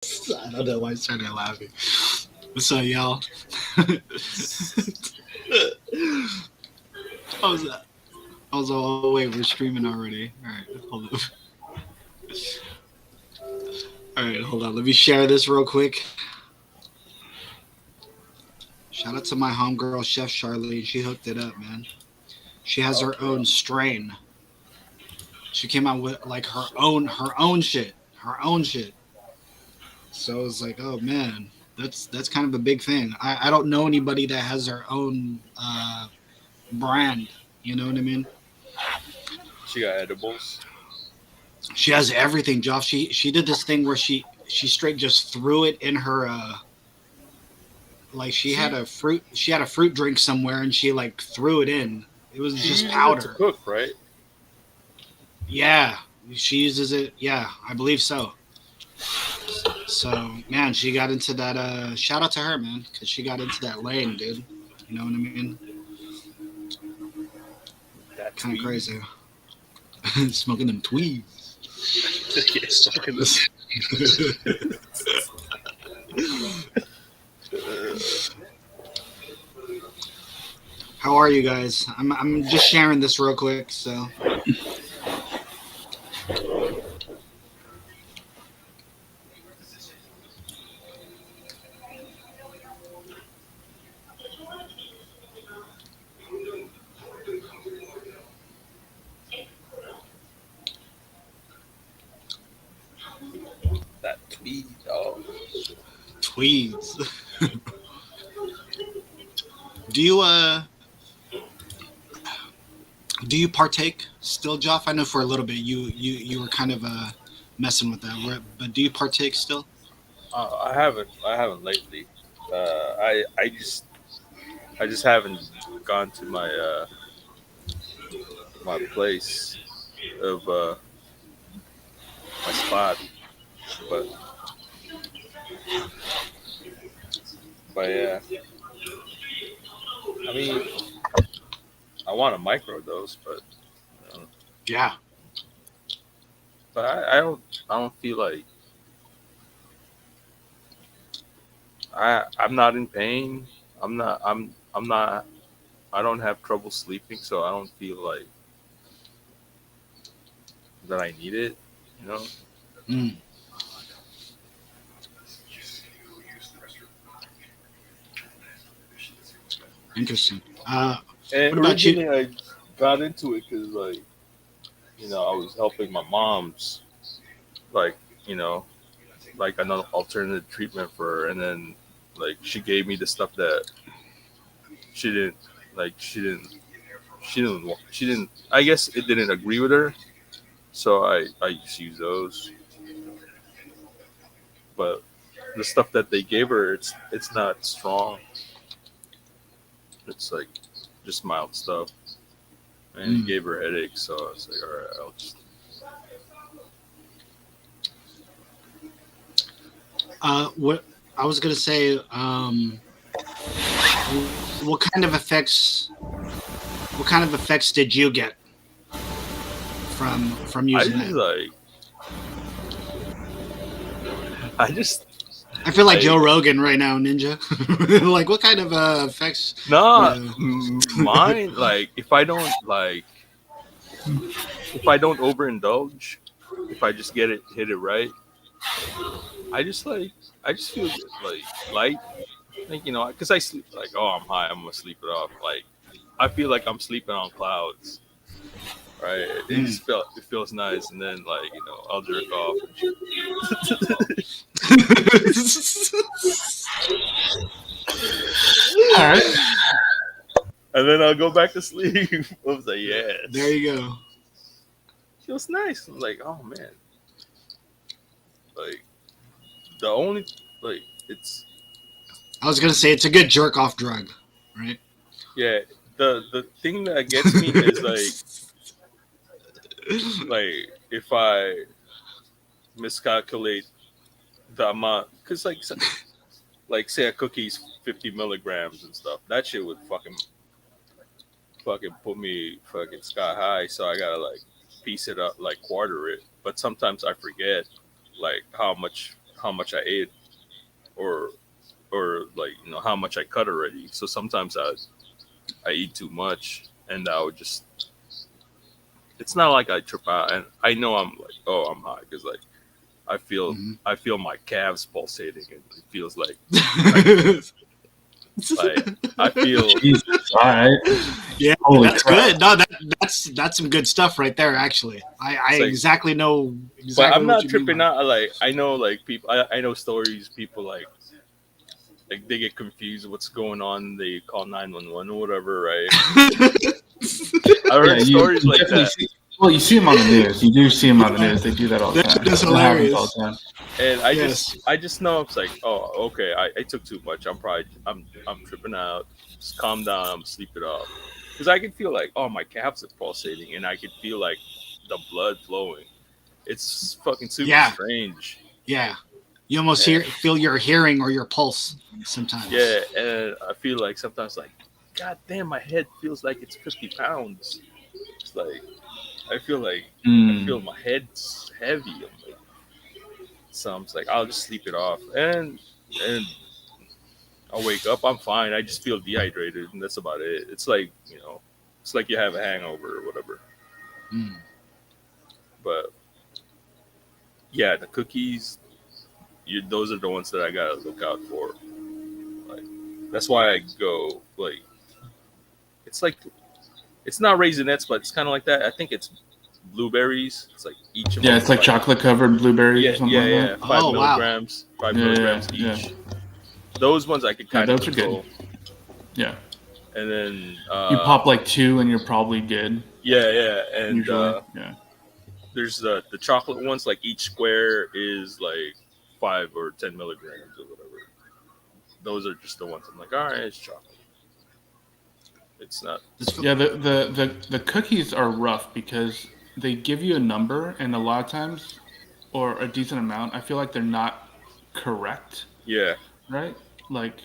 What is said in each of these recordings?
I don't know why I started laughing. What's up, y'all? How was that? I was all, oh wait, we're streaming already. All right, hold up. All right, hold on. Let me share this real quick. Shout out to my homegirl, Chef Charlie. She hooked it up, man. She has her own strain. She came out with like her own shit, her own shit. So it's like, oh man, that's kind of a big thing. I don't know anybody that has their own brand. You know what I mean? She got edibles. She has everything, Joff. She did this thing where she straight just threw it in her like She she had a fruit drink somewhere and she like threw it in. It was she just uses it to powder. cook, right? Yeah, she uses it. Yeah, I believe so. So man, she got into that. Shout out to her, man, because she got into that lane, dude. You know what I mean? That Kind of tweed. crazy. Smoking them tweeds. Yeah, smoking this. How are you guys? I'm just sharing this real quick. So That tweed, dog. tweeds. Do you do you partake still, Joff? I know for a little bit you were kind of messing with that, but do you partake still? I haven't lately. I just haven't gone to my place of my spot, but yeah, I mean, I want a micro dose, uh, Yeah. but I don't feel like I'm not in pain. I'm not I don't have trouble sleeping, so I don't feel like that I need it. You know. Mm, interesting. And What about you? originally I got into it because I was helping my mom's like you know like another alternative treatment for her, and then like she gave me the stuff that she didn't like. She didn't. I guess it didn't agree with her, so I just use those. But the stuff that they gave her, it's not strong. It's like just mild stuff, and it Mm, gave her headaches. So it's like, all right, I'll just. what I was gonna say. What kind of effects? What kind of effects did you get from I using just that? like I just I feel like I Joe Rogan right now, Ninja. Like, what kind of effects? Nah, Yeah. mine like if I don't overindulge, if I just get it hit it right, I just I just feel good, like light, like because I sleep like oh I'm high, I'm gonna sleep it off. Like I feel like I'm sleeping on clouds, right? Mm. It feels nice, and then I'll jerk off and shit, All right. and then I'll go back to sleep. I was like There yes, you go. feels nice. I'm like oh man, like the only like it's I was gonna say it's a good jerk off drug, right? yeah, the thing that gets me is like if I miscalculate the amount, because like say a cookie's 50 milligrams and stuff, that shit would fucking put me fucking sky high. So I gotta like piece it up, like quarter it. But sometimes I forget like how much I ate, or like how much I cut already. So sometimes I eat too much, and I would just. It's not like I trip out, and I know I'm like, oh, I'm high because like I feel Mhm. I feel my calves pulsating, and it feels like Yeah, like I feel Jesus. All right. Holy that's crap. good. No, that's some good stuff right there. Actually, I it's like, exactly know but exactly I'm what not you mean tripping by out. Like I know like people, I know stories. People like they get confused what's going on. They call 911 or whatever, right? that. I Yeah, heard stories you like definitely that, see. Well, you see them on the news. You do see them on the news. They do that all the That time. shit is That happens all hilarious. the time. and Yes. I just know it's like, oh, okay, I took too much. I'm tripping out. Just calm down, sleep it off, because I can feel like, oh, my calves are pulsating, and I can feel like the blood flowing. It's fucking super Yeah. strange. Yeah. You almost And feel your hearing or your pulse sometimes. yeah, and I feel like sometimes like, god damn, my head feels like it's 50 pounds. It's like I Mm. feel my head's heavy. I'm like, so I'm just like, I'll just sleep it off, and I'll wake up, I'm fine. I just feel dehydrated, and that's about it. It's like it's like you have a hangover or whatever. Mm. But yeah, the cookies, those are the ones that I gotta look out for. Like that's why I go like it's like it's not raisinets, but it's kind of like that. I think it's blueberries. It's like each of Yeah, them it's is like like chocolate covered blueberries or yeah, something yeah, like that. yeah, five Oh wow. milligrams, five Yeah, milligrams yeah, yeah. each. Those ones I could Yeah, kind of those are good. control, Yeah, and then you pop like two and you're probably good. yeah, yeah, and Usually, yeah. there's the chocolate ones. Like each square is like 5 or 10 milligrams or whatever. Those are just the ones I'm like, all right, it's chocolate. It's not. This Yeah, the cookies are rough because they give you a number, and a lot of times, or a decent amount, I feel like they're not correct, Yeah. right? Like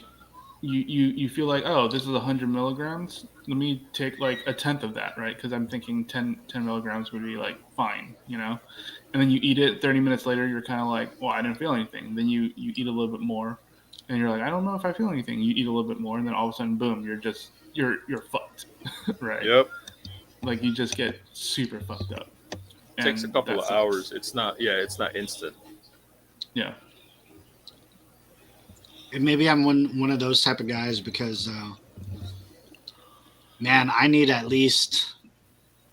you feel like, oh, this is 100 milligrams. Let me take like a tenth of that, right? Because I'm thinking 10 milligrams would be like fine, you know. And then you eat it. 30 minutes later, you're kind of like, well, I didn't feel anything. Then you eat a little bit more, and you're like, I don't know if I feel anything. You eat a little bit more, and then all of a sudden, boom, you're fucked, right? Yep. Like you just get super fucked up, Takes a and couple that of hours. sucks. It's not. Yeah, it's not instant. Yeah. and maybe I'm one of those type of guys because man, I need at least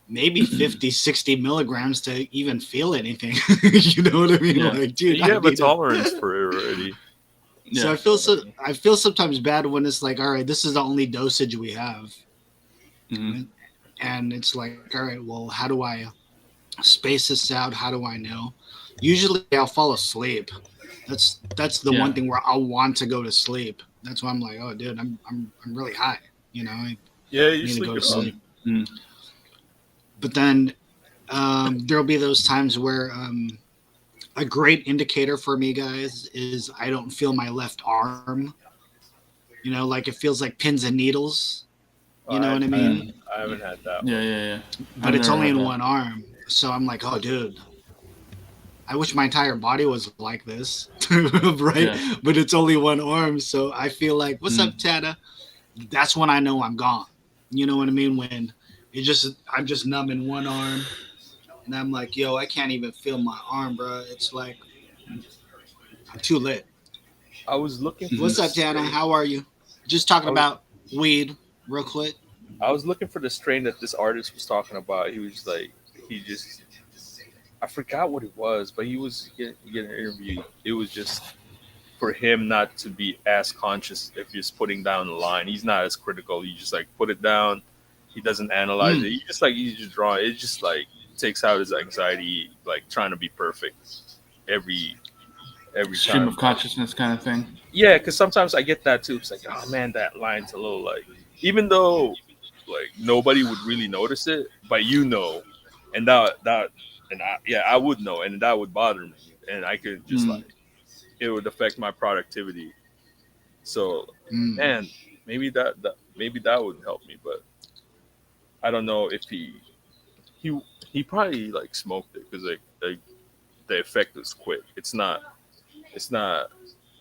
maybe 50, 60 milligrams to even feel anything. You know what I mean? Yeah. Like, dude, You I have a need it. tolerance for it already. So Yeah. I feel sometimes bad when it's like, all right, this is the only dosage we have. Hmm. And it's like, all right, well, how do I space this out? How do I know? Usually I'll fall asleep. That's the one Yeah. thing where I'll want to go to sleep. That's why I'm like, oh dude, I'm really high. I Yeah, you need to sleep go to it off. sleep. Mm-hmm. But then there'll be those times where a great indicator for me, guys, is I don't feel my left arm. Like it feels like pins and needles. You know what I mean? I haven't had that Yeah, one. yeah, yeah. But I've it's never only had in that. one arm. So I'm like, oh, dude, I wish my entire body was like this, right? Yeah. But it's only one arm. So I feel like, what's Mm. up, Tana? That's when I know I'm gone. You know what I mean? When I'm just numb in one arm, and I'm like, yo, I can't even feel my arm, bro. It's like I'm too lit. I was looking for Hmm. What's the up, Tana? strain. How are you? Just talking I was about weed, real quick. I was looking for the strain that this artist was talking about. He was like, he just I forgot what it was, but he was getting interviewed. It was just for him not to be as conscious if he's putting down the line. He's not as critical. He just like put it down. He doesn't analyze it. Mm, He's just drawing. It just like takes out his anxiety, like trying to be perfect every Stream time. of consciousness kind of thing. Yeah, because sometimes I get that too. It's like, oh man, that line's a little like, even though like nobody would really notice it, but and I would know, and that would bother me, and I could just Mm. like it would affect my productivity. So, mm. man, maybe that would help me, but I don't know if he he probably like smoked it because like the effect was quick. It's not it's not.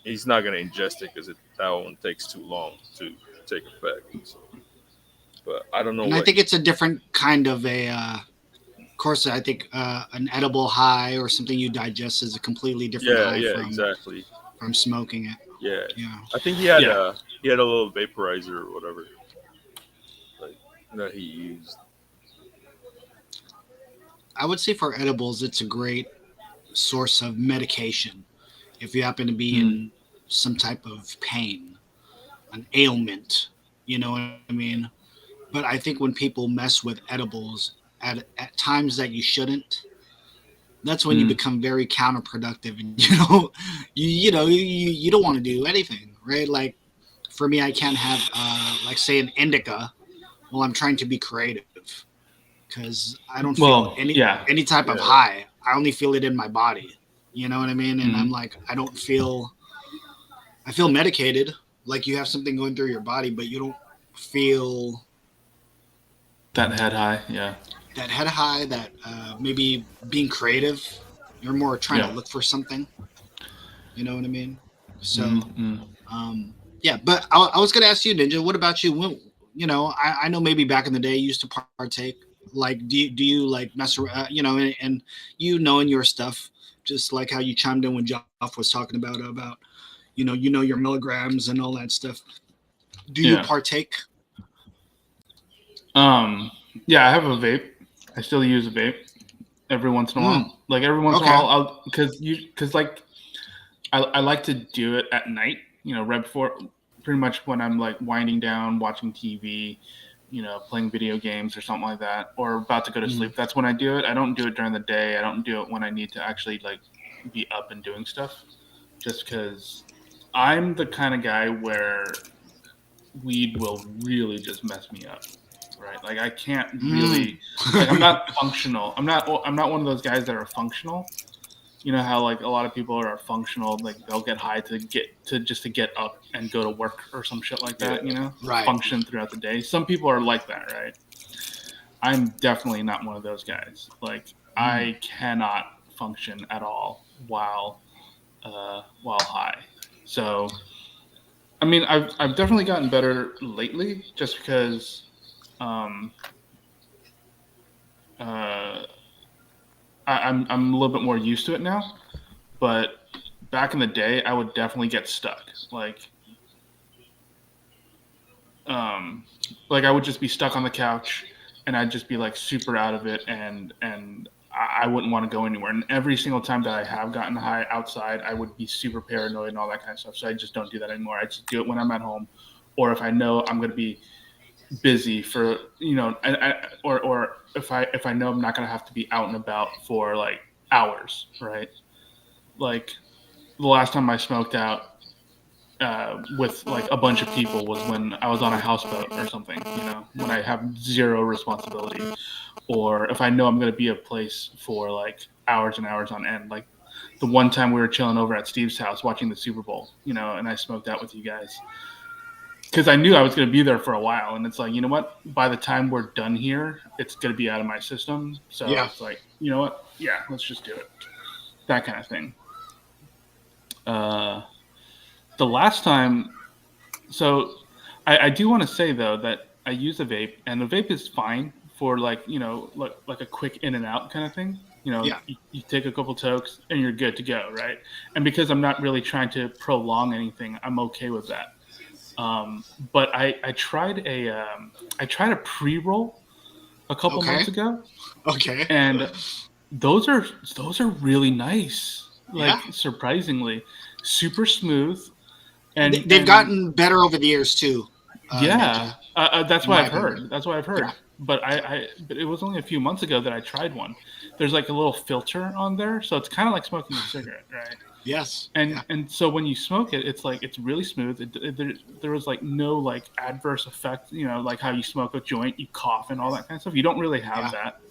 He's not gonna ingest it because that one takes too long to take effect. So, but I don't know And I what. think it's a different kind of a. Of course, I think an edible high or something you digest is a completely different Yeah, high yeah, exactly. from smoking it. Yeah, Yeah, I think Yeah. he had a little vaporizer or whatever like that he used. I would say for edibles, it's a great source of medication if you happen to be Mm. in some type of pain, an ailment. You know what I mean? But I think when people mess with edibles at times that you shouldn't, that's when you Mm. become very counterproductive, and you don't want to do anything, right? Like for me, I can't have like say an indica while I'm trying to be creative because I don't feel Well, yeah. any type of Yeah, high. I only feel it in my body. You know what I mean? And I'm Mm. like, I feel medicated, like you have something going through your body, but you don't feel That head high. Yeah. that head high, that maybe being creative. You're more trying to Yeah. look for something. You know what I mean? So, Mm. yeah. But I was gonna ask you, Ninja. What about you? I know maybe back in the day you used to partake. Like, do you like mess around? And knowing your stuff, just like how you chimed in when Joff was talking about your milligrams and all that stuff. Do you Yeah. partake? Um. Yeah. I have a vape. I still use a vape every once in a Mm, while. Like every once in a okay. while, I'll because like I like to do it at night. Right before, pretty much when I'm like winding down, watching TV, playing video games or something like that, or about to go to Mm, sleep. That's when I do it. I don't do it during the day. I don't do it when I need to actually like be up and doing stuff. Just because I'm the kind of guy where weed will really just mess me up. Right? Like I can't mm. really like I'm not functional. I'm not one of those guys that are functional. You know how like a lot of people are functional, like they'll get high to get up and go to work or some shit like yeah. that, Right. function throughout the day. Some people are like that, right? I'm definitely not one of those guys. Like Mm, I cannot function at all while high. So I mean, I've definitely gotten better lately, just because um, uh, I'm a little bit more used to it now. But back in the day, I would definitely get stuck. Um, like I would just be stuck on the couch, and I'd just be like super out of it, and I wouldn't want to go anywhere. And every single time that I have gotten high outside, I would be super paranoid and all that kind of stuff. So I just don't do that anymore. I just do it when I'm at home, or if I know I'm going to be busy for or if I know I'm not going to have to be out and about for like hours, right? Like the last time I smoked out with like a bunch of people was when I was on a houseboat or something, when I have zero responsibility, or if I know I'm going to be a place for like hours and hours on end. Like the one time we were chilling over at Steve's house watching the Super Bowl, and I smoked out with you guys because I knew I was going to be there for a while. And it's like, you know what? By the time we're done here, it's going to be out of my system. So yeah. it's like, you know what? Yeah, let's just do it. That kind of thing. Uh, the last time So I do want to say though that I use a vape, and the vape is fine for like like a quick in and out kind of thing. Yeah. You take a couple tokes and you're good to go, right? And because I'm not really trying to prolong anything, I'm okay with that. But I tried a pre roll a couple Okay. months ago, Okay. and those are those are really nice. Yeah. Like surprisingly, super smooth and They've gotten better over the years too, Ninja. Yeah, that's In what my I've heard. opinion. That's what I've Yeah. heard. But but it was only a few months ago that I tried one. There's like a little filter on there, so it's kind of like smoking a cigarette, right? Yes. Yeah. And so when you smoke it, it's like it's really smooth. There was like no like adverse effect, like how you smoke a joint, you cough and all that kind of stuff. You don't really have Yeah. that.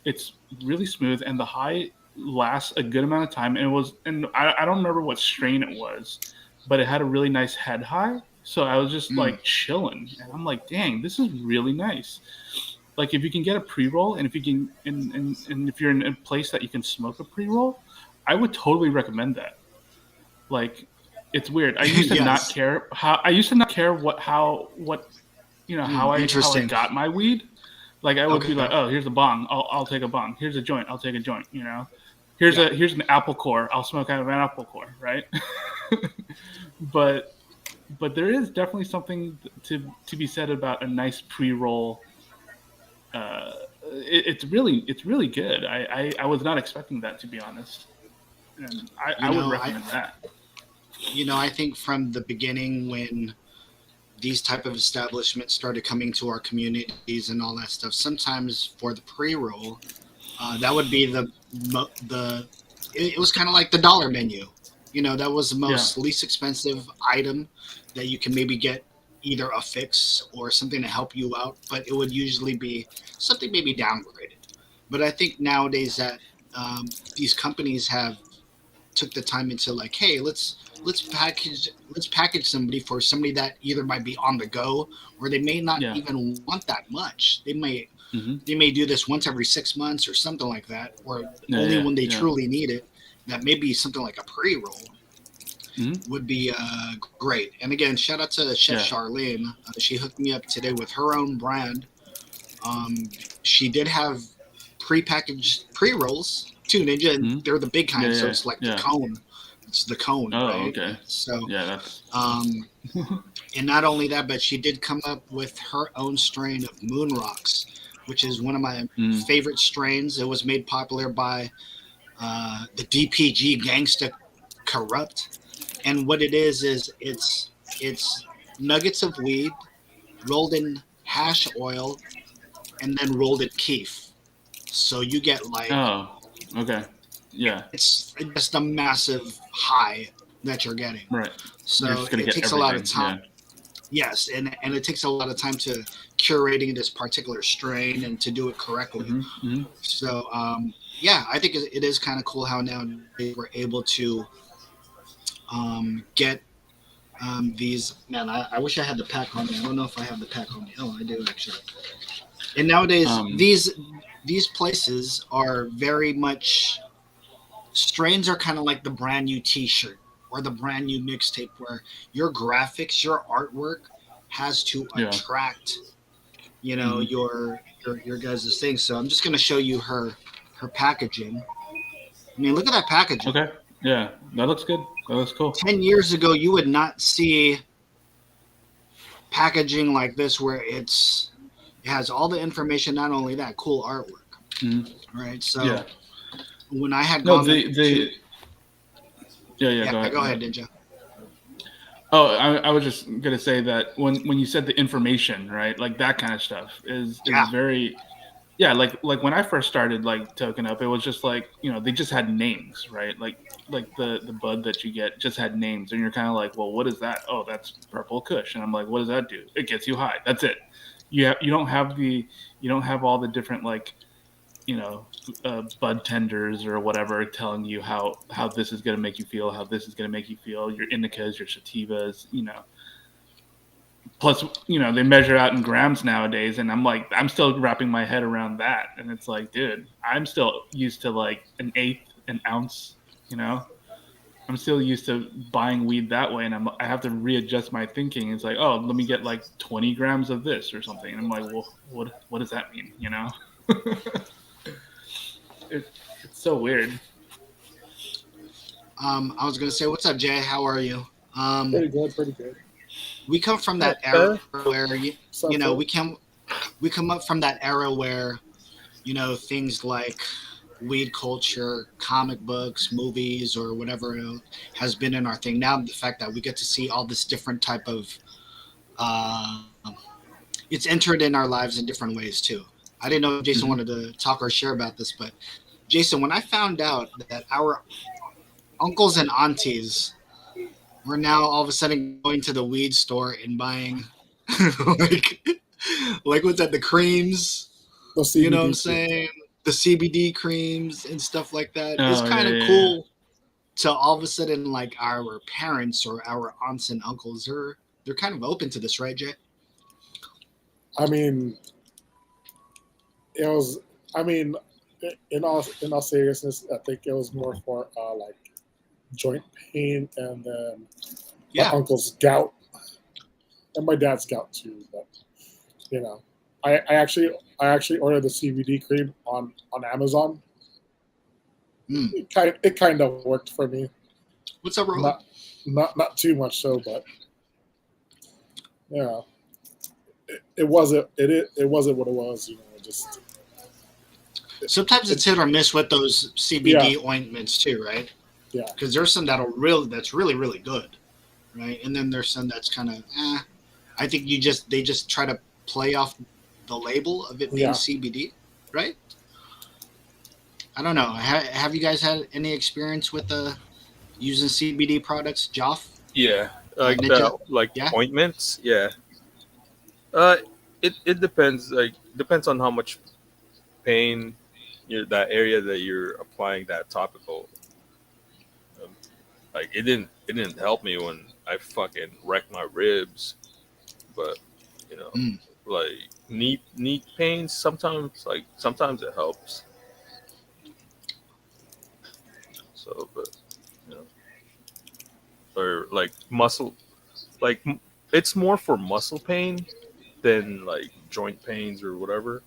It's really smooth, and the high lasts a good amount of time. And I don't remember what strain it was, but it had a really nice head high. So I was just Mm. like chilling, and I'm like, dang, this is really nice. Like if you can get a pre roll, and if you can, and if you're in a place that you can smoke a pre roll, I would totally recommend that. Like, it's weird. I used to not Yes. care how how I Interesting. got my weed. Like, I would be Okay. like, oh, here's a bong, I'll take a bong. Here's a joint, I'll take a joint. Yeah. Here's an apple core, I'll smoke out of an apple core, right? but there is definitely something to be said about a nice pre-roll. It's really good. I was not expecting that, to be honest, and You I would know, recommend that. I think from the beginning when these type of establishments started coming to our communities and all that stuff, sometimes for the pre-roll, that would be the it was kind of like the dollar menu. That was the Yeah. most least expensive item that you can maybe get, either a fix or something to help you out, but it would usually be something maybe downgraded. But I think nowadays that these companies have took the time into like, hey, let's package somebody for somebody that either might be on the go, or they may not Yeah. even want that much. They may Mm-hmm. they may do this once every 6 months or something like that, or Yeah. only Yeah. when they Yeah. truly need it. That may be something like a pre-roll Mm-hmm. would be great. And again, shout out to Chef Yeah. Charlene. She hooked me up today with her own brand. She did have pre-packaged pre-rolls too, Ninja, and Mm-hmm. they're the big Yeah. kind, so Yeah. it's like the Yeah. cone. It's the cone, Oh, right? okay. So, Yeah, that's. um, and not only that, but she did come up with her own strain of Moon Rocks, which is one of my Mm. favorite strains. It was made popular by the DPG Gangsta Corrupt, and what it is it's nuggets of weed rolled in hash oil and then rolled in keef. So you get like Oh, okay. Yeah. it's just a massive high that you're getting. Right. You're So just gonna it get takes a lot of everything. time. Yeah. Yes, and it takes a lot of time to curating this particular strain and to do it correctly. Mm-hmm. Mm-hmm. So yeah, I think it is kind of cool how now we're able to get these. Man, I wish I had the pack on me. I don't know if I have the pack on me. Oh, I do actually. And nowadays, Um. these places are very much strains are kind of like the brand new T-shirt or the brand new mixtape, where your graphics, your artwork has to Yeah. attract, Mm-hmm. your guys' thing. So I'm just gonna show you her packaging. I mean, look at that packaging. Okay. Yeah, that looks good. That looks cool. 10 years ago, you would not see packaging like this, where it has all the information. Not only that, cool artwork. Mm-hmm. Right. So Yeah. when I had No, gone to yeah, yeah, yeah, go ahead. go ahead, Ninja. Oh, I was just gonna say that when you said the information, right, like that kind of stuff Yeah. is very, yeah, like when I first started like token up, it was just like, they just had names, right? Like the bud that you get just had names, and you're kind of like, well, what is that? Oh, that's purple Kush, and I'm like, what does that do? It gets you high. That's it. You don't have all the different, like, bud tenders or whatever telling you how this is going to make you feel, how this is going to make you feel, your indicas, your sativas, plus, they measure out in grams nowadays, and I'm still wrapping my head around that, and it's like, dude, I'm still used to like an eighth, an ounce, I'm still used to buying weed that way, and I have to readjust my thinking. It's like, oh, let me get like 20 grams of this or something, and I'm like, well, what does that mean, It's so weird. I was gonna say, what's up, Jay? How are you? Pretty good, pretty good. We come from that Not bad. era where So, we come up from that era where things like weed culture, comic books, movies, or whatever else has been in our thing. Now the fact that we get to see all this different type of uh, it's entered in our lives in different ways too. I didn't know if Jason Mm-hmm. wanted to talk or share about this, but Jason, when I found out that our uncles and aunties were now all of a sudden going to the weed store and buying like what's that, the creams, the you know what I'm CBD cream. saying, the CBD creams and stuff like that. It's Oh, kind yeah, of yeah, yeah. cool to all of a sudden, like, our parents or our aunts and uncles are they're kind of open to this, right, Jay? I mean, it was. I mean, in all seriousness, I think it was more for like joint pain, and then my Yeah. uncle's gout, and my dad's gout too. But you know, I actually ordered the CBD cream on Amazon. Mm. It kind of worked for me. What's up, Roland? Not too much so, but yeah, it wasn't it wasn't what it was. You know, just Sometimes it's hit or miss with those CBD ointments too, right? yeah. Because there's some that's really really good, right? And then there's some that's kind of I think they just try to play off the label of it being Yeah. CBD, right? I don't know. Have you guys had any experience with using CBD products, Joff? Yeah, like Ninja? the Yeah. ointments. Yeah. Uh, it depends. Like depends on how much pain that area that you're applying that topical. Um, like it didn't help me when I fucking wrecked my ribs, but you know, Mm. like knee pains sometimes it helps. So, but you know, or like muscle, like it's more for muscle pain than like joint pains or whatever.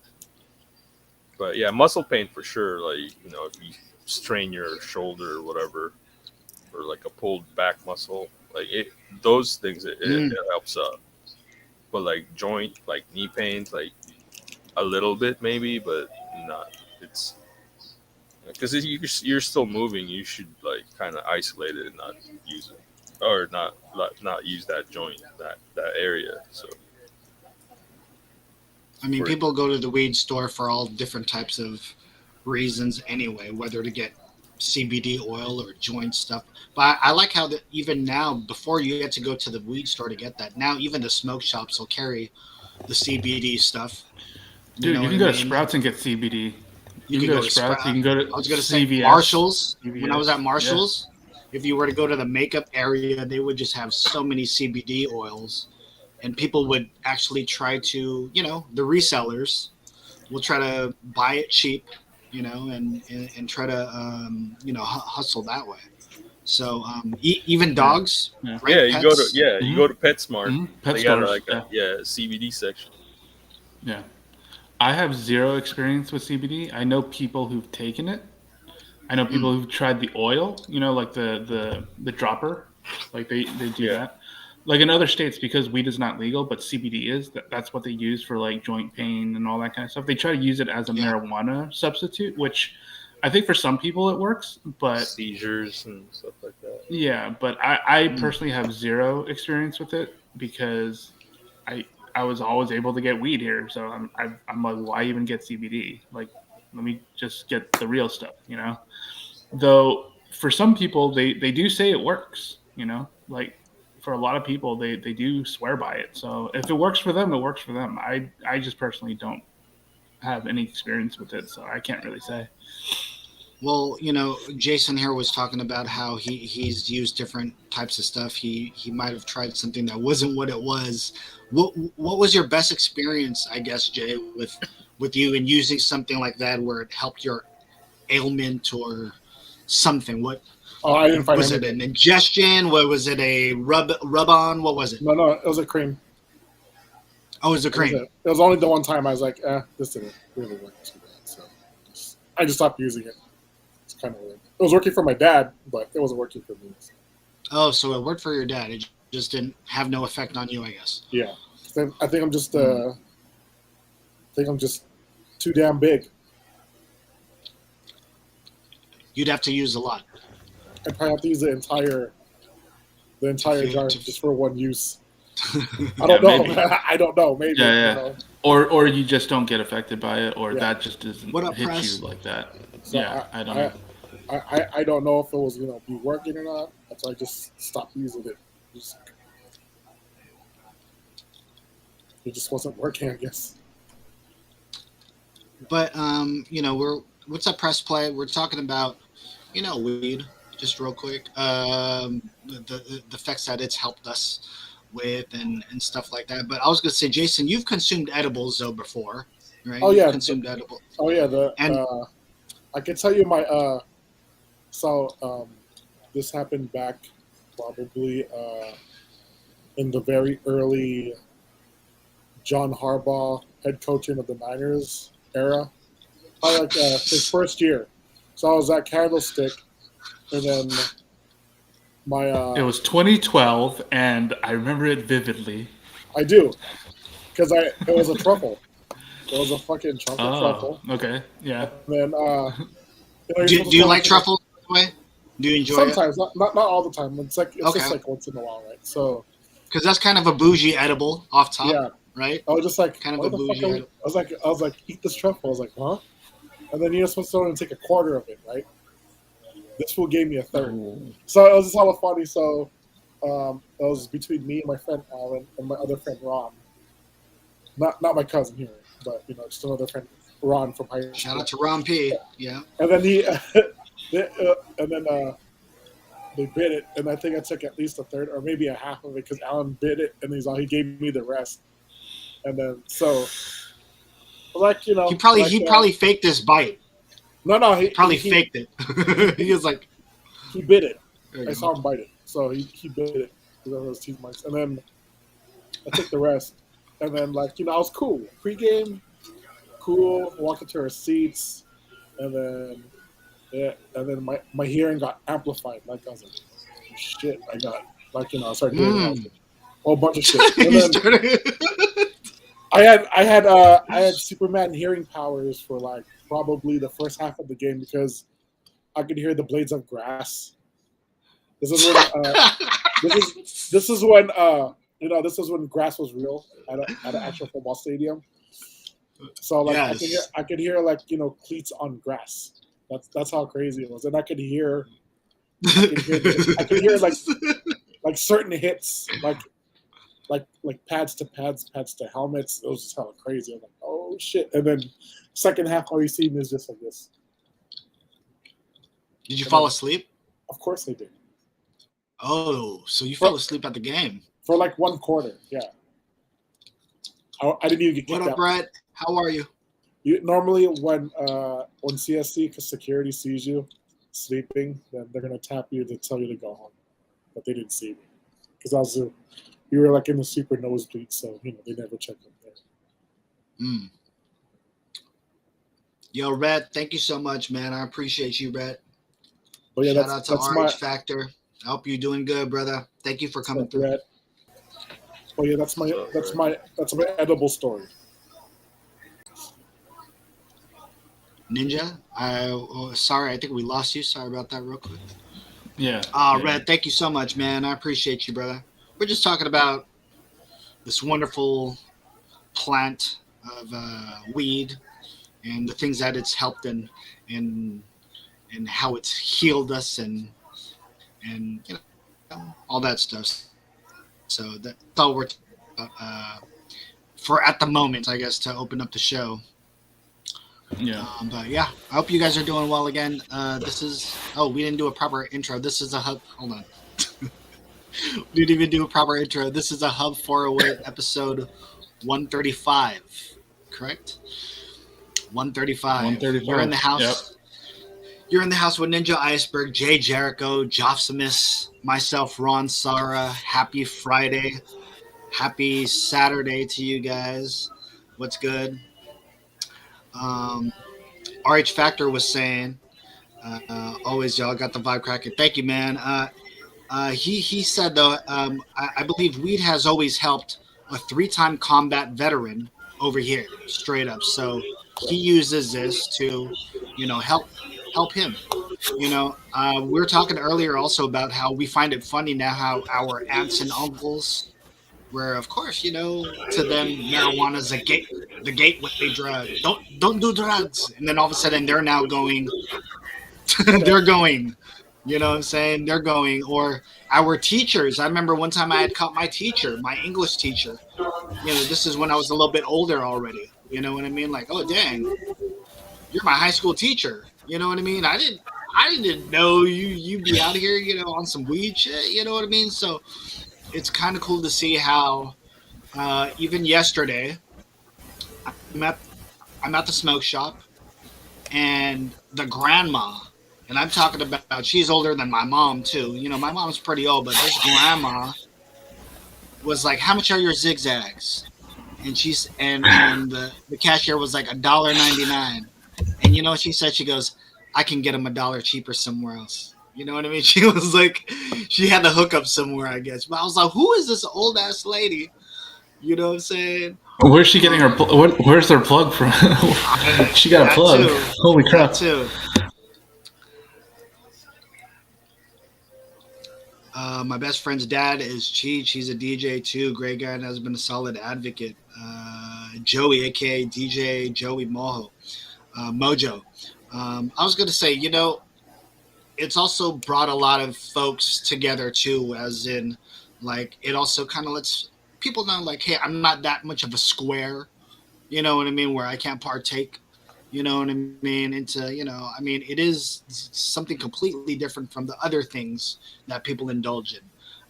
But yeah, muscle pain for sure. Like if you strain your shoulder or whatever, or like a pulled back muscle, like those things it Mm. helps up. But like joint, like knee pains, like a little bit maybe, but not. It's because you're still moving. You should like kind of isolate it and not use it, or not use that joint that area. So I mean, for people go to the weed store for all different types of reasons anyway, whether to get CBD oil or joint stuff. But I like how that even now, before you had to go to the weed store to get that, now even the smoke shops will carry the CBD stuff. You Dude, know you what can I go to mean? Sprouts and get CBD. You You can could go go to to Sprouts. You Sprout. can go I to was going to say CVS. Marshalls. When I was at Yeah. Marshalls, if you were to go to the makeup area, they would just have so many CBD oils, and people would actually try to, the resellers will try to buy it cheap, and try to, hustle that way. So even Yeah. dogs, Yeah. right? Pets. you Hmm. go to PetSmart. Hmm. Pet They got stores. like Yeah. a CBD section. Yeah. I have zero experience with CBD. I know people who've taken it. I know Mm, people who've tried the oil, like the dropper, like they do Yeah, that. Like in other states, because weed is not legal, but CBD is. That's what they use for like joint pain and all that kind of stuff. They try to use it as a yeah. marijuana substitute, which I think for some people it works. But seizures and stuff like that. yeah, but I Mm. personally have zero experience with it because I I was always able to get weed here. So I'm like, why even get CBD? Like, let me just get the real stuff, Though for some people they do say it works, like for a lot of people they do swear by it. So if it works for them, it works for them. I just personally don't have any experience with it, so I can't really say. Well, Jason here was talking about how he's used different types of stuff. He might have tried something that wasn't what it was. What was your best experience, I guess, Jay, with you and using something like that where it helped your ailment or something? What Oh, I didn't find was it? anything. An ingestion? What was it? A rub on? What was it? No, it was a cream. Oh, it was a It was cream. it. It was only the one time I was like, this didn't really work too bad. So I just stopped using it. It's kind of weird. It was working for my dad, but it wasn't working for me. So, Oh, so it worked for your dad. It just didn't have no effect on you, I guess. yeah, I think I'm just Hmm. too damn big. You'd have to use a lot. I probably have to use the entire To, jar to, just for one use. I Yeah, don't know. maybe. I don't know. Maybe. Yeah. Or you just don't get affected by it, or Yeah. that just doesn't What up, hit press? you like that. So Yeah, I don't know. I don't know if it was be working or not. So I just stopped using it. Just, it just wasn't working, I guess. But what's up, press play? We're talking about weed, just real quick. The effects that it's helped us with and stuff like that. But I was gonna say, Jason, you've consumed edibles though before, right? Oh You've yeah. consumed edibles, Oh yeah. and I can tell you my so this happened back probably in the very early John Harbaugh head coaching of the Niners era, probably like his first year. So I was at Candlestick, and then my It was 2012, and I remember it vividly. I do because I it was a truffle. It was a fucking chocolate Oh, truffle, okay, yeah. and then you're Do, supposed do to you tell like us truffles? By the way, do you enjoy it? sometimes, not all the time. It's Okay, just like once in a while, right? So because that's kind of a bougie edible off top, yeah, right? I was just like, Kind of why a the fuck bougie are we? edible. I was like, eat this truffle. I was like, huh? And then you're supposed to only take a quarter of it, right? This fool gave me a third. Oh. So it was just hella funny. So it was between me and my friend Alan and my other friend Ron. Not my cousin here, but just another friend Ron from high Shout school. out to Ron P. Yeah. And then and then they bid it, and I think I took at least a third or maybe a half of it because Alan bid it, and he gave me the rest. And then so like He probably faked this bite. no He probably faked it. He was like, he bid it. there I you saw go. him bite it, so he bid it because of those teeth marks. And then I took the rest, and then I was cool pregame, cool, walking to our seats, and then and then my hearing got amplified. Like I was like, oh, shit, I got I started hearing a whole bunch of shit. And He then started. I had Superman hearing powers for like probably the first half of the game because I could hear the blades of grass. This is when this is when this is when grass was real at an actual football stadium. So like Yes. I could hear like cleats on grass. That's how crazy it was, and I could hear like certain hits like pads to pads, pads to helmets. It was just hella crazy. I'm like, oh shit! And then second half, all you see is just like this. Did you And fall then, asleep? of course they did. Oh, so you For, fell asleep at the game. for like one quarter, yeah. I didn't even get What kicked up, out. Brett? How are you? Normally, when CSC security sees you sleeping, then they're gonna tap you to tell you to go home. But they didn't see me because we were like in the super nosebleed, so they never checked up there. Mm. Yo, Rhett, thank you so much, man. I appreciate you, Rhett. But yeah, Shout out to that's RH Factor. I hope you're doing good, brother. Thank you for coming through. Red. Oh yeah, that's my edible story. Ninja, sorry, I think we lost you. Sorry about that, real quick. Yeah. Red, thank you so much, man. I appreciate you, brother. We're just talking about this wonderful plant of weed and the things that it's helped and how it's healed us and all that stuff. So that's all we're for at the moment, I guess, to open up the show. Yeah. But yeah, I hope you guys are doing well again. This is we didn't do a proper intro. This is a hub. Hold on. We didn't even do a proper intro. This is a Hub 408 episode 135. Correct? 135. 135. You're in the house. Yep. You're in the house with Ninja Iceberg, Jay Jericho, Jopsimus, myself, Ron Sara. Happy Friday. Happy Saturday to you guys. What's good? RH Factor was saying, always y'all got the vibe cracking. Thank you, man. He said though, I believe weed has always helped a 3-time combat veteran over here, straight up. So he uses this to, help him. We were talking earlier also about how we find it funny now how our aunts and uncles, where of course to them marijuana is the gateway drug. Don't do drugs, and then all of a sudden they're now going. They're going. You know what I'm saying? They're going. Or our teachers. I remember one time I had caught my teacher, my English teacher. This is when I was a little bit older already. You know what I mean? Like, oh dang, you're my high school teacher. You know what I mean? I didn't know you'd be out here, on some weed shit. You know what I mean? So it's kind of cool to see how even yesterday I'm at the smoke shop and the grandma And I'm talking about she's older than my mom too. You know, my mom's pretty old, but this grandma was like, "How much are your zigzags?" And the cashier was like $1.99. And you know what she said? She goes, "I can get them $1 cheaper somewhere else." You know what I mean? She was like, she had the hookup somewhere, I guess. But I was like, who is this old ass lady? You know what I'm saying? Where's she getting her? Where's their plug from? She got a That plug. too. Holy That crap! too. My best friend's dad is Cheech. He's a DJ too. Great guy and has been a solid advocate. Joey, aka DJ Joey Mojo. I was gonna say, you know, it's also brought a lot of folks together too, as in, like, it also kind of lets people know, like, hey, I'm not that much of a square. You know what I mean? Where I can't partake. You know what I mean? Into, you know, I mean, it is something completely different from the other things that people indulge in,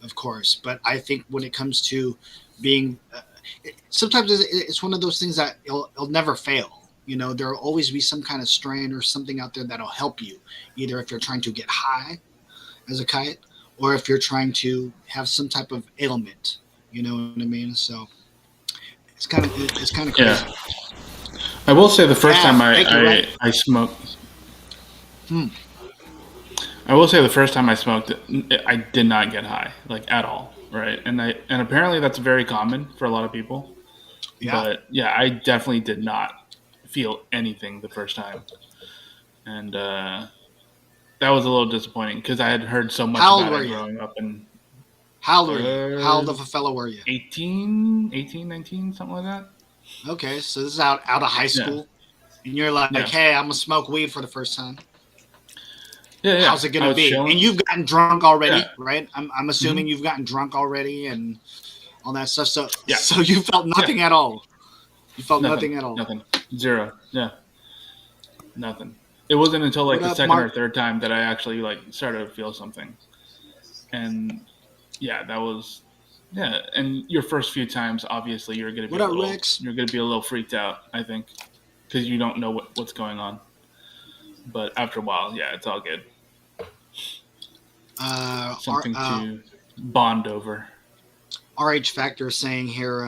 of course. But I think when it comes to being, sometimes it's one of those things that it'll never fail. You know, there'll always be some kind of strain or something out there that'll help you, either if you're trying to get high as a kite or if you're trying to have some type of ailment. You know what I mean? So it's kind of Yeah, crazy. I will say the first time Cav, thank you. Right? I smoked. Hmm. I will say the first time I smoked, I did not get high, like at all, right? And apparently that's very common for a lot of people. Yeah. But yeah, I definitely did not feel anything the first time, and that was a little disappointing because I had heard so much How old about were it you? growing up. And How old were you? How uh, old of a fellow were you? 18, 19, something like that. Okay, so this is out of high Yeah, school, and you're like, yeah, hey, I'm gonna smoke weed for the first time. yeah, yeah. How's it I gonna was be? And chilling. you've gotten drunk Yeah, already, right? I'm hmm assuming you've gotten drunk already and all that stuff. So yeah, so you felt yeah. nothing at all. You felt Nothing, nothing at all. nothing, zero. Yeah, nothing. It wasn't until like What the up, second or Mark? third time that I actually like started to feel something. And yeah, that was yeah. And your first few times, obviously, What up, Rex? you're gonna be a little freaked out. I think because you don't know what's going on. But after a while, yeah, it's all good. Our Something to bond over. RH Factor is saying here,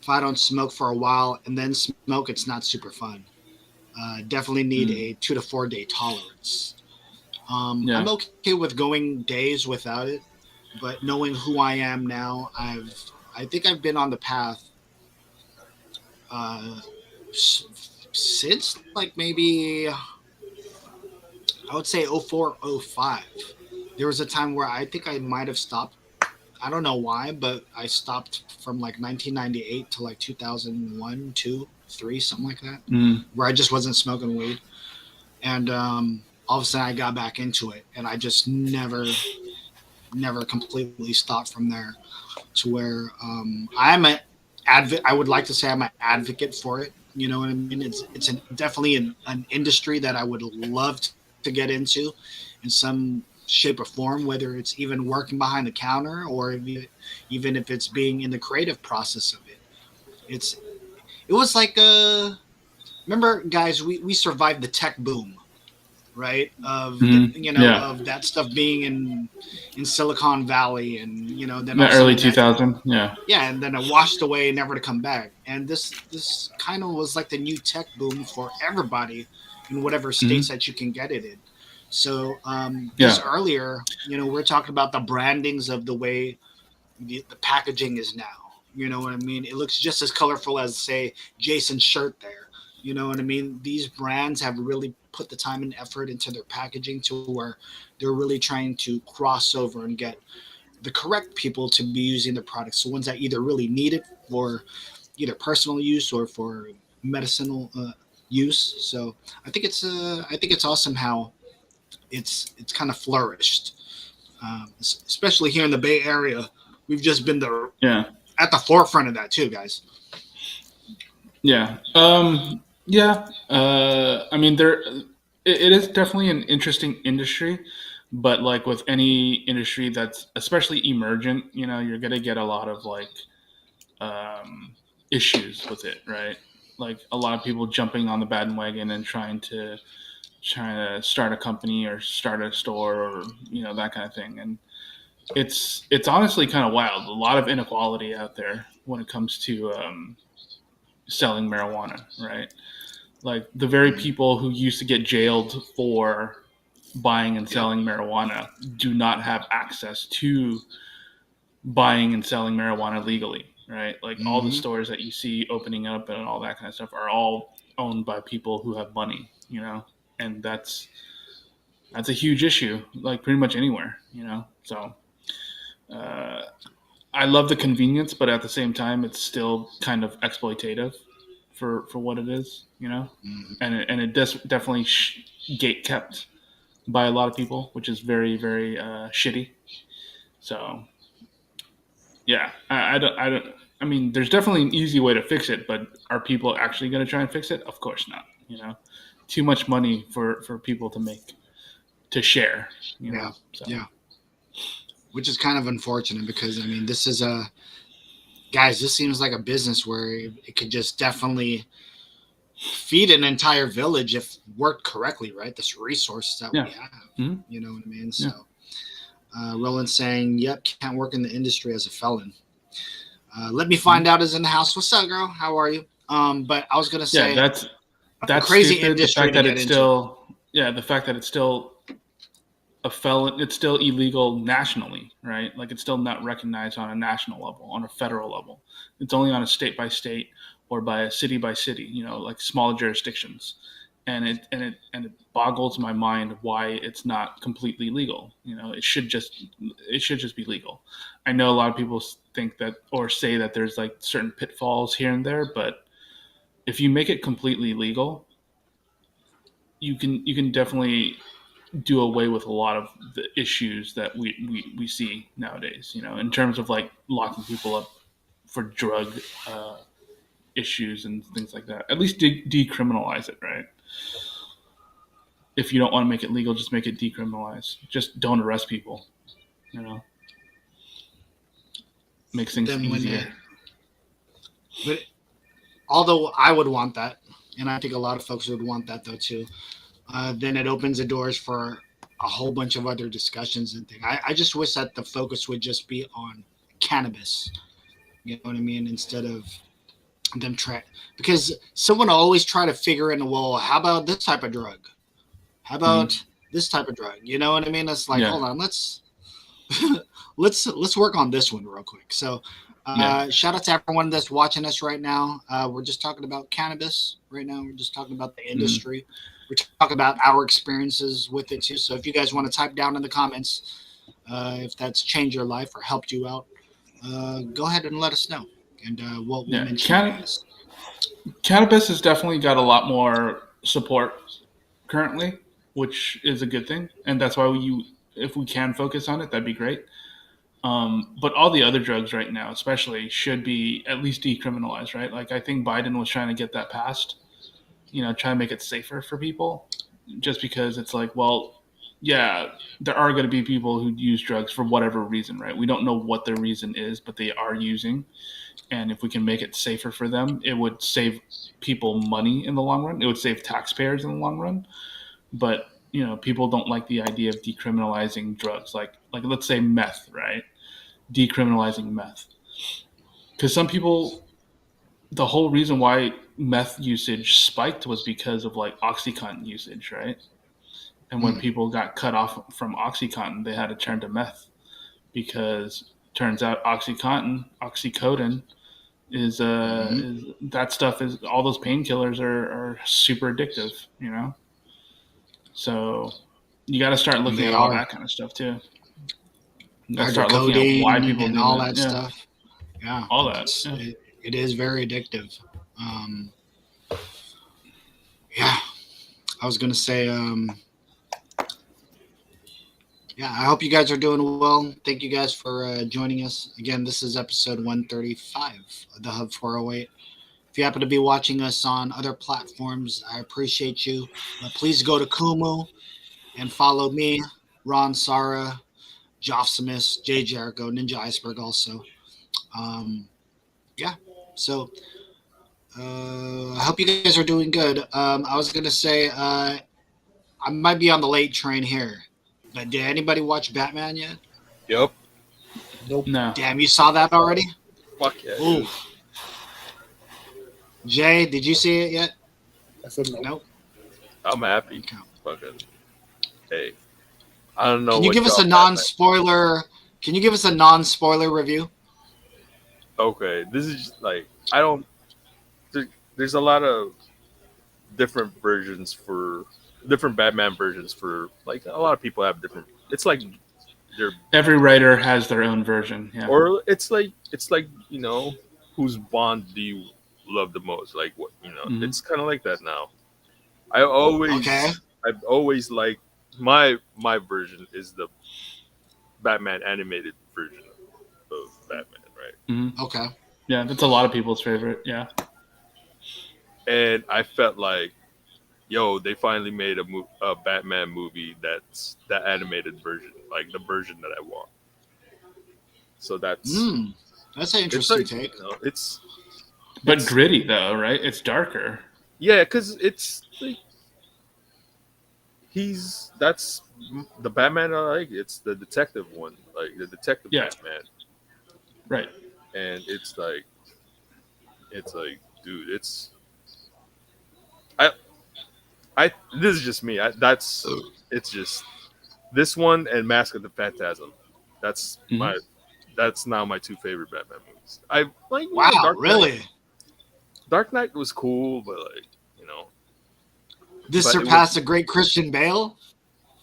if I don't smoke for a while and then smoke, it's not super fun. Definitely need Mm. a 2 to 4 day tolerance. I'm Yeah. okay with going days without it, but knowing who I am now, I think I've been on the path uh, since like maybe I would say 04, 05. There was a time where I think I might have stopped. I don't know why, but I stopped from like 1998 to like 2001, 2, 3, something like that, Mm. where I just wasn't smoking weed. And all of a sudden I got back into it, and I just never completely stopped from there to where I'm an advocate. I would like to say I'm an advocate for it. You know what I mean? Definitely an industry that I would love to get into in some shape or form, whether it's even working behind the counter or even if it's being in the creative process of it. It's it was like remember guys, we survived the tech boom, right? Mm. Yeah. Of that stuff being in Silicon Valley, and then all The of a early sudden that 2000. Yeah. yeah, and then it washed away, never to come back. And this kind of was like the new tech boom for everybody in whatever Mm. states that you can get it in. So just Yeah. earlier, we're talking about the brandings of the way the packaging is now. You know what I mean? It looks just as colorful as, say, Jason's shirt there. You know what I mean? These brands have really put the time and effort into their packaging to where they're really trying to cross over and get the correct people to be using the products. The ones that either really need it for either personal use or for medicinal use. So I think it's awesome how it's kind of flourished, especially here in the Bay Area. We've just been Yeah. at the forefront of that too, guys. Yeah. Yeah. I mean, it is definitely an interesting industry, but like with any industry that's especially emergent, you're gonna get a lot of like um, issues with it, right? Like a lot of people jumping on the bandwagon and trying to trying to start a company or start a store or that kind of thing. And it's honestly kind of wild. A lot of inequality out there when it comes to selling marijuana, right? Like the very Mhm. people who used to get jailed for buying and Yep. selling marijuana do not have access to buying and selling marijuana legally, right? Like all the Hmm. stores that you see opening up and all that kind of stuff are all owned by people who have money, and that's a huge issue, like pretty much anywhere. So uh, I love the convenience, but at the same time, it's still kind of exploitative for what it is. Hmm. And it definitely gate kept by a lot of people, which is very very shitty. So yeah, I don't. I mean, there's definitely an easy way to fix it, but are people actually going to try and fix it? Of course not. Too much money for people to make to share. Yeah. So Yeah. Which is kind of unfortunate because I mean, this is a guys. This seems like a business where it could just definitely feed an entire village if worked correctly, right? This resource that we yeah, have. hmm You know what I mean? yeah, So, Roland's saying, "Yep, can't work in the industry as a felon." Let me hmm find out is in the house. What's up, girl? How are you? But I was gonna yeah. say, That's crazy stupid. The industry fact to that get it's into. still yeah, the fact that it's still a felon, it's still illegal nationally, right? Like it's still not recognized on a national level, on a federal level. It's only on a state by state or by a city by city, like smaller jurisdictions. And it boggles my mind why it's not completely legal. It should just be legal. I know a lot of people think that or say that there's like certain pitfalls here and there, but if you make it completely legal, you can definitely do away with a lot of the issues that we see nowadays, in terms of like locking people up for drug issues and things like that. At least decriminalize it, right? If you don't want to make it legal, just make it decriminalized. Just don't arrest people, you know, makes But things then when easier. it, but although I would want that, and I think a lot of folks would want that though too. Then it opens the doors for a whole bunch of other discussions and things. I just wish that the focus would just be on cannabis. You know what I mean? Instead of them try because someone will always try to figure in, well, how about this type of drug? How Hmm. about this type of drug? You know what I mean? It's like, Yeah, hold on, let's work on this one real quick. So yeah, shout out to everyone that's watching us right now. We're just talking about cannabis right now. We're just talking about the hmm industry. We're talking about our experiences with it too. So if you guys want to type down in the comments if that's changed your life or helped you out, go ahead and let us know, and we'll yeah. mention you guys. Cannabis has definitely got a lot more support currently, which is a good thing, and that's why if we can focus on it, that'd be great. But all the other drugs right now, especially, should be at least decriminalized, right? Like I think Biden was trying to get that passed, try to make it safer for people, just because it's like, well, yeah, there are going to be people who use drugs for whatever reason, right? We don't know what their reason is, but they are using, and if we can make it safer for them, it would save people money in the long run. It would save taxpayers in the long run. But people don't like the idea of decriminalizing drugs, like let's say meth, right? Decriminalizing meth, because some people, the whole reason why meth usage spiked was because of like oxycontin usage, right? And when Mm, people got cut off from oxycontin, they had to turn to meth because turns out oxycodone mm-hmm. is that stuff is all those painkillers are super addictive, So you got to start looking They at all are that kind of stuff too. You got to start looking at why hydrocodone people and do all that. that Yeah, stuff. Yeah, all that. Yeah. it is very addictive. Um, yeah, I was gonna say, yeah, I hope you guys are doing well. Thank you guys for joining us again. This is episode 135 of the Hub 408. If you happen to be watching us on other platforms, I appreciate you. But please go to Kumu and follow me, Ron Sara, Jofsimus, Jay Jericho, Ninja Iceberg also. Um, yeah, so I hope you guys are doing good. I was gonna say I might be on the late train here, but did anybody watch Batman yet? Yep. Nope. No. Damn, you saw that already? Fuck yeah. Ooh. Dude. Jay, did you see it yet? I said no. Nope. I'm happy. Okay. Fucking. Hey. I don't know Can you what give us y'all a Batman- non-spoiler? Can you give us a non-spoiler review? Okay, this is just, like I don't. There's a lot of different versions for different Batman versions for like a lot of people have different. It's like they're Every writer has their own version. Yeah. or it's like you know whose Bond do you love the most? Like what you know? Mhm. It's kind of like that now. Okay. I've always liked my version is the Batman animated version of Batman, right? Mhm. Okay. Yeah, that's a lot of people's favorite. Yeah. And I felt like, yo, they finally made a Batman movie that's that animated version, like the version that I want. So that's That's an it's interesting like take. you know, But it's gritty though, right? It's darker. yeah, because it's like that's the Batman I like. It's the detective one, like the detective Yeah. Batman, Right. and it's like dude, I this is just me. It's just this one and Mask of the Phantasm. That's Mhm. my that's now my two favorite Batman movies. I like Wow, Dark Knight. really? Dark Knight was cool, but like you know, This but it surpassed was a great Christian Bale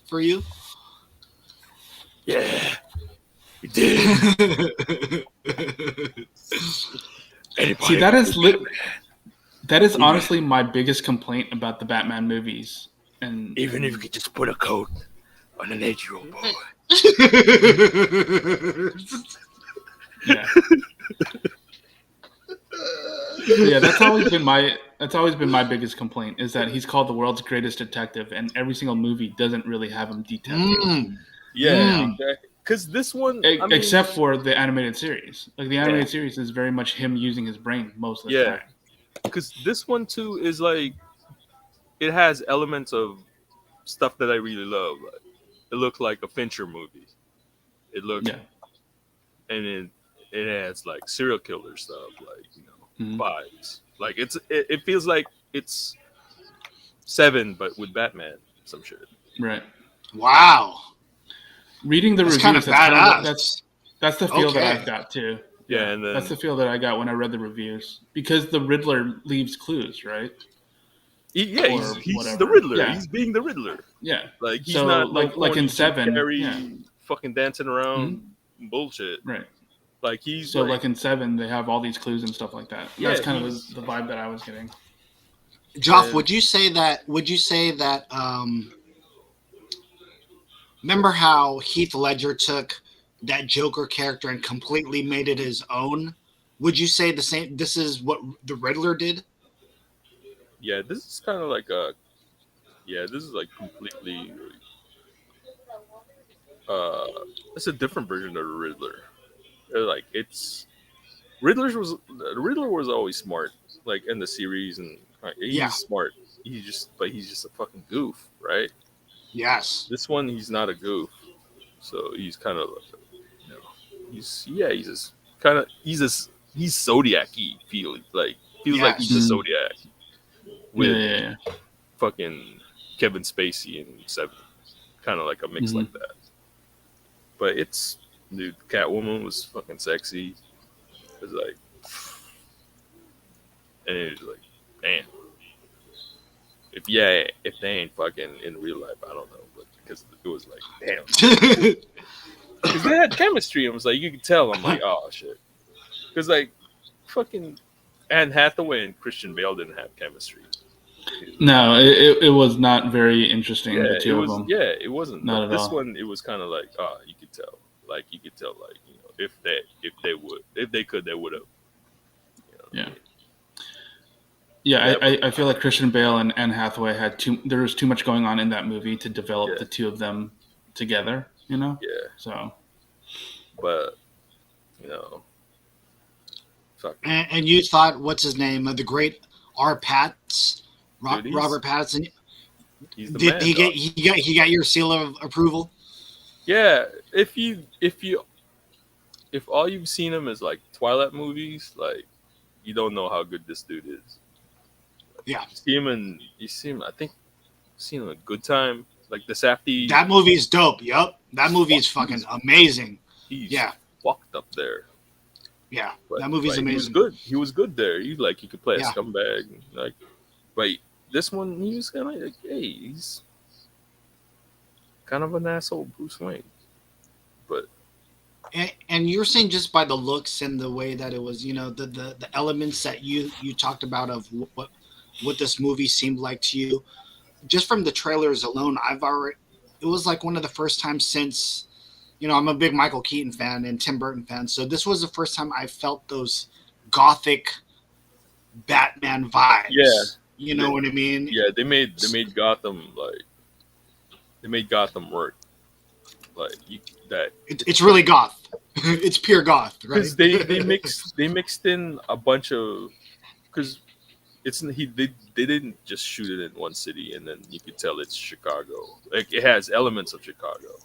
for you? yeah, it did. Anybody See, that can is do lit. Batman, That is Even- honestly my biggest complaint about the Batman movies. And even if you could just put a coat on an 8-year-old boy. yeah, yeah, that's always been my biggest complaint is that he's called the world's greatest detective, and every single movie doesn't really have him detecting. Yeah, Mm. exactly. Because this one, I mean, Except for the animated series. Like the animated Yeah. series is very much him using his brain most of the Yeah. time. because this one too is like it has elements of stuff that I really love. Like, it looked like a Fincher movie. It looked Yeah. and it has like serial killer stuff, like Mhm. vibes. Like it feels like it's Seven, but with Batman, some shit. Right. Wow. Reading the That's reviews, kind of that's kind of badass. that's the feel that Okay. I've got too. Yeah, and then That's the feel that I got when I read the reviews because the Riddler leaves clues, right? he's or the whatever. Riddler. Yeah. He's being the Riddler. Yeah. Like he's So, not no like corny in Jim Seven, Carrey yeah. fucking dancing around Mhm. bullshit. Right. Like he's So like in Seven, they have all these clues and stuff like that. Yeah, That's kind of he's- the vibe that I was getting. Joff, And- would you say that remember how Heath Ledger took that Joker character and completely made it his own? Would you say the same this is what the Riddler did? yeah, this is kind of like this is like completely uh it's a different version of the Riddler. Like it's the Riddler was always smart, like in the series, and he's Yeah. smart. But he's just a fucking goof, right? Yes. This one, he's not a goof, so he's kind of, you know, he's just kind of he's Zodiac-y feels like Yes. he's a Zodiac with Yeah. fucking Kevin Spacey and Seven, kind of like a mix Mhm. like that. But dude, Catwoman was fucking sexy. It was like, and it was like, damn. If they ain't fucking in real life, I don't know, but because it was like, damn, because they had chemistry. And it was like you could tell. I'm like, oh shit, because like, fucking Anne Hathaway and Christian Bale didn't have chemistry. No, it was not very interesting. Yeah, the two it of was. them. Yeah, it wasn't. Not But at this all. one, it was kind of like, you could tell. Like if they could, they would have. Yeah. Yeah, I feel like Christian Bale and Anne Hathaway there was too much going on in that movie to develop Yeah. the two of them together, you know? Yeah, So, but you know, fuck. And you thought what's his name? The great R. Pats, Dude, he's- Robert Pattinson. He's the Did man, dog. he got your seal of approval? Yeah, if all you've seen him is like Twilight movies, like you don't know how good this dude is. Yeah. You see him. I think seen him a Good Time, like the Safdie. That movie is dope. Yup. That movie is He's fucking amazing. He's Yeah. fucked up there. Yeah. But, That movie's He was amazing. good. He was good there. He could play a Yeah. scumbag. Like, but this one he was kind of like, hey, he's kind of an asshole, Bruce Wayne. But And you're saying just by the looks and the way that it was, the elements that you talked about of what this movie seemed like to you, just from the trailers alone, it was like one of the first times since, I'm a big Michael Keaton fan and Tim Burton fan, so this was the first time I felt those gothic Batman vibes. Yeah. You know what I mean? yeah, they made Gotham work. Like It's really goth. It's pure goth, right? because they mixed in a bunch of because they didn't just shoot it in one city and then you could tell it's Chicago. Like it has elements of Chicago,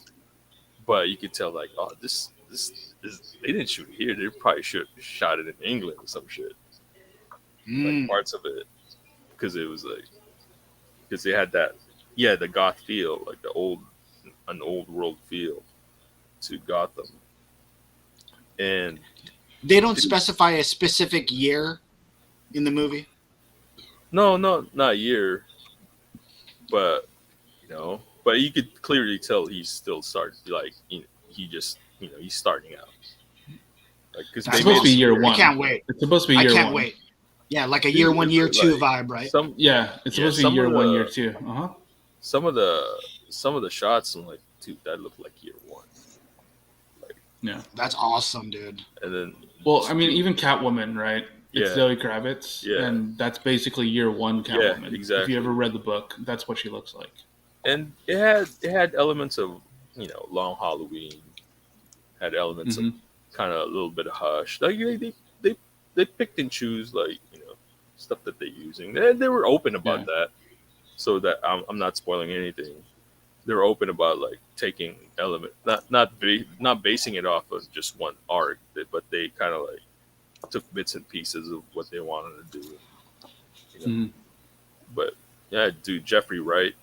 but you could tell like, oh, this they didn't shoot it here. They probably should have shot it in England or some shit. Like parts of it, because it was like because they had that the goth feel, like an old world feel to Gotham. And They don't specify a specific year in the movie. no, not a year, but but you could clearly tell he's still starting. Like he just he's starting out. Like because It's supposed to be year one. I can't wait. It's supposed to be year one. I can't wait. Yeah, like a year one, year two vibe, right? It's supposed to be year one, year two. Some of the shots, I'm like, dude, that looked like year one. Like, yeah, that's awesome, dude. And then, well, I mean, even Catwoman, right? It's Zoe Kravitz, yeah, and that's basically year one Catwoman. Yeah, exactly. If you ever read the book, that's what she looks like. And it had elements of Long Halloween, had elements of kind of a little bit of Hush. Like they picked and choose like stuff that they're using. They were open about that, so that I'm not spoiling anything. They were open about like taking element, not basing it off of just one arc, but they kind of like took bits and pieces of what they wanted to do. But yeah, dude, Jeffrey Wright,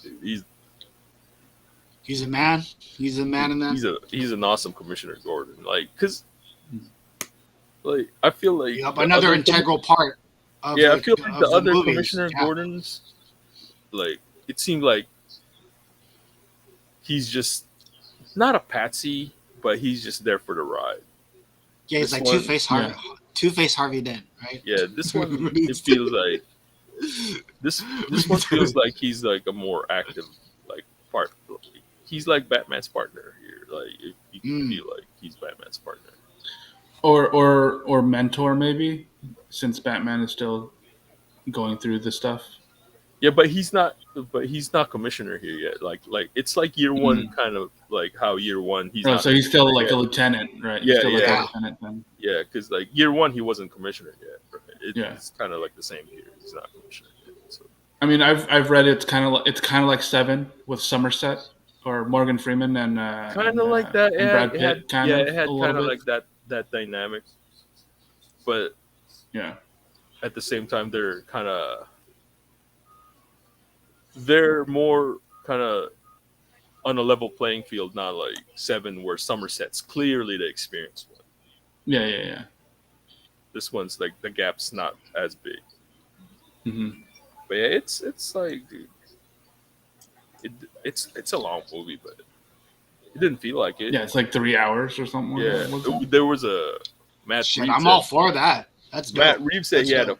dude, he's a man. He's a man in that. He's an awesome Commissioner Gordon. Like, cause like I feel like another integral part. Of I feel like the other movies. Commissioner Gordons, like it seemed like he's just not a patsy, but he's just there for the ride. Yeah, he's like Two-Face Harvey Dent, right? Yeah, this one it feels like this one feels like he's like a more active like part. He's like Batman's partner here. Like you can feel like he's Batman's partner. Or mentor maybe, since Batman is still going through this stuff. Yeah, but he's not commissioner here yet. Like it's like year one, kind of like how year one he's not. So he's still like a lieutenant, right? Yeah, he's still like a lieutenant then. Yeah, because like year one he wasn't commissioner yet. Right? It's kind of like the same here. He's not commissioner yet. So. I mean, I've read it's kind of like Seven with Somerset or Morgan Freeman and kind of like that. And Brad Pitt. It had kind of like that dynamic, but at the same time they're more kind of on a level playing field, not like Seven where Somerset's clearly the experienced one. Yeah. This one's like the gap's not as big. But yeah, it's like, dude, it's a long movie, but it didn't feel like it. Yeah, it's like 3 hours or something. Yeah, there was a Matt. Shit, Reeves I'm all for that. That's dope. Matt Reeves said he had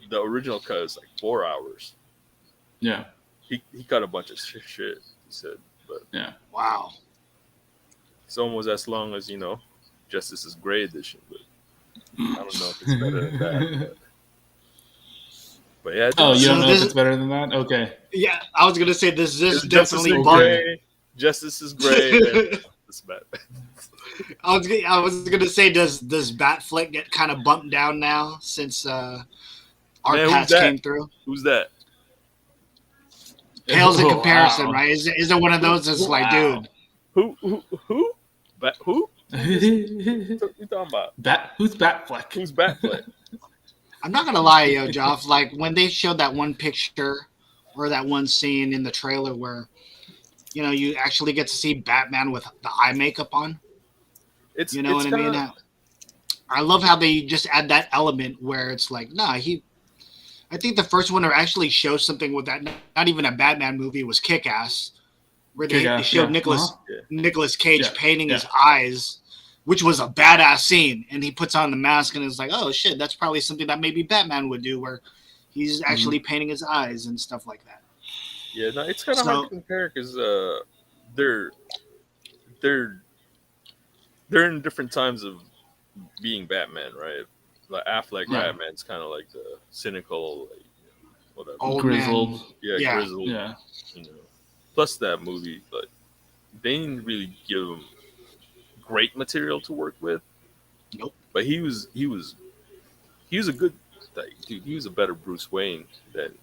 the original cut is like 4 hours. Yeah, he cut a bunch of shit. He said, but wow, it's almost as long as Justice's Gray edition, but I don't know if it's better than that. But yeah. You don't know if it's better than that? Okay. Yeah, I was gonna say this definitely Justice is Gray. This Batman. I was gonna say, does Batfleck get kind of bumped down now since Art Patch came through? Who's that? pales in Oh, comparison, wow. right? Is it one of those that's like, Wow. dude, Who? Who? Who? Bat, What you talking about? who's Batfleck? Who's Batfleck? I'm not gonna lie, yo, Joff. Like when they showed that one picture or that one scene in the trailer where you actually get to see Batman with the eye makeup on. It's You know it's what I kind mean? of I love how they just add that element where it's like, nah, he. I think the first one to actually show something with that, not even a Batman movie, was Kick Ass, where they Kick-Ass, showed yeah. Uh-huh. Nicolas Cage Yeah, painting yeah. his eyes, which was a badass scene. And he puts on the mask and is like, oh shit, that's probably something that maybe Batman would do, where he's actually painting his eyes and stuff like that. yeah. No, it's kind of hard to So compare because they're they're they're in different times of being Batman, right? Like Affleck Right. Batman's kind of like the cynical, like whatever. old Grizzled. man, Yeah, yeah. grizzled. Yeah. You know. Plus that movie, but they didn't really give him great material to work with. Nope. But he was a good, like, dude. He was a better Bruce Wayne than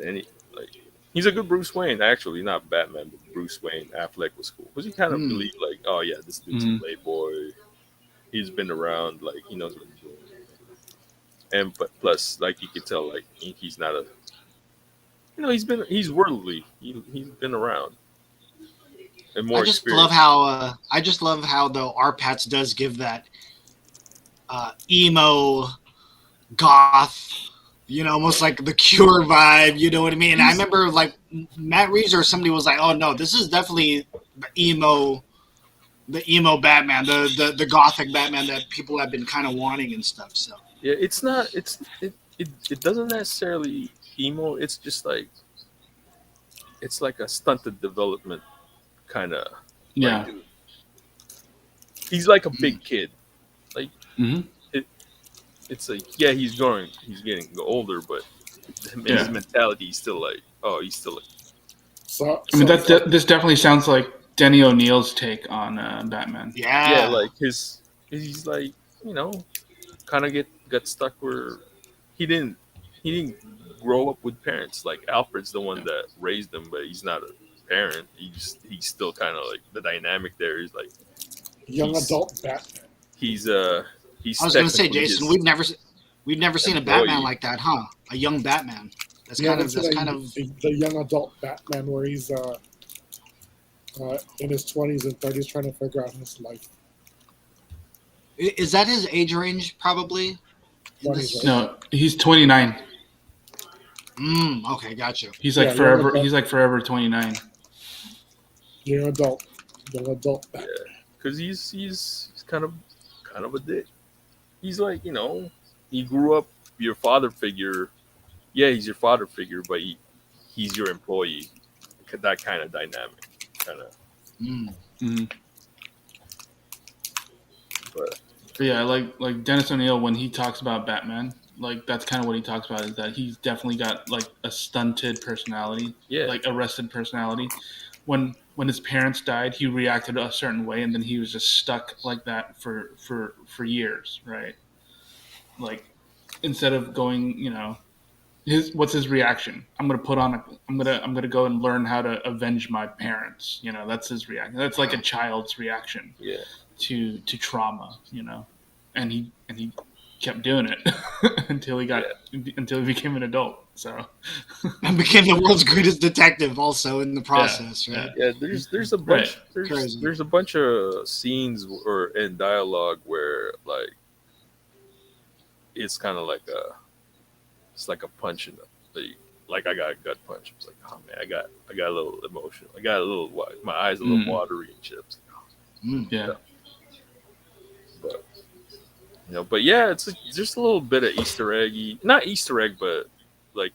any, like. He's a good Bruce Wayne, actually, not Batman, but Bruce Wayne. Affleck was cool because you kind of believe, like, oh yeah, this dude's a playboy. He's been around, like he knows what he's doing. And but plus, like you could tell, like he's not a, he's worldly. He's been around and more experienced. I just love how though Arpats does give that emo goth, almost like the Cure vibe. You know what I mean? I remember like Matt Reeves or somebody was like, "Oh no, this is definitely the emo Batman, the gothic Batman that people have been kind of wanting and stuff." So Yeah, it's not. It doesn't necessarily emo. It's just like it's like a stunted development kind of. Yeah. Like, dude. He's like a big kid. Like hmm it's like yeah, he's getting older, but his mentality is still like he's still like So, I mean, so this definitely sounds like Denny O'Neil's take on Batman. yeah, yeah, like he's like kind of got stuck where he didn't he didn't grow up with parents. Like Alfred's the one that raised him, but he's not a parent. He's still kind of like the dynamic there is like young he's- adult Batman. he's I was gonna say, technically Jason, his we've never seen a employee. Batman like that, huh? A young Batman. That's You kind haven't of seen that's kind of. the young adult Batman where he's in his 20s and 30s trying to figure out his life. Is that his age range? Probably. 20s, right? No, he's 29. Okay, gotcha. He's like Yeah, forever. young He's like forever 29. Young adult Batman. because he's kind of a dick. He's like he grew up your father figure. Yeah, he's your father figure, but he's your employee. That kind of dynamic, kind of. hmm But Yeah, like Dennis O'Neil when he talks about Batman, like that's kind of what he talks about is that he's definitely got like a stunted personality, yeah, like arrested personality. When his parents died, he reacted a certain way, and then he was just stuck like that for years, right? Like instead of going, what's his reaction? I'm gonna go and learn how to avenge my parents. That's his reaction. That's like a child's reaction yeah. to trauma, and he kept doing it until he became an adult. So And became the world's greatest detective, also in the process, right? Yeah, there's a bunch Crazy. there's a bunch of scenes or in dialogue where like it's kind of like it's like a punch in the like I got a gut punch. It's like oh man, I got a little emotional. I got a little my eyes a little watery and shit. It's like, yeah, but but yeah, it's just a little bit of Easter eggy, not Easter egg, but like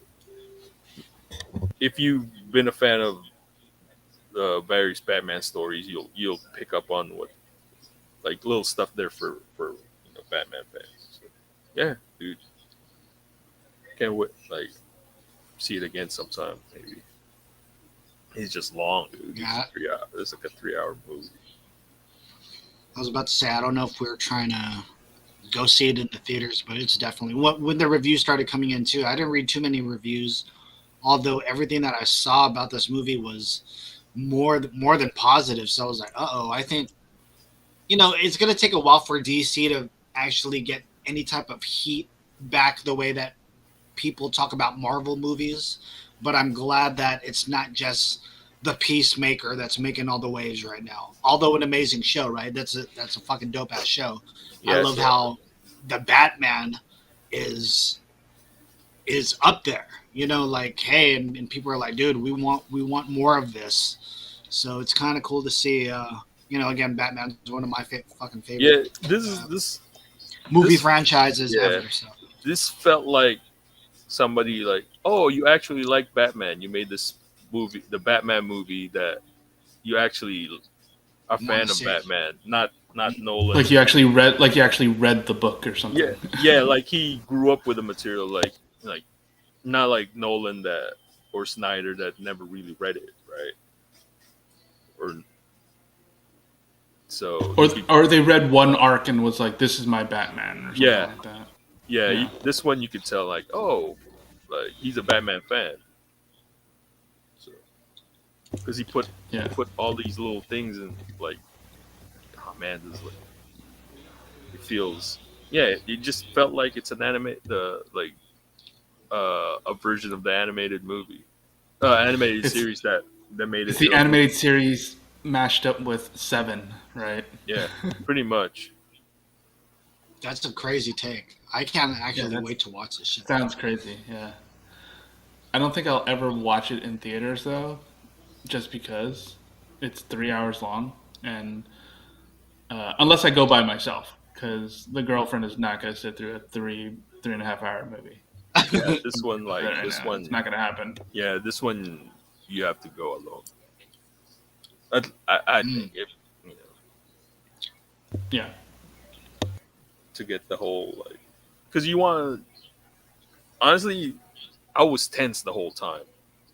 if you've been a fan of various Batman stories, you'll pick up on what like little stuff there for Batman fans. So, yeah, dude, can't wait like see it again sometime maybe. He's just long, dude. Yeah. It's like a 3-hour movie. I was about to say I don't know if we were trying to go see it in the theaters, but it's definitely when the reviews started coming in too. I didn't read too many reviews Although everything that I saw about this movie was more than positive, so I was like, I think it's gonna take a while for DC to actually get any type of heat back the way that people talk about Marvel movies. But I'm glad that it's not just the Peacemaker that's making all the waves right now. Although an amazing show, right? That's a fucking dope ass show. I Yes, love yeah. how the Batman is up there. Like, hey, and people are like, dude, we want more of this. So it's kind of cool to see. Again, Batman's one of my fucking favorite Yeah, this is uh, this movie this franchises yeah. ever. So This felt like somebody like, oh, you actually like Batman. You made this movie, the Batman movie that you actually are a want to fan of see. Batman, not Nolan. Like you actually read the book or Yeah, something. yeah, like he grew up with the material, like not like Nolan that or Snyder that never really read it, right? Or so or you could, or they read one arc and was like, "This is my Batman" or something yeah, like that. yeah. Yeah, This one you could tell like, oh, like he's a Batman fan, so because he yeah. put all these little things in, like, oh man, this is like it feels, yeah, it just felt like it's an anime, the like a version of the animated movie, animated It's series that made it's it the a movie. animated series mashed up with Seven, right? Yeah, pretty much. That's a crazy take. I can't Yeah, actually that wait to watch this shit. sounds crazy. Yeah, I don't think I'll ever watch it in theaters though, just because it's 3 hours long, and unless I go by myself, because the girlfriend is not going to sit through a 3.5 hour movie. Yeah, I'm this one, gonna say like that right this now. It's one, not going to happen. yeah, this one you have to go alone. I think Mm. if you know Yeah, to get the whole, like, because you want to, honestly, I was tense the whole time,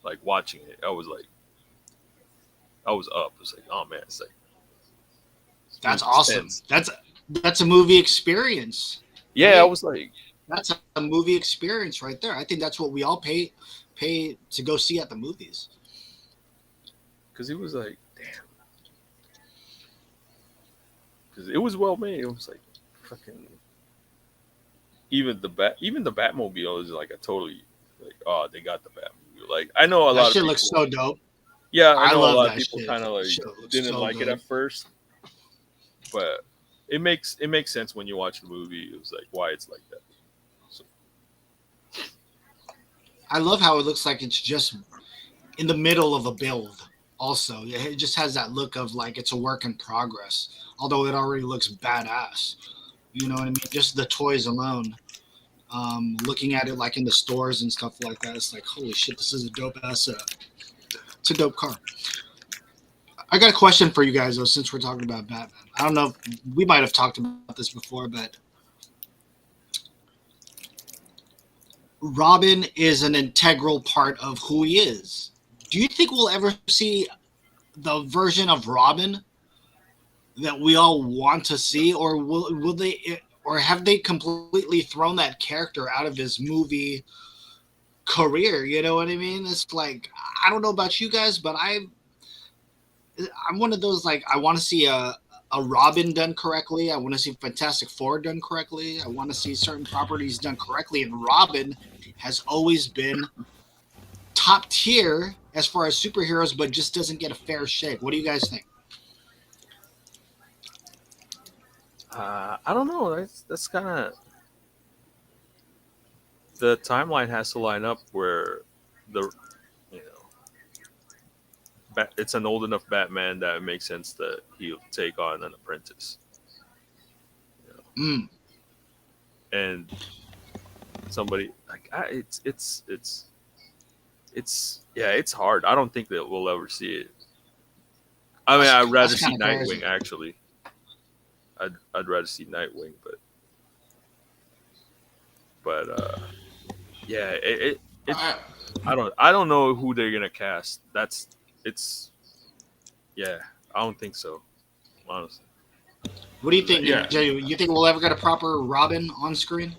like watching it. I was up. It's like, oh man, it's like this That's movie's awesome. tense. That's a movie experience, Yeah, I right? was like, That's a movie experience right there. I think that's what we all pay to go see at the movies. because it was like, damn, because it was well made. It was like fucking, even the Batmobile is like a totally, like, oh, they got the Batmobile. Like, I know a That lot of shit looks people. so dope. Yeah, I I know a love lot of that people shit. kind of That like shit looks didn't so like it good. at first, but it makes sense when you watch the movie. It was like why it's like that. So I love how it looks like it's just in the middle of a build. Also, it just has that look of like it's a work in progress. Although it already looks badass. You know what I mean? Just the toys alone. Looking at it like in the stores and stuff like that, it's like holy shit, this is a dope ass. It's a dope car. I got a question for you guys though, since we're talking about Batman. I don't know if we might have talked about this before, but Robin is an integral part of who he is. Do you think we'll ever see the version of Robin that we all want to see, or will they, or have they completely thrown that character out of his movie career? You know what I mean? It's like I don't know about you guys, but I'm one of those like I want to see a Robin done correctly. I want to see Fantastic Four done correctly. I want to see certain properties done correctly. And Robin has always been top tier as far as superheroes, but just doesn't get a fair shake. What do you guys think? I don't know. That's kind of, the timeline has to line up where the, you know, it's an old enough Batman that it makes sense that he'll take on an apprentice, you know, Mm. and somebody like, it's yeah, it's hard. I don't think that we'll ever see it. I mean, I'd rather That's see kind of crazy. Nightwing actually. I'd rather see Nightwing, but yeah, it I, I don't know who they're gonna cast. It's yeah, I don't think so, honestly. What do you 'Cause think, yeah. Jay? You think we'll ever get a proper Robin on screen?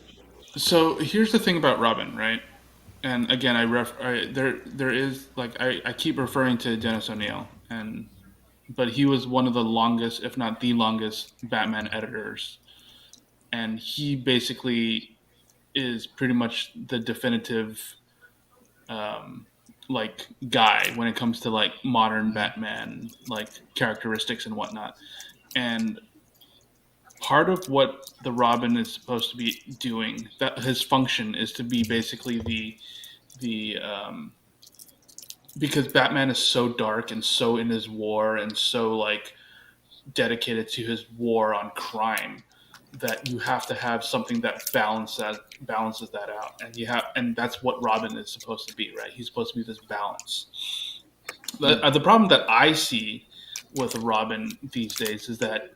So here's the thing about Robin, right? And again, there is like I keep referring to Dennis O'Neil, and but he was one of the longest, if not the longest, Batman editors, and he basically is pretty much the definitive um, like guy when it comes to like modern Mhm. Batman like characteristics and whatnot. And part of what the Robin is supposed to be doing, that his function is to be basically the because Batman is so dark and so in his war and so like dedicated to his war on crime that you have to have something that balances that out, and that's what Robin is supposed to be, right? He's supposed to be this balance. Mm. The problem that I see with Robin these days is that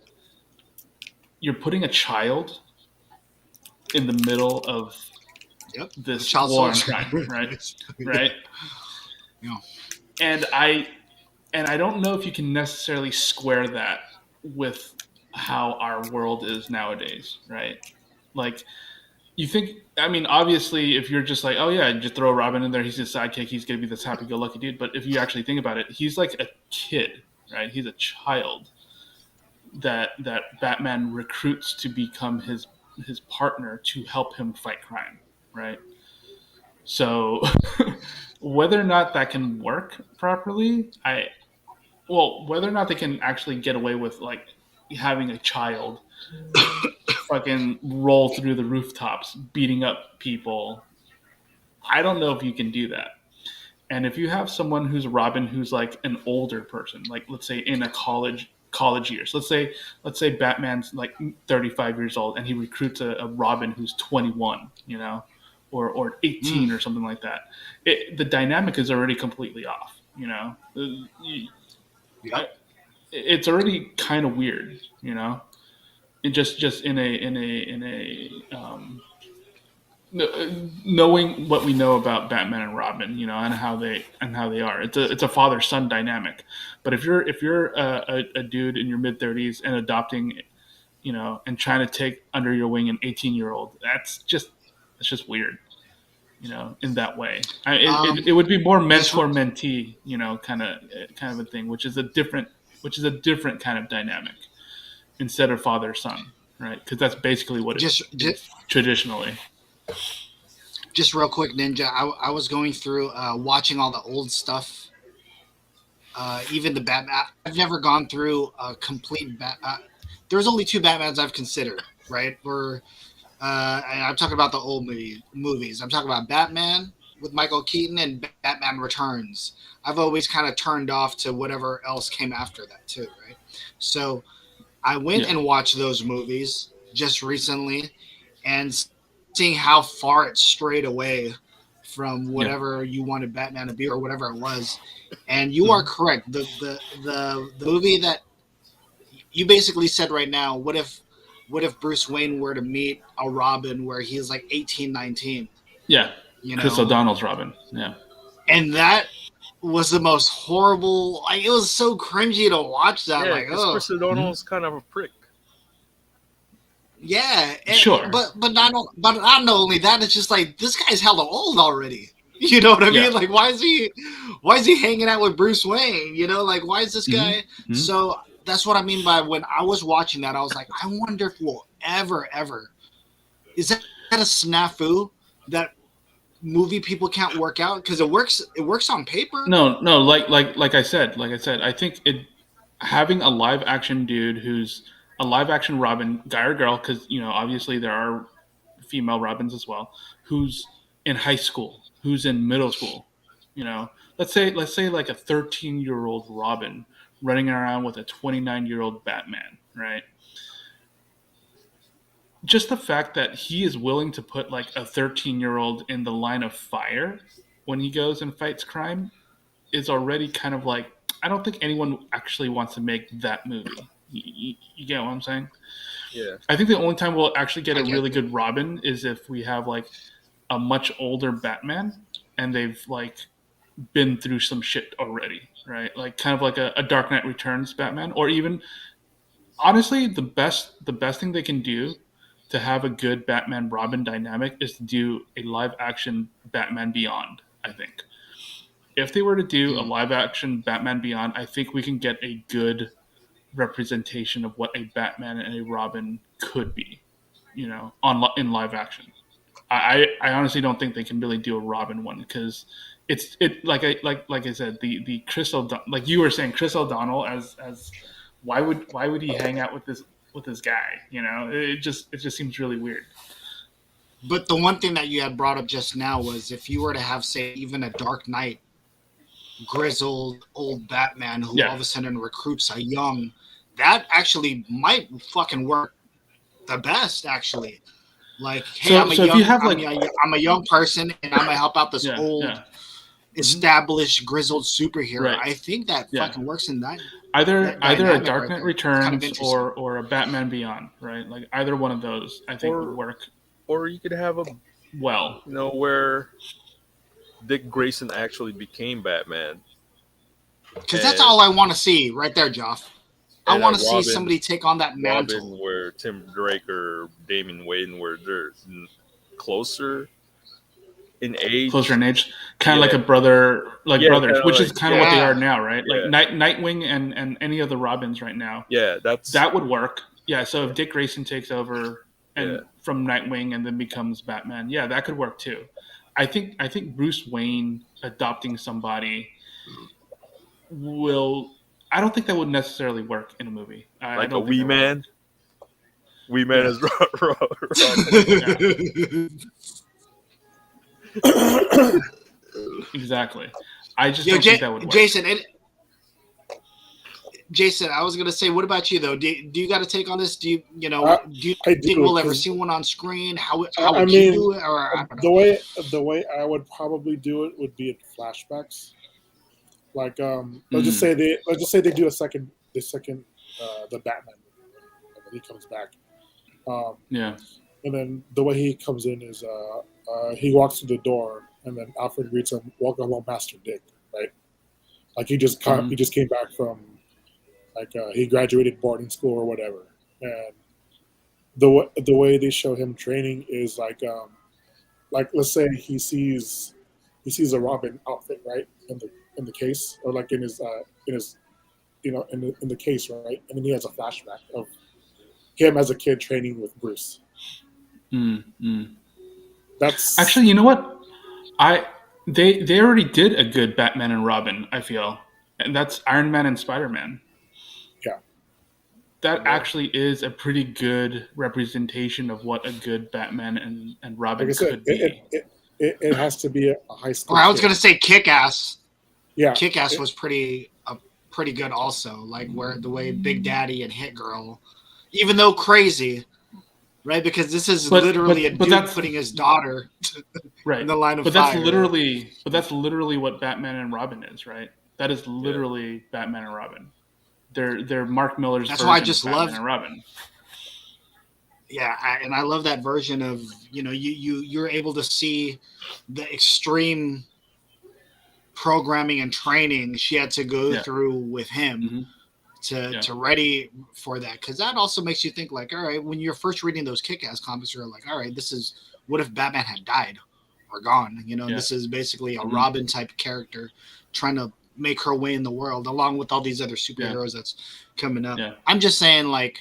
you're putting a child in the middle of Yep. A this child war on soldier. crime, right? Right. Yeah. And I don't know if you can necessarily square that with how our world is nowadays, right? Like you think, I mean, obviously, if you're just like, oh yeah, just throw Robin in there, he's his sidekick, he's gonna be this happy-go-lucky dude. But if you actually think about it, he's like a kid, right? He's a child that Batman recruits to become his partner to help him fight crime, right? So whether or not that can work properly, whether or not they can actually get away with like having a child fucking roll through the rooftops beating up people, I don't know if you can do that. And if you have someone who's Robin who's like an older person, like let's say in a college years, let's say Batman's like 35 years old and he recruits a Robin who's 21, or 18 Mm. or something like that. The dynamic is already completely off, Yep. it's already kind of weird, it just knowing what we know about Batman and Robin, and how they are. It's a father son dynamic. But if you're a dude in your mid 30s and adopting, and trying to take under your wing an 18-year-old, that's just weird, in that way. It Um. would be more Just. mentor mentee, kind of a thing, which is a different kind of dynamic instead of father son, right? Because that's basically what it Just. is traditionally. Just real quick, Ninja. I was going through watching all the old stuff. Even the Batman. I've never gone through a complete Bat. There's only two Batmans I've considered. Right. And I'm talking about the old movies. I'm talking about Batman with Michael Keaton and Batman Returns. I've always kind of turned off to whatever else came after that too, right? So I went Yeah. and watched those movies just recently, and seeing how far it strayed away from whatever Yeah. you wanted Batman to be or whatever it was. And you are Mhm. correct. The movie that you basically said right now, what if Bruce Wayne were to meet a Robin where he's like 18, 19, Yeah. you Chris know? O'Donnell's Robin. Yeah. And that was the most horrible, like it was so cringy to watch that, Yeah, like, because oh Chris O'Donnell Mhm. is kind of a prick. yeah. Sure. But not only that, it's just like this guy's hella old already. You know what I Yeah. mean? Like why is he hanging out with Bruce Wayne? Like why is this Hmm. guy Hmm. so that's what I mean by when I was watching that, I was like, I wonder if we'll ever is that a snafu that movie people can't work out? Because it works on paper. No, no. Like I said, I think having a live action dude who's a live action Robin, guy or girl, because obviously there are female Robins as well, who's in high school, who's in middle school. Let's say like a 13-year-old Robin running around with a 29-year-old Batman, right? Just the fact that he is willing to put like a 13-year-old in the line of fire when he goes and fights crime is already kind of like, I don't think anyone actually wants to make that movie. You get what I'm saying? Yeah. I think the only time we'll actually get I a get really it. good Robin is if we have like a much older Batman and they've like been through some shit already, right? Like kind of like a Dark Knight Returns Batman, or even honestly the best thing they can do to have a good Batman Robin dynamic is to do a live action Batman Beyond. I think if they were to do a live action Batman Beyond, I think we can get a good representation of what a Batman and a Robin could be, in live action. I honestly don't think they can really do a Robin one because it like I said, the like you were saying, Chris O'Donnell as why would he hang out with this guy? It just seems really weird. But the one thing that you had brought up just now was if you were to have, say, even a Dark Knight, grizzled old Batman who all of a sudden recruits a young, that actually might fucking work the best, actually. Like, hey, I'm a young person and I'm gonna help out this old established grizzled superhero. Right. I think that fucking works in that. Either a Dark Knight Returns or a Batman Beyond, right? Like either one of those, I think would work. Or you could have where Dick Grayson actually became Batman. Because that's all I want to see right there, Joff. I want to see somebody take on that mantle. Robin, where Tim Drake or Damian Wayne, where they're closer in age, kind of like a brother, brothers, which is kind of what they are now, right? Like Nightwing and any of the Robins right now. Yeah, that would work. Yeah, so if Dick Grayson takes over and from Nightwing and then becomes Batman, that could work too. I think Bruce Wayne adopting somebody I don't think that would necessarily work in a movie. Like a Wee Man. Wee Man is Exactly. I just don't think that would work. Jason, I was gonna say, what about you though? Do you got to take on this? Do you think we'll ever see one on screen? How would you do it? Or the way I would probably do it would be in flashbacks. Like let's just say they do the Batman movie when he comes back. And then the way he comes in is he walks through the door and then Alfred greets him, "Welcome home, Master Dick," right? Like he just came back from he graduated boarding school or whatever. And the way they show him training is like let's say he sees a Robin outfit, right, in the case, or like in his in the case, right, and then he has a flashback of him as a kid training with Bruce. That's actually, you know what, they already did a good Batman and Robin, I feel, and that's Iron Man and Spider-Man. That actually is a pretty good representation of what a good Batman and Robin could be. It has to be a high school. Or I was going to say Kick-Ass. Yeah. Kick-Ass was pretty good also. Like where the way Big Daddy and Hit Girl, even though crazy, right? Because this is literally a dude putting his daughter in the line of fire. That's literally what Batman and Robin is, right? That is literally Batman and Robin. They're Mark Miller's version of Batman and Robin. Yeah, and I love that version of, you're able to see the extreme programming and training she had to go through with him to ready for that. Because that also makes you think like, all right, when you're first reading those Kick-Ass comics, you're like, all right, this is what if Batman had died or gone? This is basically a Robin type character trying to make her way in the world along with all these other superheroes that's coming up. I'm just saying, like,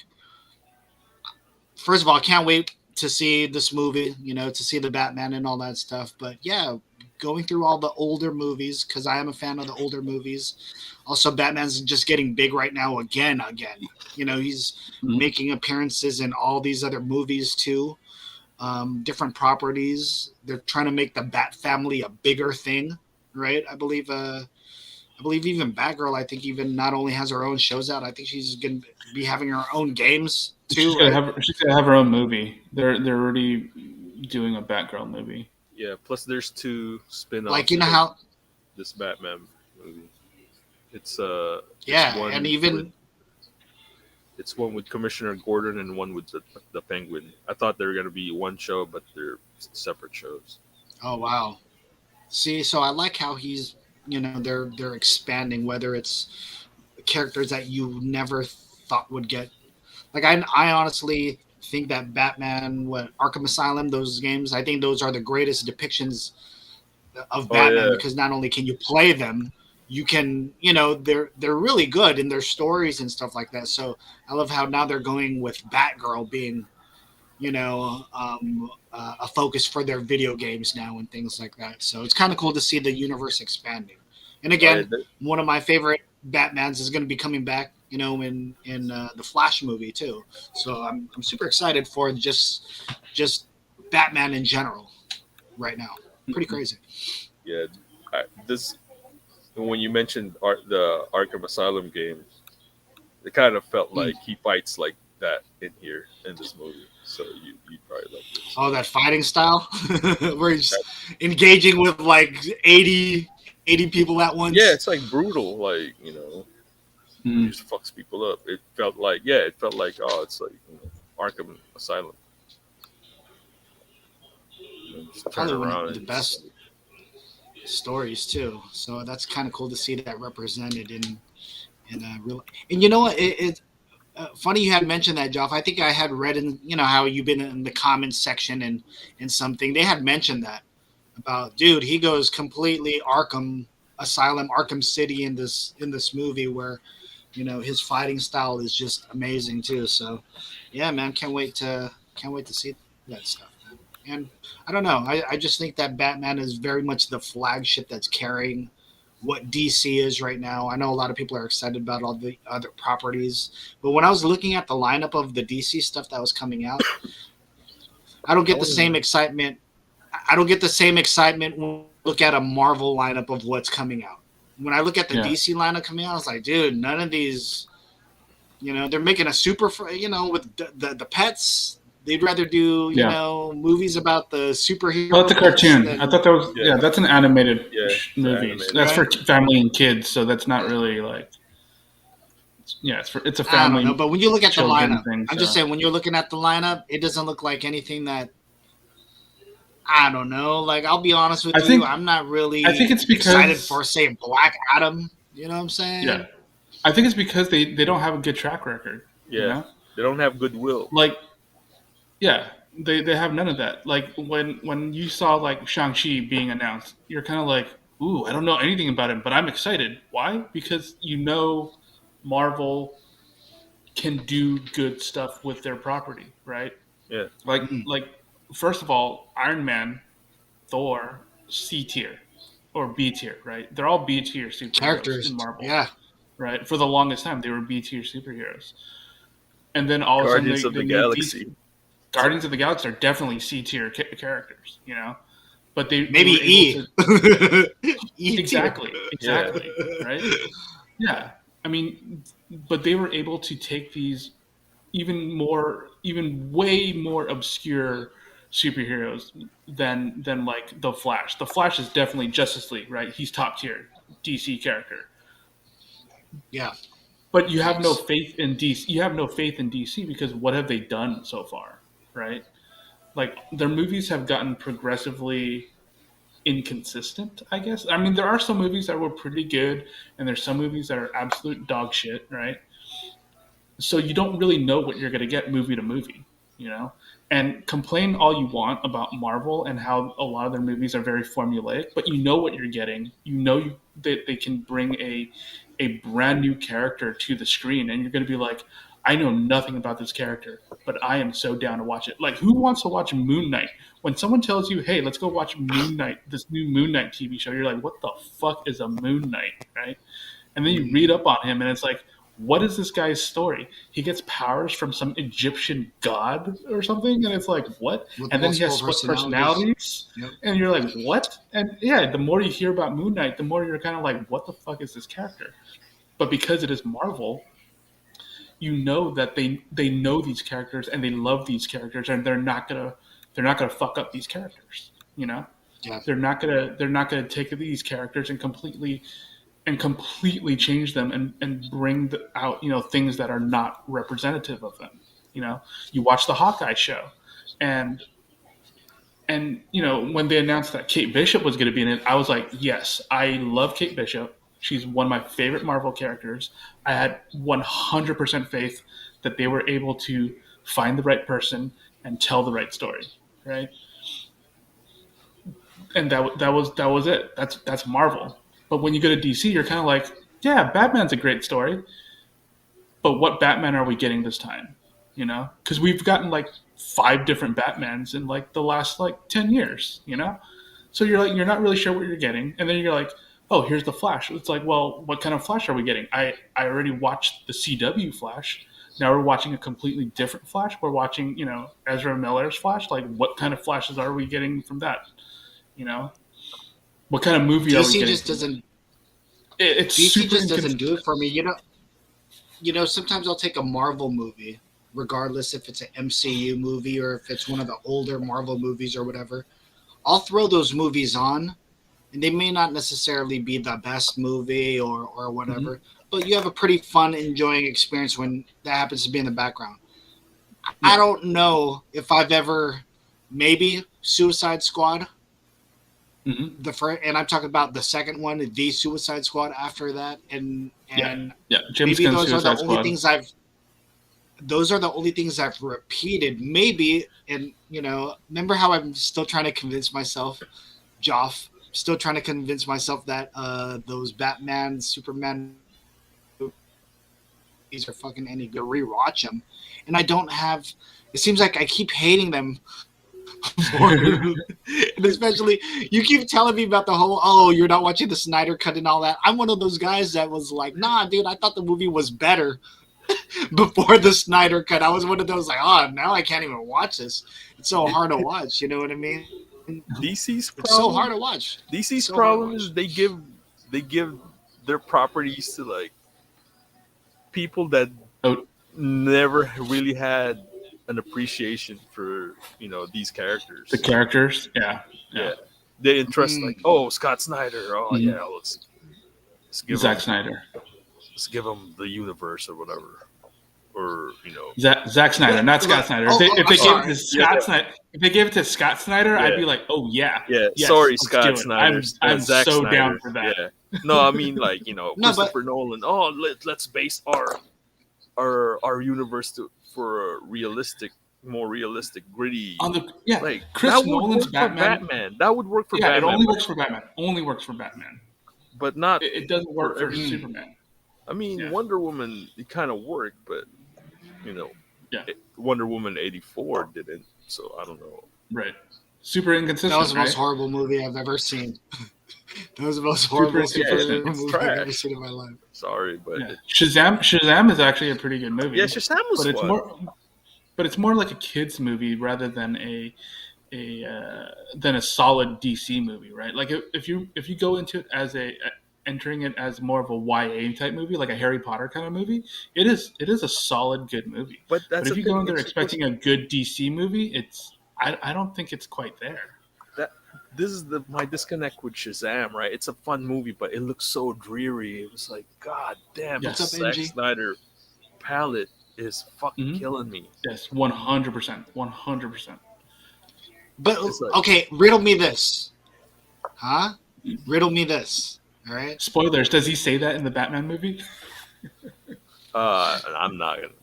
first of all, I can't wait to see this movie, to see the Batman and all that stuff. But going through all the older movies, because I am a fan of the older movies. Also, Batman's just getting big right now again. He's making appearances in all these other movies too. Different properties. They're trying to make the Bat family a bigger thing, right? I believe even Batgirl, I think even not only has her own shows out, I think she's going to be having her own games too. She's gonna have her own movie. They're already doing a Batgirl movie. Yeah, plus there's 2 spin-offs. Like how this Batman movie. It's it's one with Commissioner Gordon and one with the Penguin. I thought they were gonna be one show, but they're separate shows. Oh wow! See, so I like how he's they're expanding, whether it's characters that you never thought would get. Like I honestly think that Batman, what Arkham Asylum, those games, I think those are the greatest depictions of Oh Batman yeah, because not only can you play them, you can, they're really good in their stories and stuff like that. So I love how now they're going with Batgirl being, a focus for their video games now and things like that. So it's kind of cool to see the universe expanding. And oh yeah. again, one of my favorite Batmans is going to be coming back, in the Flash movie too. So I'm super excited for just Batman in general right now. Pretty crazy. Yeah, this when you mentioned the Arkham Asylum game, it kind of felt Mm. like he fights like that in here in this movie. So you'd probably like this. Oh, that fighting style where he's That- engaging with like 80 people at yeah, once. it's like brutal, like he Mm. just fucks people up. It felt like oh, it's like Arkham Asylum. Just turn Probably one of around the and just best stories too. So that's kind of cool to see that represented in a real. And you know what? It's funny you had mentioned that, Joff. I think I had read in how you've been in the comments section and something they had mentioned that about dude. He goes completely Arkham Asylum, Arkham City in this movie where his fighting style is just amazing too. So yeah, man, can't wait to see that stuff, man. And I don't know, I just think that Batman is very much the flagship that's carrying what DC is right now. I know a lot of people are excited about all the other properties, but when I was looking at the lineup of the DC stuff that was coming out, I don't I get the same wouldn't. excitement. I don't get the same excitement when I look at a Marvel lineup of what's coming out. When I look at the Yeah. DC lineup coming out, I was like, dude, none of these. They're making a super. With the pets, they'd rather do Yeah. movies about the Well, that's superhero a pets cartoon. I than thought that was Yeah, that's an animated yeah, it's movies. animated. That's for right. family and kids, so that's not really like yeah. It's a I don't know, family but when you look at the children lineup, thing. I'm just So saying when you're looking at the lineup, it doesn't look like anything that I don't know. Like I'll be honest with I you, think I'm not I think really it's excited because for say Black Adam. You know what I'm yeah, saying? I think it's because they don't have a good track record. You Yeah, know, they don't have goodwill. like yeah, they have none of that. Like when you saw like Shang-Chi being announced, you're kind of like, ooh, I don't know anything about him, but I'm excited. Why? Because Marvel can do good stuff with their property, right? Yeah, Like Mhm. like first of all, Iron Man, Thor, C tier or B tier, right? They're all B tier superheroes in Characters, Marvel, yeah, right? For the longest time, they were B tier superheroes, and then all of a sudden Guardians they, of they the made these Galaxy. Guardians of the Galaxy are definitely C tier characters, but they maybe were able E, to E tier. Yeah, exactly, right? Yeah, I mean, but they were able to take these even way more obscure superheroes than like the Flash. The Flash is definitely Justice League, right? He's top tier DC character. Yeah, But you have no facts. faith in DC. You have no faith in DC because what have they done so far, right? Like their movies have gotten progressively inconsistent, I guess. I mean, there are some movies that were pretty good and there's some movies that are absolute dog shit, right? So you don't really know what you're going to get movie to movie, you know. And complain all you want about Marvel and how a lot of their movies are very formulaic, but you know what you're getting. That they can bring a brand new character to the screen, and you're going to be like, I know nothing about this character, but I am so down to watch it. Like, who wants to watch Moon Knight? When someone tells you, "Hey, let's go watch Moon Knight," this new Moon Knight TV show, you're like, "What the fuck is a Moon Knight?" Right? And then you Mhm. read up on him, and it's like, what is this guy's story? He gets powers from some Egyptian god or something, and it's like, what? With And then he has multiple split personalities. personalities, Yep. and you're like, what? And yeah, the more you hear about Moon Knight, the more you're kind of like, what the fuck is this character? But because it is Marvel, you know that they know these characters and they love these characters, and they're not gonna fuck up these characters. You know, Yeah. they're not gonna take these characters and completely change them and bring out things that are not representative of them. You watch the Hawkeye show, and when they announced that Kate Bishop was going to be in it, I was like, yes, I love Kate Bishop. She's one of my favorite Marvel characters. I had 100% faith that they were able to find the right person, and tell the right story, right? And that was it. That's Marvel. But when you go to DC, you're kind of like, yeah, Batman's a great story, but what Batman are we getting this time? You know, because we've gotten like 5 different Batmans in like the last like 10 years. You know, so you're not really sure what you're getting, and then you're like, oh, here's the Flash. It's like, well, what kind of Flash are we getting? I already watched the CW Flash. Now we're watching a completely different Flash. We're watching, Ezra Miller's Flash. Like, what kind of Flashes are we getting from that? You know, what kind of movie are we DC getting? just doesn't. It's DC super just doesn't do inconsistent. it for me. Sometimes I'll take a Marvel movie, regardless if it's an MCU movie or if it's one of the older Marvel movies or whatever. I'll throw those movies on, and they may not necessarily be the best movie or Mhm. whatever, but you have a pretty fun, enjoying experience when that happens to be in the background. I Yeah. don't know if I've ever, maybe Suicide Squad, Hmm. the first, and I'm talking about the second one, the Suicide Squad after that, and Yeah. and Yeah. James maybe Gunn's Suicide Squad. those are the only things I've repeated. Maybe, and remember how I'm still trying to convince myself, Joff, still trying to convince myself that those Batman, Superman movies are fucking any good. Rewatch them, and I don't have. It seems like I keep hating them more, and especially you keep telling me about the whole you're not watching the Snyder cut and all that. I'm one of those guys that was like, nah, dude, I thought the movie was better before the Snyder cut. I was one of those like, now I can't even watch this. It's so It, hard to watch. You know what I mean? DC's It's so hard problem to watch. DC's So hard to problem watch. is they give their properties to like people that Oh, never really had an appreciation for these the characters. characters. Yeah. Yeah. Yeah, they entrust like, Mm. oh, Scott Snyder. Oh Mhm. yeah, let's give Zack him Snyder. the universe or whatever, or Zack Snyder, But not Scott look, Snyder. If I'm they gave it sorry. to yeah, Scott Snyder, if they gave it to Scott Snyder, I'd yeah, be like, oh yeah, yeah. yes, Sorry, let's do Scott it. Snyder, I'm Zack so down Snyder. for that. Yeah, no, I mean like No, but Christopher Nolan. Oh, let's base our universe for a more realistic, gritty. On the Yeah, Like Chris that would Nolan's work for Batman. Batman. That would work for Yeah, it Batman, only works for Batman. Only works for Batman. but not It doesn't for work for every. mm, Superman. I mean, Yeah, Wonder Woman it kind of worked, but you know, yeah, Wonder Woman '84 didn't. So I don't know. right. Super that was inconsistent, the most right? horrible movie I've ever seen. That was the most Super horrible Yeah, inconsistent. superhero it's movie I've ever trash. seen in my life. Sorry, but Yeah, Shazam is actually a pretty good yeah, movie, Shazam was but it's fun. more like a kids movie rather than a solid DC movie, right? Like if you go into it as entering it as more of a YA type movie, like a Harry Potter kind of movie, it is a solid good movie. But But that's if the you go thing. in there It's supposed expecting a good DC movie, I don't think it's quite there. that this is my disconnect with Shazam. Right, it's a fun movie, but it looks so dreary. It was like, God damn, What's this up, Yes. Zack NG? Snyder palette is fucking Hmm. killing me. Yes, 100%, 100%. But It's like, okay, riddle me this, huh? Riddle me this. All right. Spoilers. Does he say that in the Batman movie? I'm not gonna.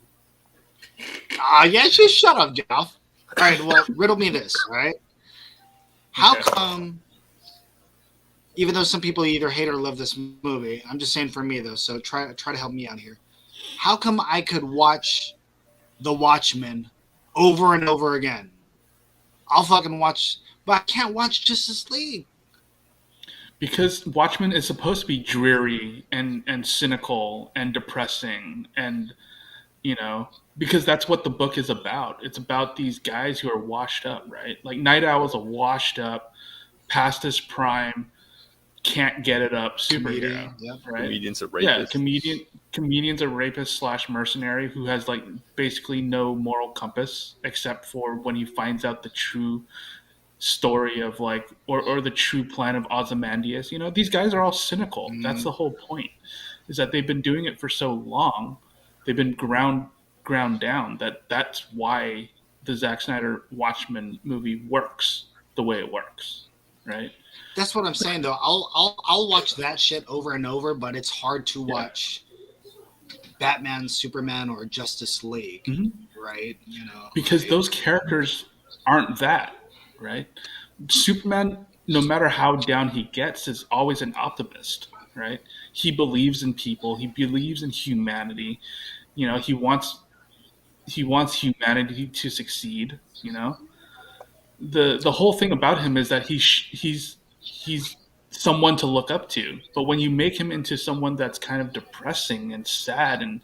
Yeah, just shut up, Jeff. All right. Well, riddle me this. All right. How Okay. come? Even though some people either hate or love this movie, I'm just saying for me though. So try to help me out here. How come I could watch The Watchmen over and over again? I'll fucking watch, but I can't watch Justice League. Because Watchmen is supposed to be dreary and cynical and depressing and because that's what the book is about. It's about these guys who are washed up, right? Like Night Owl is a washed up, past his prime, can't get it up superhero, Comedian. Yep. right? Comedians are Yeah, rapists. comedian's a rapist slash mercenary who has like basically no moral compass except for when he finds out the true story of like or the true plan of Ozymandias. These guys are all cynical. That's Mm, the whole point. Is that they've been doing it for so long, they've been ground down that's why the Zack Snyder Watchmen movie works the way it works, right? that's what I'm saying though. I'll watch that shit over and over, but it's hard to Yeah. watch Batman, Superman, or Justice League, Mhm. right? Because right? those characters aren't that, right? Superman, no matter how down he gets, is always an optimist, right? He believes in people. He believes in humanity. He wants humanity to succeed. The whole thing about him is that he's someone to look up to. But when you make him into someone that's kind of depressing and sad and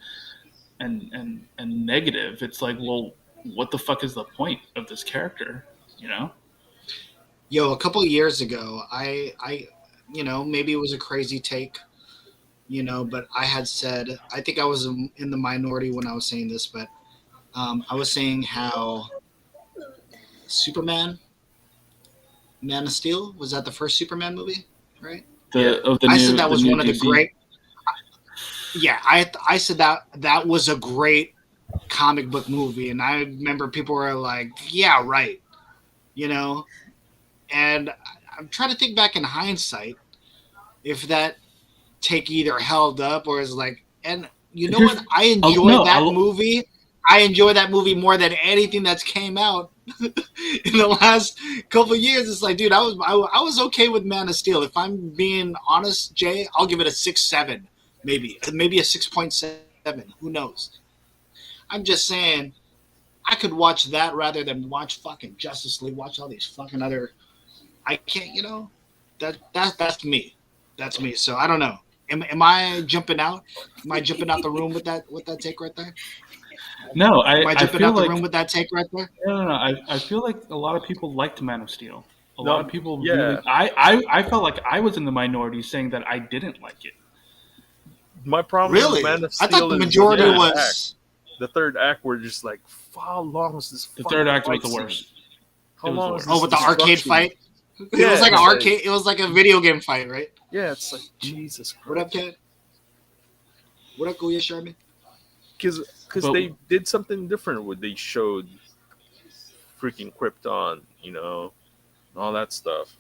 negative, it's like, well, what the fuck is the point of this character? You know? Yo, a couple of years ago, maybe it was a crazy take, but I had said, I think I was in the minority when I was saying this, but I was saying how Superman, Man of Steel, was that the first Superman movie, right? Yeah. The I said new that the was new one of the DC. great. Yeah, I said that was a great comic book movie, and I remember people were like, "Yeah, right," you know. And I'm trying to think back in hindsight if that take either held up or is like. And you know Here's what? I I'll, enjoy no, that I'll, movie. I enjoy that movie more than anything that's came out in the last couple of years. It's like, dude, I was okay with Man of Steel. If I'm being honest, Jay, I'll give it a 6.7, maybe a 6.7. Who knows? I'm just saying, I could watch that rather than watch fucking Justice League. Watch all these fucking other. I can't, that's me. That's me. So I don't know. Am I jumping out? Am I jumping out the room with that take right there? no. Am I I jumping feel out the room like with that take right there? no. I feel like a lot of people liked Man of Steel. A lot of No, people really. yeah. I felt like I was in the minority saying that I didn't like it. My problem with Really? Man of I thought Steel the is the majority Yeah, third act. was. The third act, we're just like, how long is this the fucking third act was fight the scene? worst. How It was the long is worst. Oh, this with the arcade destruction? fight. It was Yeah, like an it's like, arcade. It was like a video game fight, right? yeah, it's like Jesus What up, Christ. Ted? What up, Kuya Sharman? Because But they did something different when they showed freaking Krypton, and all that stuff.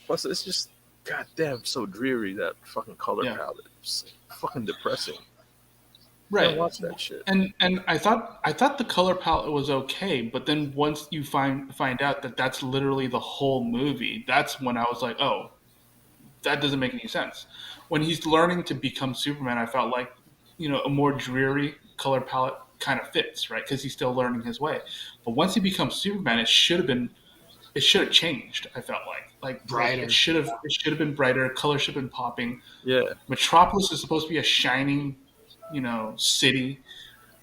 Plus, it's just goddamn so dreary, that fucking color yeah, palette. It's fucking depressing. Can't right. watch that shit. And I thought the color palette was okay, but then once you find out that that's literally the whole movie, that's when I was like, oh, that doesn't make any sense. When he's learning to become Superman, I felt like a more dreary color palette kind of fits, right? Because he's still learning his way. But once he becomes Superman, it should have changed. I felt like it Brighter. should have been brighter. Color should have been popping. Yeah, Metropolis is supposed to be a shining, city.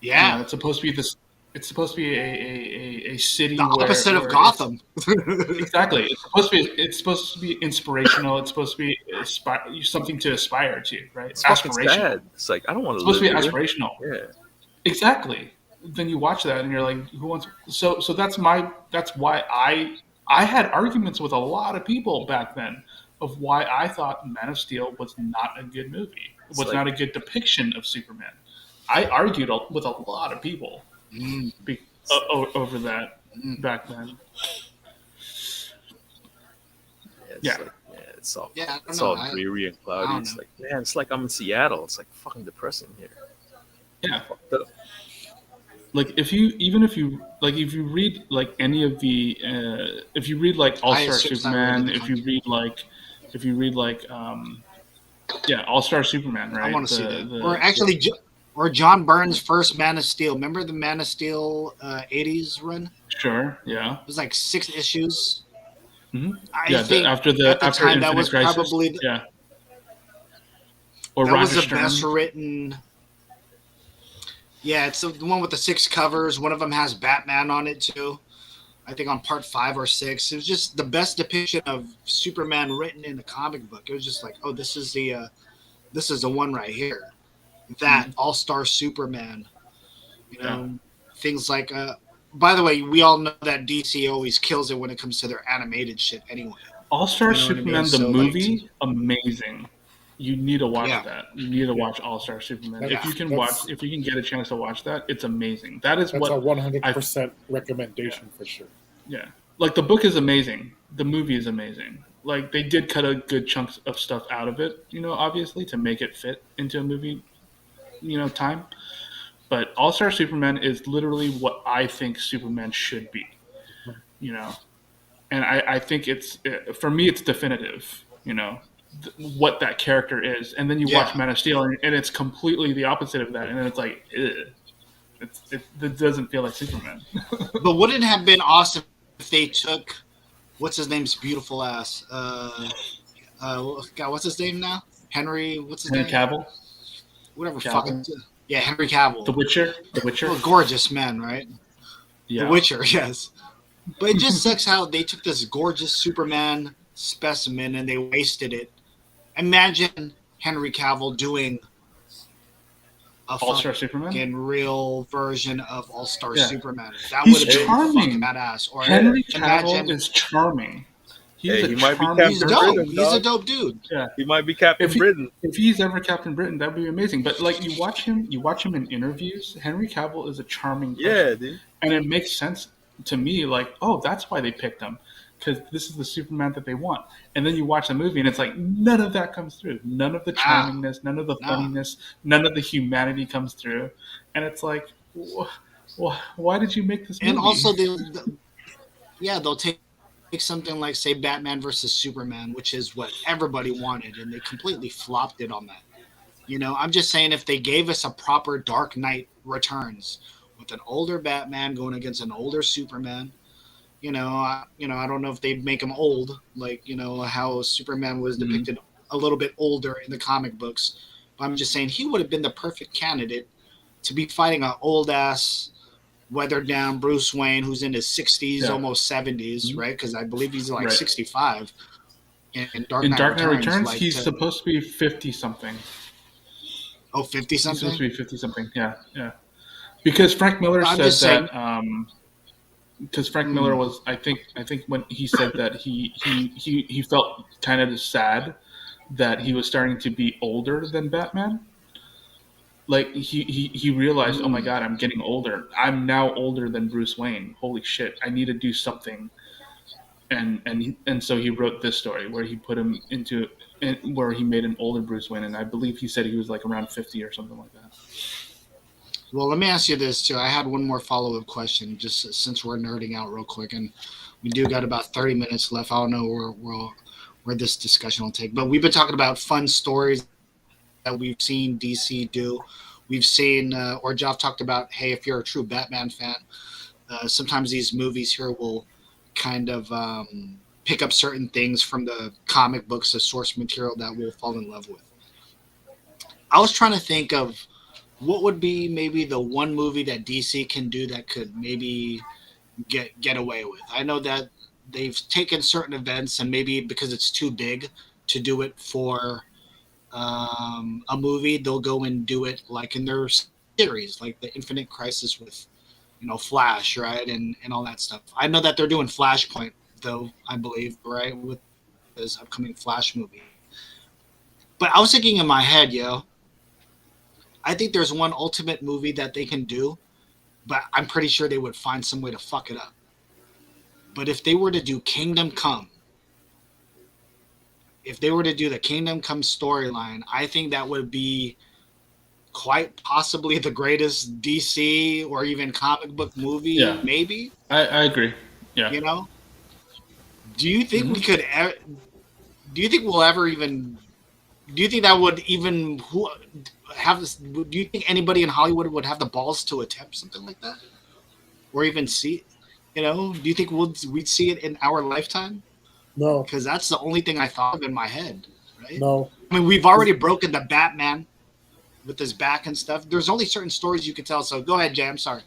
Yeah. It's supposed to be this. It's supposed to be a The city where opposite of it's Gotham. exactly. It's supposed to be inspirational. It's supposed to be something to aspire to, right? it's fucking Aspirational. sad. It's like, I don't want It's to supposed live to be here. aspirational. Yeah, Exactly. Then you watch that and you're like, who wants? So that's why I had arguments with a lot of people back then of why I thought Man of Steel was not a good movie. It it's was like, not a good depiction of Superman. I argued with a lot of people Mm, over that mm. back then. yeah, it's Yeah. like, yeah, it's all Yeah, I don't it's know. all dreary and cloudy. don't It's know. like, man, it's like I'm in Seattle. It's like fucking depressing here. Yeah. Fucked up. Like if you read like any of the if you read like All Star Highest star rated in Superman, the if you country. read like yeah, All Star Superman, I want right? to see that. Or The actually, or John Byrne's first Man of Steel. Remember the Man of Steel 80s run? It Sure, yeah. was like 6 issues. Hmm. I Yeah, think at the after time that Infinite was Crisis, probably yeah. Or that was Roger the best Stern. written. Yeah, it's the one with the 6 covers. One of them has Batman on it too. I think on part 5 or 6. It was just the best depiction of Superman written in a comic book. It was just like, oh, this is the one right here. That Mhm. All-Star Superman. Yeah. Things like. By the way, we all know that DC always kills it when it comes to their animated shit. Anyway, All Star you know what I mean. Superman the So like, movie, amazing. You need to watch yeah, that. You need to watch All Star Superman. That- yeah. If you can get a chance to watch that, it's amazing. That is That's a what I 100% recommendation for sure. yeah. Like the book is amazing. The movie is amazing. Like they did cut a good chunk of stuff out of it, obviously to make it fit into a movie time. But All Star Superman is literally what I think Superman should be. You know, and I think it's for me it's definitive. What that character is, and then you watch Yeah. Man of Steel, and it's completely the opposite of that, and then it's like, it doesn't feel like Superman. But wouldn't it have been awesome if they took what's his name's beautiful ass? God, what's his name now? Henry. What's his Henry name? Cavill, Whatever. Cavill, Yeah, Henry Cavill. The Witcher, The Witcher. Well, gorgeous man, right? Yeah. The Witcher, yes. But it just sucks how they took this gorgeous Superman specimen and they wasted it. Imagine Henry Cavill doing a All Star Superman. fucking real version of All Star Yeah. Superman. That He's would have been charming. fucking badass. Or Henry Cavill imagine is charming. He's Hey, a he might be charming Captain he's person. dope. Britain, He's dog. a dope dude. Yeah. He might be Captain Britain. If he's ever Captain Britain, that would be amazing. But like you watch him in interviews, Henry Cavill is a charming person. Yeah, dude. And it makes sense to me, like, oh, that's why they picked him. Because this is the Superman that they want. And then you watch the movie and it's like none of that comes through. None of the charmingness, none of the funniness, none of the humanity comes through. And it's like, why did you make this movie? And also, they'll take something like, say, Batman versus Superman, which is what everybody wanted, and they completely flopped it on that. I'm just saying if they gave us a proper Dark Knight Returns with an older Batman going against an older Superman, I don't know if they'd make him old, like, how Superman was depicted a little bit older in the comic books. But I'm just saying he would have been the perfect candidate to be fighting an old ass, weathered down Bruce Wayne who's in his 60s, almost 70s, right? Because I believe he's like 65. In Dark Knight Returns, like he's supposed to be 50 something. Oh, 50 something? He's supposed to be 50 something. Yeah. Because Frank Miller said that. Because Frank Miller was, I think when he said that he felt kind of sad that he was starting to be older than Batman. Like he realized, oh my God, I'm getting older. I'm now older than Bruce Wayne. Holy shit, I need to do something. And so he wrote this story where he put him where he made an older Bruce Wayne, and I believe he said he was like around 50 or something like that. Well, let me ask you this too. I had one more follow-up question, just since we're nerding out real quick, and we do got about 30 minutes left. I don't know where this discussion will take, but we've been talking about fun stories that we've seen DC do. We've seen, or Jeff talked about, hey, if you're a true Batman fan, sometimes these movies here will kind of pick up certain things from the comic books, the source material that we'll fall in love with. I was trying to think of what would be maybe the one movie that DC can do that could maybe get away with. I know that they've taken certain events and maybe because it's too big to do it for a movie, they'll go and do it like in their series, like the Infinite Crisis with, Flash, right, and all that stuff. I know that they're doing Flashpoint, though, I believe, right, with this upcoming Flash movie. But I was thinking in my head, I think there's one ultimate movie that they can do, but I'm pretty sure they would find some way to fuck it up. But if they were to do Kingdom Come, if they were to do the Kingdom Come storyline, I think that would be quite possibly the greatest DC or even comic book movie, maybe. I agree. Yeah. Do you think we could? Do you think we'll ever even? Do you think that would even have this? Do you think anybody in Hollywood would have the balls to attempt something like that, or even see? Do you think we'd see it in our lifetime? No, because that's the only thing I thought of in my head. Right? No, I mean we've already broken the Batman with his back and stuff. There's only certain stories you can tell. So go ahead, Jay. I'm sorry.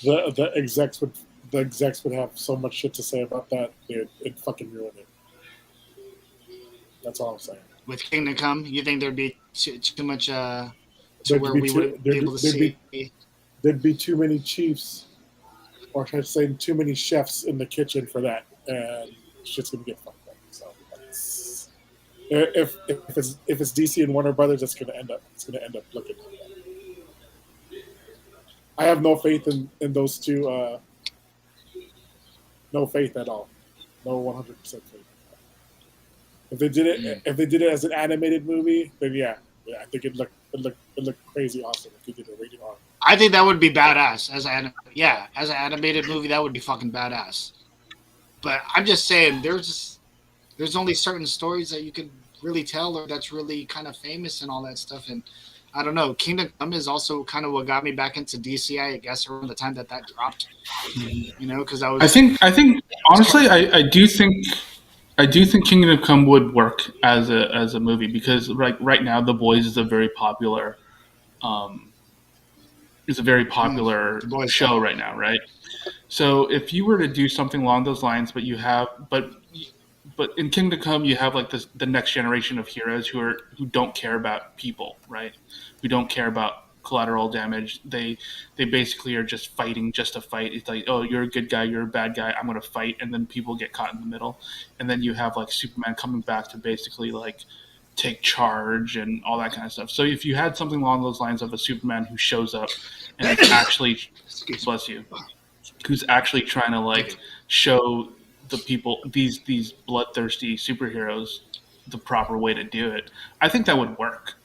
The execs would have so much shit to say about that. It'd fucking ruin it. That's all I'm saying. With Kingdom Come, you think there'd be too much to where we would be able to see? There'd be too many chiefs, or should I say, too many chefs in the kitchen for that, and shit's gonna get fucked up. So if it's DC and Warner Brothers, it's gonna end up looking like that. I have no faith in those two. No faith at all. No 100% faith. If they did it as an animated movie, then yeah, I think it'd look it looked crazy awesome if you did a rated R. I think that would be badass as an animated movie. That would be fucking badass. But I'm just saying, there's only certain stories that you could really tell, or that's really kind of famous and all that stuff. And I don't know. Kingdom Come is also kind of what got me back into DC. I guess around the time that dropped, because I was I think quite, honestly, I do think Kingdom Come would work as a movie because right now The Boys um, is a very the popular boys. show right now, right? So if you were to do something along those lines, but in Kingdom Come you have like the next generation of heroes who don't care about people, right? Who don't care about collateral damage. They basically are just fighting just to fight. It's like, oh, you're a good guy, you're a bad guy, I'm gonna fight, and then people get caught in the middle. And then you have like Superman coming back to basically like take charge and all that kind of stuff. So if you had something along those lines of a Superman who shows up and is actually, Excuse me. bless you, who's actually trying to Thank you. like show the people these bloodthirsty superheroes the proper way to do it. I think that would work.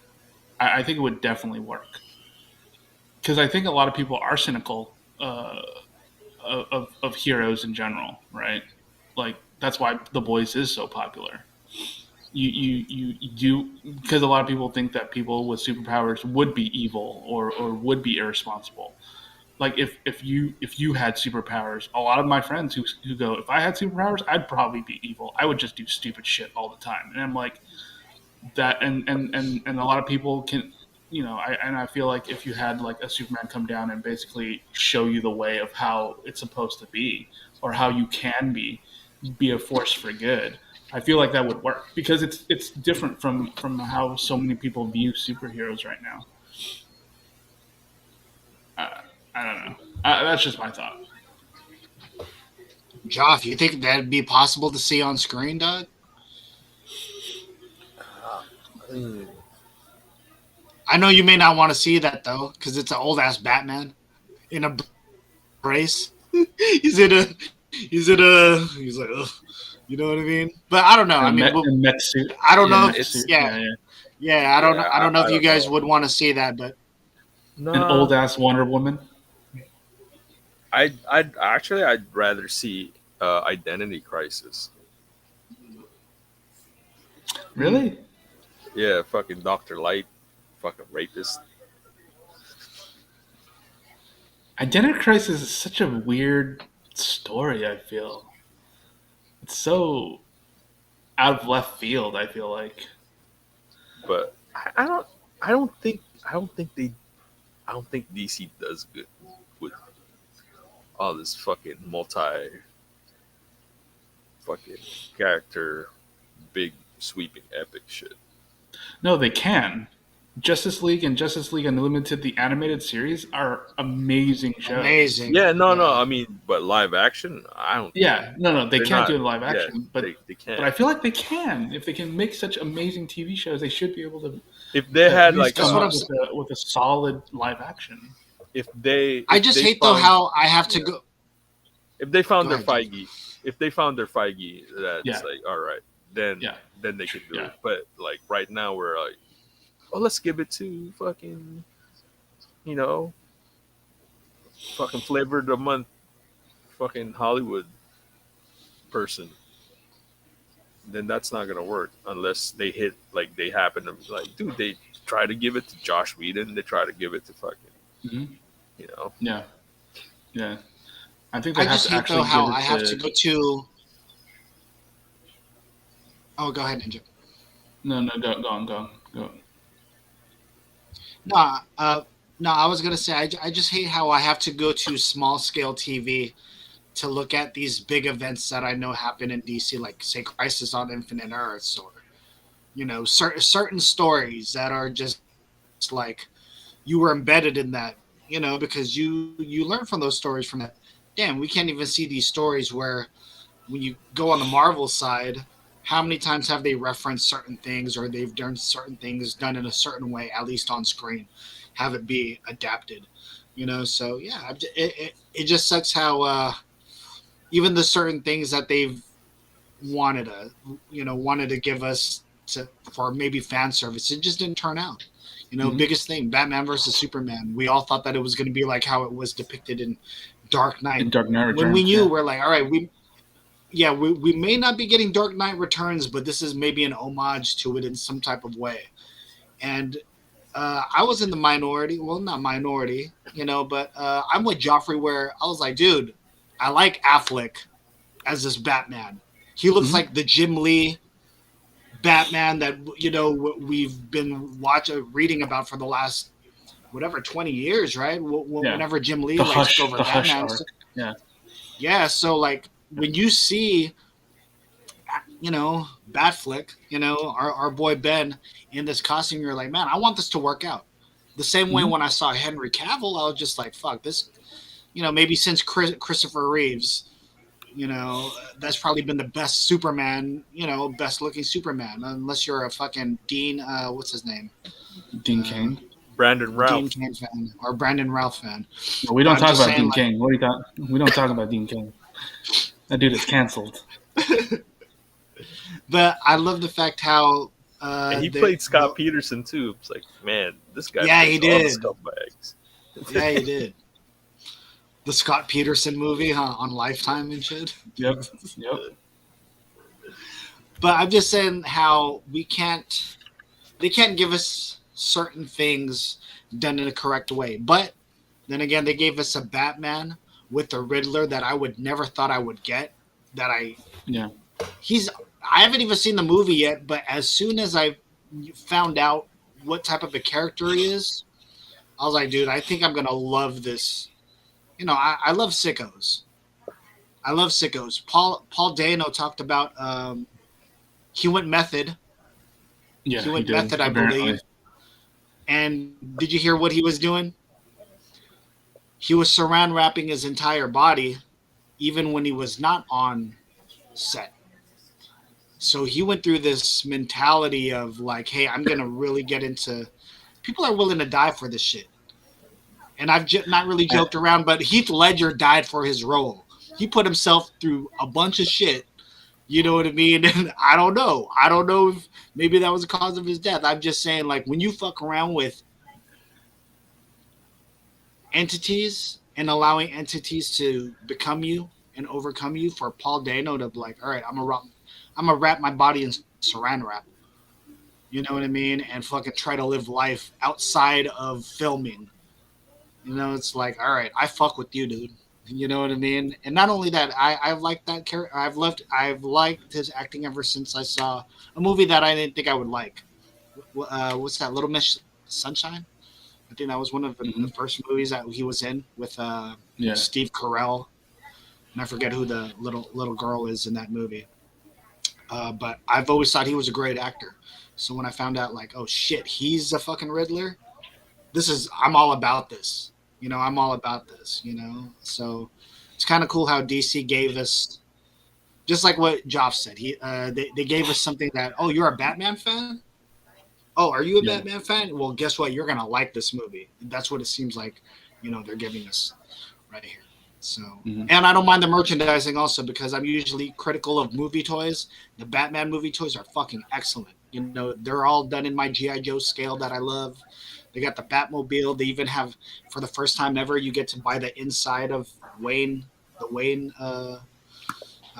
I think it would definitely work because I think a lot of people are cynical of heroes in general, right? Like that's why The Boys is so popular. You do because a lot of people think that people with superpowers would be evil or would be irresponsible. Like if you had superpowers, a lot of my friends who go, if I had superpowers, I'd probably be evil. I would just do stupid shit all the time. And I'm like that and a lot of people can I feel like if you had like a Superman come down and basically show you the way of how it's supposed to be or how you can be a force for good. I feel like that would work because it's different from how so many people view superheroes right now. I, I don't know. That's just my thought. Joff, you think that'd be possible to see on screen, Doug? Mm. I know you may not want to see that though, because it's an old ass Batman in a brace. He's like, ugh, you know what I mean? But I don't know. I mean, In mech suit. I don't Yeah, know mech if It's suit. yeah, Yeah, yeah. yeah. I don't know. yeah, I don't know I if you don't guys know. would want to see that, but An No, old ass Wonder Woman. I'd rather see Identity Crisis. mm, Really? Yeah, fucking Doctor Light, fucking rapist. Identity Crisis is such a weird story. I feel it's so out of left field. I feel like. But I don't think DC does good with all this fucking multi fucking character, big sweeping epic shit. No, they can. Justice League and Justice League Unlimited, the animated series, are amazing shows. amazing. Yeah, no, Yeah, I mean, but live action, I don't think Yeah, no, they they're can't do not. it in live Yeah, action, they but can't. I feel like they can. If they can make such amazing TV shows, they should be able If they to at had least like that's come what a, I'm. up with a solid live action. I if just they hate though found how I have to yeah, go. if they Go found their ahead, Jeff. Feige, if they found their Feige, that's Yeah, like all right, then yeah, they could do yeah. it. But like right now, we're like, oh, let's give it to fucking you know fucking flavor of the month, fucking Hollywood person. Then that's not gonna work unless they hit like they happen to like, dude. They try to give it to Josh Whedon. They try to give it to fucking Hmm. you know. Yeah, yeah. I think they I have just to hate though actually how give I it have to to. go to. Oh, go ahead, Ninja. No, no, go on, go. No, no, I was gonna say I just hate how I have to go to small scale TV to look at these big events that I know happen in DC, like say Crisis on Infinite Earths, or certain stories that are just like you were embedded in that, because you learn from those stories from that. Damn, we can't even see these stories where when you go on the Marvel side, how many times have they referenced certain things or they've done certain things done in a certain way, at least on screen, have it be adapted, So yeah, it just sucks how even the certain things that they've wanted to, wanted to give us to for maybe fan service, it just didn't turn out. biggest thing, Batman versus Superman. We all thought that it was going to be like how it was depicted in Dark Knight. In Dark Knight When we Returns, knew, we're like, all right, we may not be getting Dark Knight Returns, but this is maybe an homage to it in some type of way. And I was in the minority. Well, not minority, but I'm with Joffrey where I was like, dude, I like Affleck as this Batman. He looks like the Jim Lee Batman that we've been reading about for the last 20 years, right? Whenever Jim Lee took over Batman, yeah. So like when you see, Batflick, our boy Ben in this costume, you're like, man, I want this to work out. The same way when I saw Henry Cavill, I was just like, fuck this. Maybe since Christopher Reeves, that's probably been the best Superman, best looking Superman, unless you're a fucking Dean, what's his name? Dean Cain. Brandon Ralph. Dean Cain fan or Brandon Ralph fan. No, we don't talk about Dean Cain. What do you talk? We don't talk about Dean Cain. That dude is canceled. But I love the fact how and he played Scott Peterson too. It's like, man, this guy. Yeah, he did. Scumbags. Yeah, he did. The Scott Peterson movie, on Lifetime and shit. Yep. But I'm just saying how they can't give us certain things done in a correct way. But then again, they gave us a Batman with the Riddler that I would never thought I would get. I haven't even seen the movie yet, but as soon as I found out what type of a character he is, I was like, dude, I think I'm gonna love this. I love sickos. Paul Dano talked about he went method. Yeah, he went method, I believe. And did you hear what he was doing? He was saran wrapping his entire body, even when he was not on set. So he went through this mentality of like, hey, I'm gonna really get into. People are willing to die for this shit. And I've not really joked around, but Heath Ledger died for his role. He put himself through a bunch of shit. You know what I mean? And I don't know if maybe that was the cause of his death. I'm just saying, like, when you fuck around with entities and allowing entities to become you and overcome you, for Paul Dano to be like, all right, I'm gonna wrap my body in saran wrap. You know what I mean? And fucking try to live life outside of filming. It's like, all right, I fuck with you, dude. You know what I mean? And not only that, I've liked that character. I've liked his acting ever since I saw a movie that I didn't think I would like. What's that? Little Miss Sunshine? I think that was one of the first movies that he was in with Steve Carell, and I forget who the little girl is in that movie. But I've always thought he was a great actor. So when I found out, like, oh shit, he's a fucking Riddler, I'm all about this. I'm all about this. So it's kind of cool how DC gave us, just like what Joff said. They gave us something that, oh, you're a Batman fan? Oh, are you a Batman fan? Well, guess what? You're gonna like this movie. That's what it seems like. They're giving us right here. So, and I don't mind the merchandising also, because I'm usually critical of movie toys. The Batman movie toys are fucking excellent. They're all done in my G.I. Joe scale that I love. They got the Batmobile. They even have, for the first time ever, you get to buy the inside of the Wayne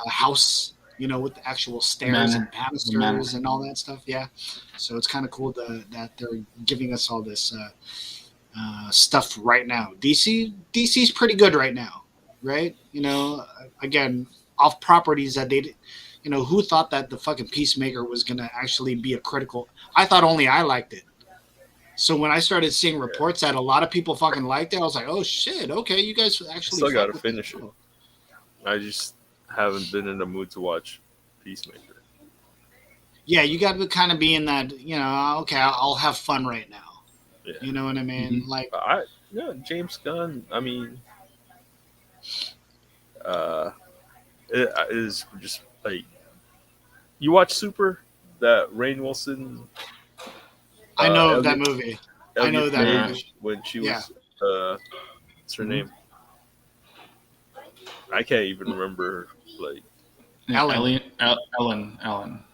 house, with the actual stairs and banisters and all that stuff. Yeah. So it's kind of cool that they're giving us all this stuff right now. DC's pretty good right now, right? Again, off properties that they, who thought that the fucking Peacemaker was going to actually be a critical. I thought only I liked it. So when I started seeing reports that a lot of people fucking liked it, I was like, oh shit, okay, you guys actually still got to finish it. I just haven't been in the mood to watch Peacemaker. Yeah, you got to kind of be in that, okay, I'll have fun right now. Yeah. You know what I mean? Like, James Gunn. I mean, it is just like, you watch Super, that Rainn Wilson. I know that movie. I know that movie. When she was, what's her name? I can't even remember. Like, Ellen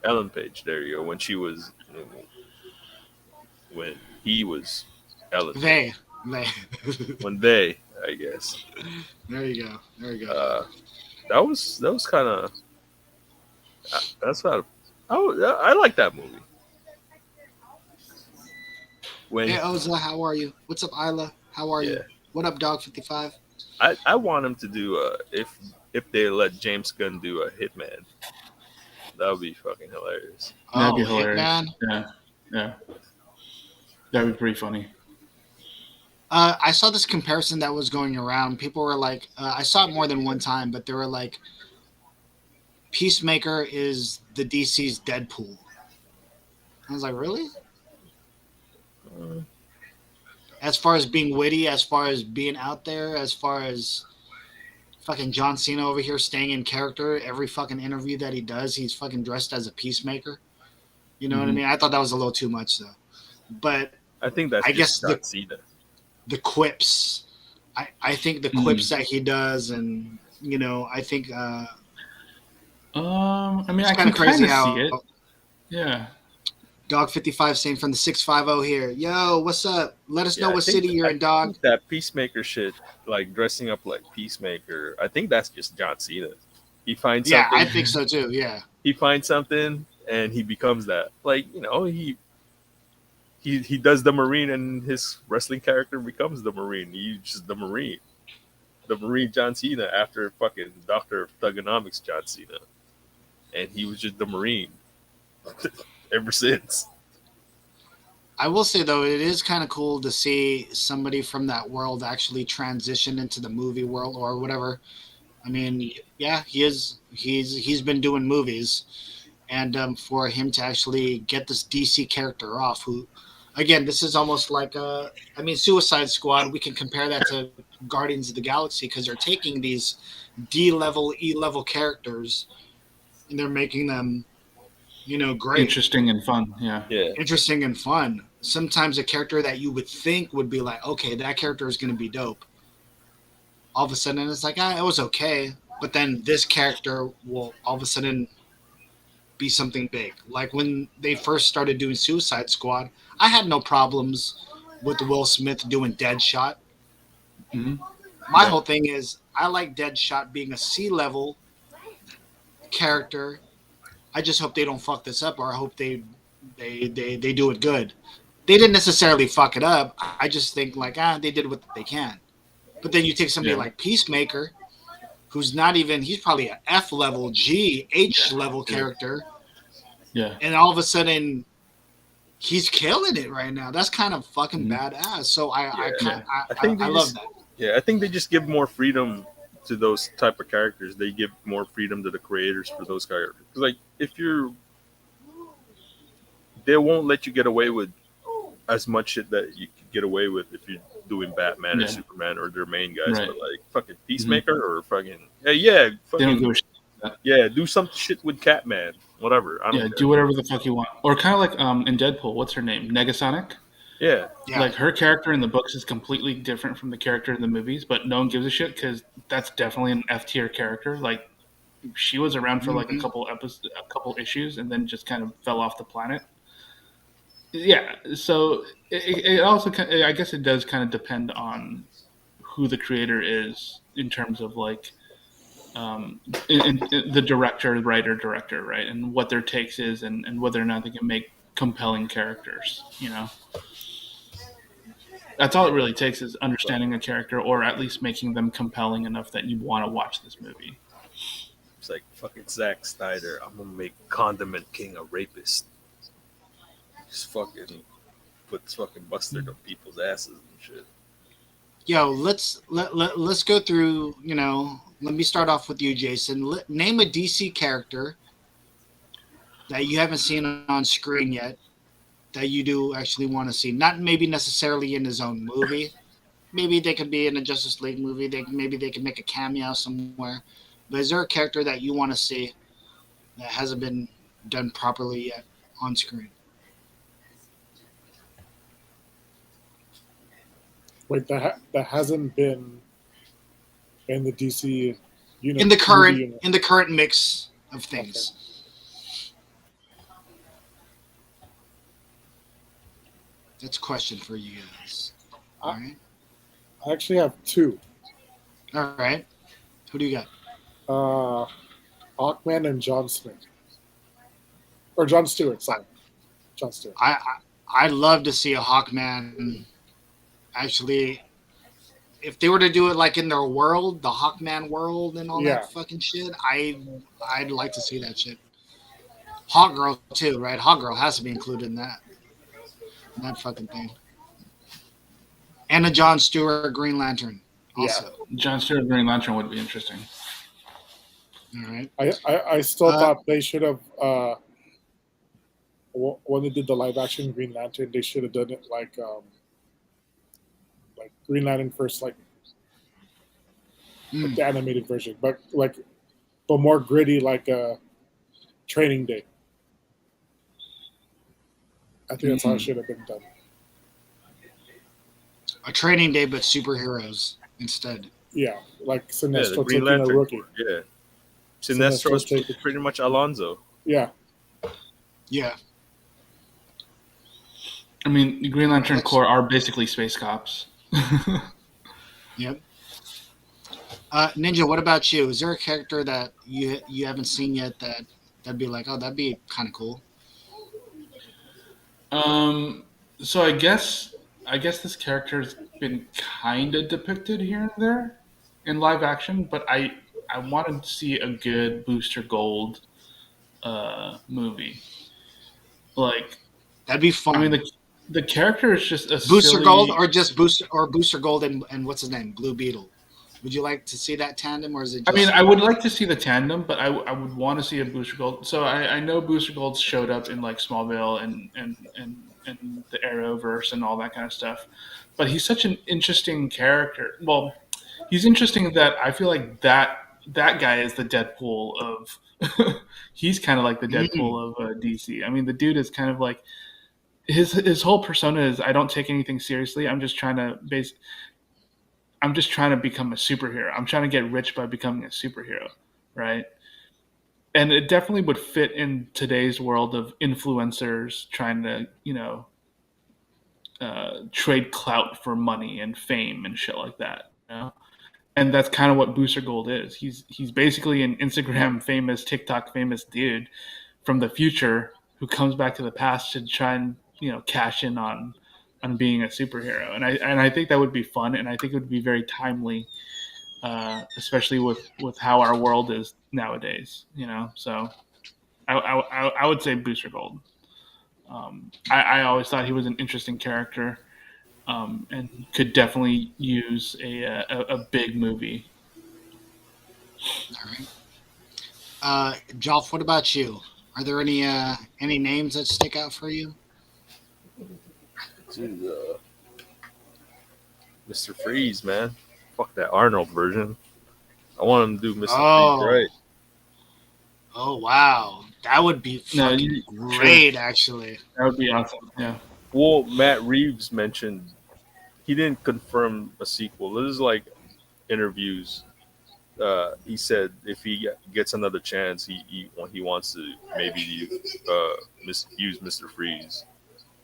Ellen Page. There you go. When she was, when he was hella thick. They. When they, I guess, There you go. There you go. uh, that was kind of that's not. I like that movie. When Hey Oza, how are you? What's up, Isla? How are you? yeah, What up, Dog 55? I want him to do if they let James Gunn do a Hitman, that would be fucking hilarious. That'd be Oh, hilarious. Hitman. Yeah, yeah, that'd be pretty funny. I saw this comparison that was going around. People were like, I saw it more than one time, but they were like, Peacemaker is the DC's Deadpool. I was like, really? Uh, As far as being witty, as far as being out there, as far as fucking John Cena over here staying in character, every fucking interview that he does, he's fucking dressed as a peacemaker. You know what I Mhm. mean? I thought that was a little too much though. But I think that's I just guess John Cena. the quips, I think the quips that he does, and I think I mean, it's I kind can of crazy kind of see how it. Yeah, Dog 55 saying from the 650 here. Yo, what's up? Let us know Yeah, what city you're I in, dog. think that Peacemaker shit, like dressing up like Peacemaker. I think that's just John Cena. He finds Yeah, I something. think so too. Yeah. He finds something, and he becomes that. Like he does the Marine, and his wrestling character becomes the Marine. He's just the Marine John Cena after fucking Doctor Thugonomics John Cena, and he was just the Marine ever since. I will say though, it is kind of cool to see somebody from that world actually transition into the movie world or whatever. I mean, yeah, he's been doing movies, and for him to actually get this DC character off, who, again, this is almost like I mean, Suicide Squad. We can compare that to Guardians of the Galaxy because they're taking these D level, E level characters and they're making them, great, interesting and fun. Yeah, Yeah, interesting, and fun. Sometimes a character that you would think would be like, okay, that character is going to be dope. All of a sudden, it's like, it was okay. But then this character will all of a sudden be something big. Like when they first started doing Suicide Squad, I had no problems with Will Smith doing Deadshot. hmm My yeah, whole thing is I like Deadshot being a C level character. I just hope they don't fuck this up, or I hope they do it good. They didn't necessarily fuck it up. I just think like they did what they can. But then you take somebody yeah, like Peacemaker, who's not even he's probably a F level, G, H yeah, level yeah, character, yeah. and all of a sudden he's killing it right now. That's kind of fucking Mhm. badass. So I yeah. Yeah, I think I they love just that. yeah, I think they just give more freedom to those type of characters. They give more freedom to the creators for those characters. 'Cause, like if you're, they won't let you get away with as much shit that you could get away with if you're doing Batman or yeah, Superman or their main guys. right. But like fucking hmm Peacemaker or fucking yeah, They don't fucking give a shit about that. yeah, do some shit with Catman. Whatever, I don't Yeah, care. do whatever the fuck you want. Or kind of like in Deadpool, what's her name? Negasonic. Yeah, Yeah. Like her character in the books is completely different from the character in the movies, but no one gives a shit because that's definitely an F tier character. Like she was around for like Mm-hmm. a couple issues, and then just kind of fell off the planet. Yeah, so it also I guess it does kind of depend on who the creator is in terms of like in the director, writer, director, right, and what their takes is, and whether or not they can make compelling characters. That's all it really takes is but understanding a character, or at least making them compelling enough that you want to watch this movie. it's like fucking Zack Snyder. I'm gonna make Condiment King a rapist. Just fucking puts fucking mustard on people's asses and shit. Yo, let's go through. Let me start off with you, Jason. Name a DC character that you haven't seen on screen yet that you do actually want to see. Not maybe necessarily in his own movie. Maybe they could be in a Justice League movie. Maybe they could make a cameo somewhere. But is there a character that you want to see that hasn't been done properly yet on screen? Wait, that hasn't been in the DC In the movie current unit. in the current mix of Okay. things. That's a question for you guys. All I, right. I actually have two. All right. Who do you got? Uh, Hawkman and John Smith. Or John Stewart, sorry. John Stewart. I'd love to see a Hawkman actually. If they were to do it like in their world, the Hawkman world and all that Yeah. fucking shit, I'd like to see that shit. Hawk Girl too, right? Hawk Girl has to be included in that fucking thing. And a John Stewart Green Lantern Yeah. also. John Stewart Green Lantern would be interesting. All right. I still Uh, thought they should have, when they did the live action Green Lantern, they should have done it like Green Lantern first, like the animated version, but more gritty, like Training Day. I think that's how it should have been done. a Training Day, but superheroes instead. Yeah, like Yeah, the Sinestro Green taking a Lantern. rookie. Yeah, Sinestro Sinestro's taking, pretty much Alonzo. yeah, Yeah. I mean, the Green Lantern That's- Corps are basically space cops. Yep. Ninja, what about you? Is there a character that you haven't seen yet that'd be like, oh, that'd be kind of cool? So I guess this character's been kind of depicted here and there in live action, but I wanted to see a good Booster Gold movie. Like, That'd be I fun. mean, the character is just a Booster silly. Gold or just Booster Gold and what's his name? Blue Beetle. Would you like to see that tandem or is it I just mean, I would like to see the tandem, but I would want to see a Booster Gold. So I know Booster Gold showed up in like Smallville and the Arrowverse and all that kind of stuff, but he's such an interesting character. Well, he's interesting in that I feel like that guy is the Deadpool of. He's kind of like the Deadpool of DC. I mean, the dude is kind of like his whole persona is I don't take anything seriously. I'm just trying to become a superhero. I'm trying to get rich by becoming a superhero, right? And it definitely would fit in today's world of influencers trying to, trade clout for money and fame and shit like that. You know? And that's kind of what Booster Gold is. He's basically an Instagram famous, TikTok famous dude from the future who comes back to the past to try and cash in on being a superhero. And I think that would be fun, and I think it would be very timely, especially with how our world is nowadays. So I would say Booster Gold. I always thought he was an interesting character, and could definitely use a big movie. all right? Jolf, what about you? Are there any names that stick out for you? Dude, Mr. Freeze, man. Fuck that Arnold version. I want him to do Mr. Oh. Freeze right. Oh wow, that would be No, fucking great, actually. That would be awesome. Yeah. Well, Matt Reeves mentioned he didn't confirm a sequel. This is like interviews. He said if he gets another chance, he wants to maybe use Mr. Freeze.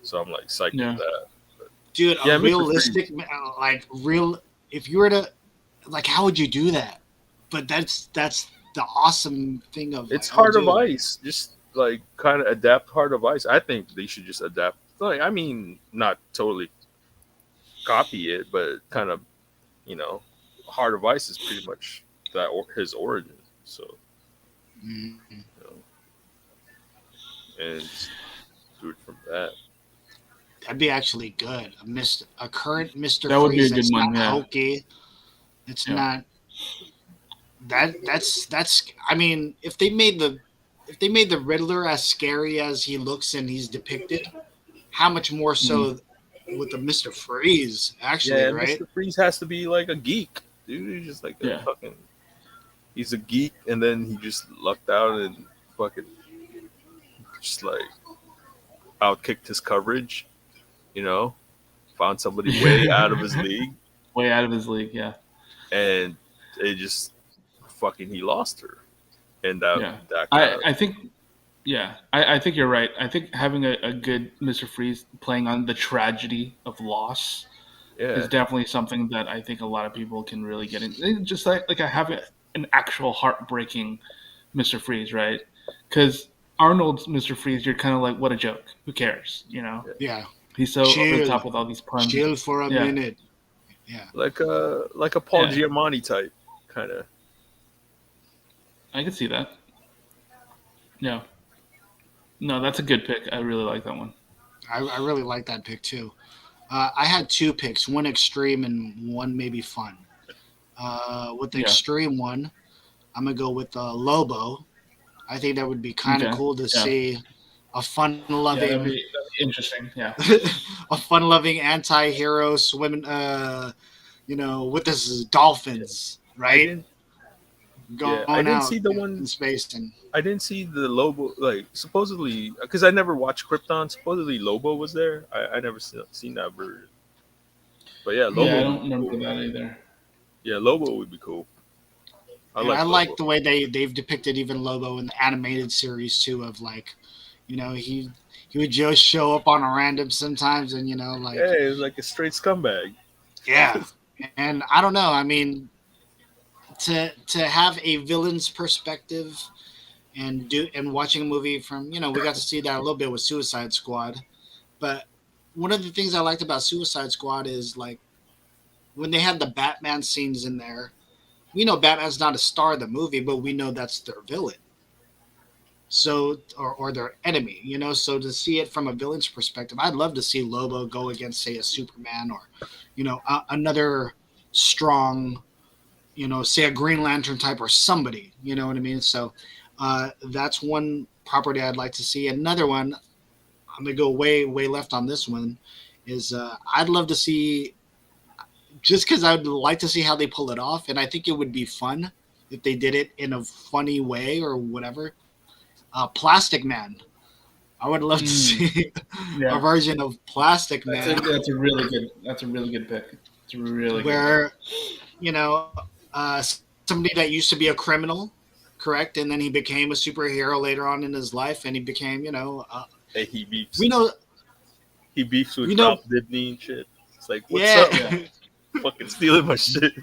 So I'm like psyched with that. Dude, Yeah, a Mr. realistic, like real. If you were to, like, how would you do that? But that's the awesome thing of It's like, Heart oh, of dude. Ice. Just like kind of adapt Heart of Ice. I think they should just adapt. Like, I mean, not totally copy it, but kind of, Heart of Ice is pretty much that his origin. So, Mhm. and just do it from that. That'd be actually good. A current Mister That would be Freeze a good that's one, not yeah. hokey. It's Yeah. not. That's. I mean, if they made the Riddler as scary as he looks and he's depicted, how much more so with the Mister Freeze? Actually, Yeah, right? Mr. Freeze has to be like a geek, dude. He's just like a fucking. He's a geek, and then he just lucked out and fucking just like outkicked his coverage. Found somebody way out of his league, Way out of his league. Yeah. and it just fucking he lost her, and that Yeah. that kind of I think Yeah, I think you're right. I think having a good Mr. Freeze playing on the tragedy of loss Yeah, is definitely something that I think a lot of people can really get in. Just like I have an actual heartbreaking Mr. Freeze, right? Because Arnold's Mr. Freeze, you're kind of like, what a joke. Who cares? You know, yeah. Yeah. he's so over the Chill. top with all these puns. Chill for a Yeah, minute. Yeah. Like a Paul yeah, Giamatti type kind of. I can see that. Yeah, no, that's a good pick. I really like that one. I really like that pick too. I had two picks, one extreme and one maybe fun. With the Yeah. extreme one, I'm gonna go with Lobo. I think that would be kind of Okay. cool to Yeah. see a Yeah, fun-loving, that'd be interesting. Yeah. a fun-loving anti-hero swimming, with this dolphins, I right, didn't. Yeah, going out in space and I didn't see the Lobo. Like supposedly, because I never watched Krypton. Supposedly Lobo was there. I never seen that version. But yeah, Yeah, Lobo I would don't be remember cool. that either. Yeah, Lobo would be cool. I and I like like Lobo. the way they've depicted even Lobo in the animated series too. Of like, he would just show up on a random sometimes, and Yeah, it's like a straight scumbag. yeah. And I don't know. I mean, to have a villain's perspective and watching a movie from we got to see that a little bit with Suicide Squad, but one of the things I liked about Suicide Squad is like when they had the Batman scenes in there. We know Batman's not a star of the movie, but we know that's their villain. So, or their enemy, So to see it from a villain's perspective, I'd love to see Lobo go against, say, a Superman or, another strong, say a Green Lantern type or somebody. You know what I mean? So, that's one property I'd like to see. Another one, I'm gonna go way way left on this one, is I'd love to see just because I'd like to see how they pull it off, and I think it would be fun if they did it in a funny way or whatever. Plastic Man. I would love to Mm, see a yeah, version of Plastic Man that's a really good pick. It's a really good pick. where you know somebody that used to be a criminal, correct, and then he became a superhero later on in his life, and he became Hey, he beefs. we know He beefs with we know Ralph Dibny and shit. It's like, what's yeah. up? Yeah. Fucking stealing my shit.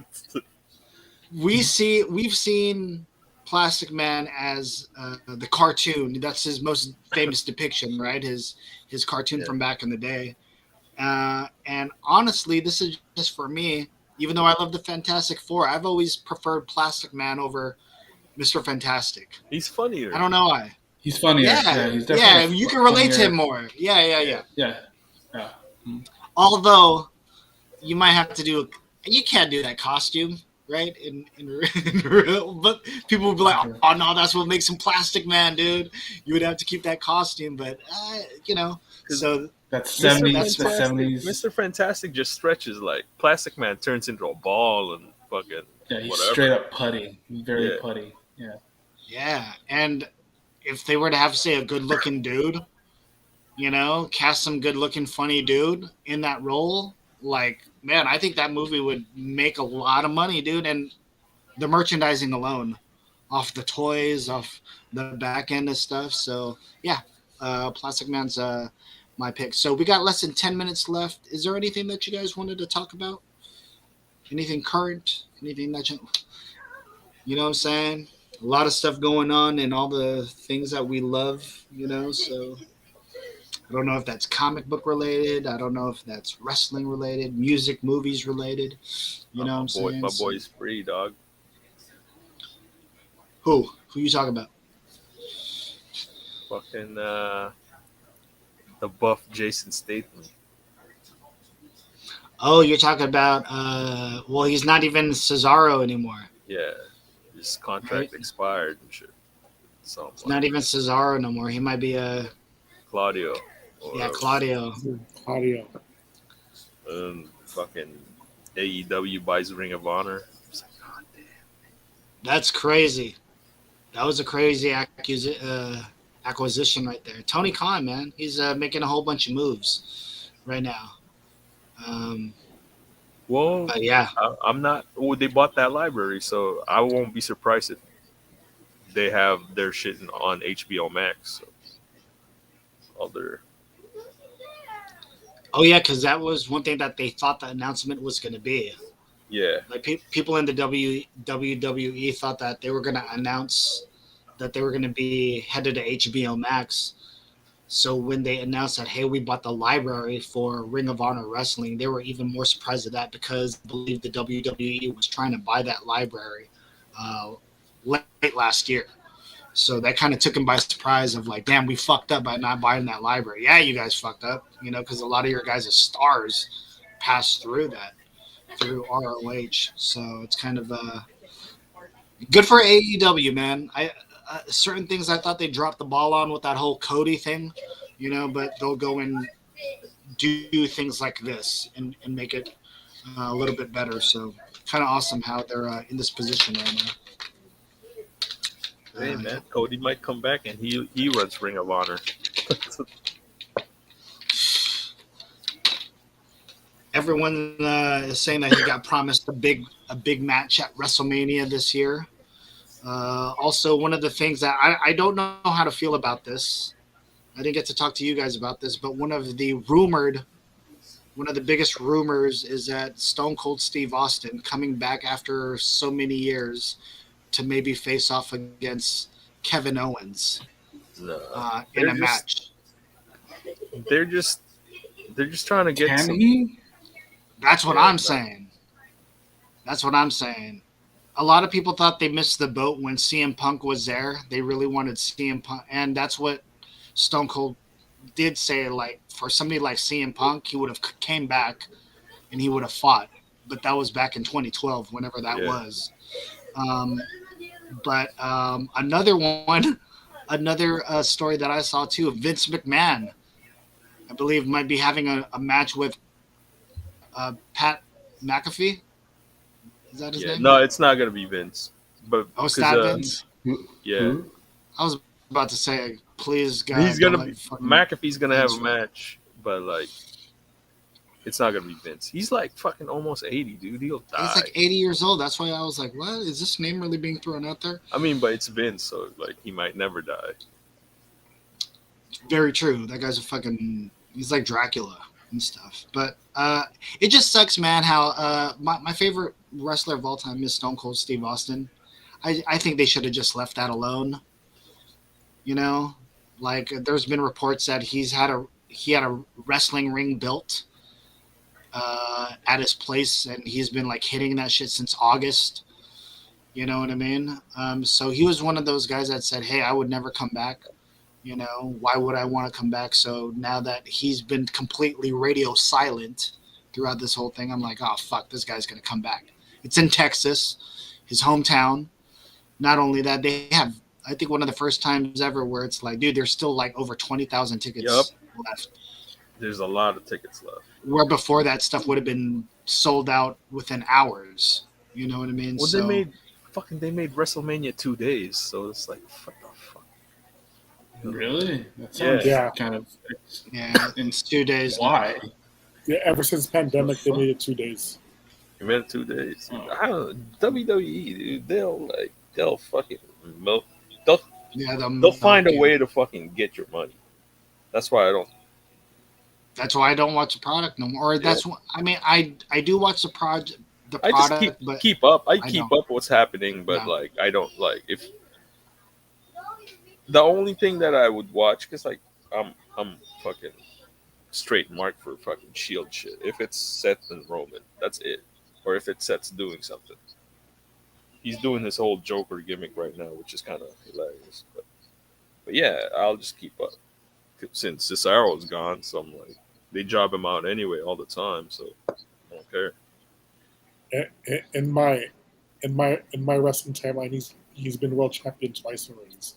We've seen Plastic Man as the cartoon. That's his most famous depiction, right? His cartoon Yeah. from back in the day. And honestly, this is just for me. Even though I love the Fantastic Four, I've always preferred Plastic Man over Mister Fantastic. He's I funnier. don't know why. He's funnier. Yeah, Yeah, he's yeah, definitely you can relate to funnier. him more. Yeah, yeah, Yeah. yeah. Yeah. Yeah. Mm. Although you might have to you can't do that costume, right? In real, but people would be like, Okay. oh no, that's what makes him Plastic Man, dude. You would have to keep that costume, but Because so That's Mr. 70s. The that's Fantastic, 70s. Mr. Fantastic just stretches like Plastic Man turns into a ball and fucking Yeah, he's straight whatever. up putty. Very Yeah. putty. Yeah. yeah. And if they were to have say a good looking dude, cast some good looking funny dude in that role, like man, I think that movie would make a lot of money, dude. And the merchandising alone, off the toys, off the back end of stuff. So yeah, Plastic Man's my pick. So we got less than 10 minutes left. Is there anything that you guys wanted to talk about? Anything current? Anything that you know what I'm saying? A lot of stuff going on and all the things that we love, so I don't know if that's comic book related. I don't know if that's wrestling related, music, movies related. You know what I'm saying? My So, boy's free, dog. who you talking about? Fucking the buff Jason Statham. Oh, you're talking about well, he's not even Cesaro anymore, Yeah, his right? contract expired and shit. It's Someone not even Cesaro no more. He might be Claudio yeah, or Claudio. Audio. fucking AEW buys Ring of Honor. It's like, God damn. That's crazy. That was a crazy acquisition right there. Tony Khan, man, he's making a whole bunch of moves right now. Um, Well, but yeah, I'm not. Well, they bought that library, so I won't be surprised if they have their shit on HBO Max. So other. Oh yeah, because that was one thing that they thought the announcement was going to be. Yeah, Like people in the WWE thought that they were going to announce that they were going to be headed to HBO Max. So when they announced that, hey, we bought the library for Ring of Honor Wrestling, they were even more surprised at that because I believe the WWE was trying to buy that library uh, late last year. So that kind of took them by surprise of like, damn, we fucked up by not buying that library. Yeah, you guys fucked up, because a lot of your guys' stars passed through that through ROH. So it's kind of good for AEW, man. I certain things I thought they dropped the ball on with that whole Cody thing, but they'll go and do things like this and make it a little bit better. So kind of awesome how they're in this position right now. hey Yeah. man, Cody might come back and he runs Ring of Honor. Everyone is saying that he got promised a big match at WrestleMania this year. Also, one of the things that I don't know how to feel about this. I didn't get to talk to you guys about this, but one of the biggest rumors is that Stone Cold Steve Austin coming back after so many years to maybe face off against Kevin Owens No, in they're a just match. they're just they're just trying to get Can some. he? That's what Yeah, I'm no. saying. That's what I'm saying. A lot of people thought they missed the boat when CM Punk was there. They really wanted CM Punk, and that's what Stone Cold did say. Like for somebody like CM Punk, he would have came back and he would have fought. But that was back in 2012, whenever that Yeah. was. Um, but another one, another story that I saw too, Vince McMahon, I believe, might be having a match with Pat McAfee. Is that his Yeah, name? no, it's not gonna be Vince, but Oh, it's because not Vince. yeah, Who? I was about to say, please he's God, don't gonna let be fucking McAfee's gonna have a Vince win. match, but like it's not gonna be Vince. He's like fucking almost 80, dude. He'll He's like die. 80 years old. That's why I was like, what is this name really being thrown out there? I mean, but it's Vince, so like he might never die. Very true. That guy's a fucking. He's like Dracula and stuff. But it just sucks, man. How my favorite wrestler of all time is Stone Cold Steve Austin. I think they should have just left that alone. You know, like there's been reports that he had a wrestling ring built at his place, and he's been like hitting that shit since August. You know what I mean? So he was one of those guys that said, "Hey, I would never come back. Why would I want to come back?" So now that he's been completely radio silent throughout this whole thing, I'm like, oh fuck, this guy's gonna come back. It's in Texas, his hometown. Not only that, they have, I think, one of the first times ever where it's like, dude, there's still like over 20,000 Yup, tickets left. there's a lot of tickets left. Where before that stuff would have been sold out within hours. You know what I mean? Well, So they made WrestleMania 2 days, so it's like what the fuck. Really? That Yeah. sounds Yeah. kind of. yeah, it's 2 days. Why? Yeah, ever since pandemic, they fuck? made it 2 days. You made it 2 days. Oh. I don't know, WWE, dude. They'll fucking milk. They'll Yeah, they'll find a you. way to fucking get your money. That's why I don't. That's why I don't watch the product no more. Or that's what I mean. I do watch the project, I just but keep up. I I keep don't. up what's happening, but No. like I don't like if the only thing that I would watch because like I'm fucking straight mark for fucking Shield shit. If it's Seth and Roman, that's it. Or if it's Seth's doing something. He's doing this whole Joker gimmick right now, which is kind of hilarious. But yeah, I'll just keep up since Cesaro's gone. So I'm like, they job him out anyway all the time, so I don't care. In my wrestling timeline, he's been world champion twice already. So.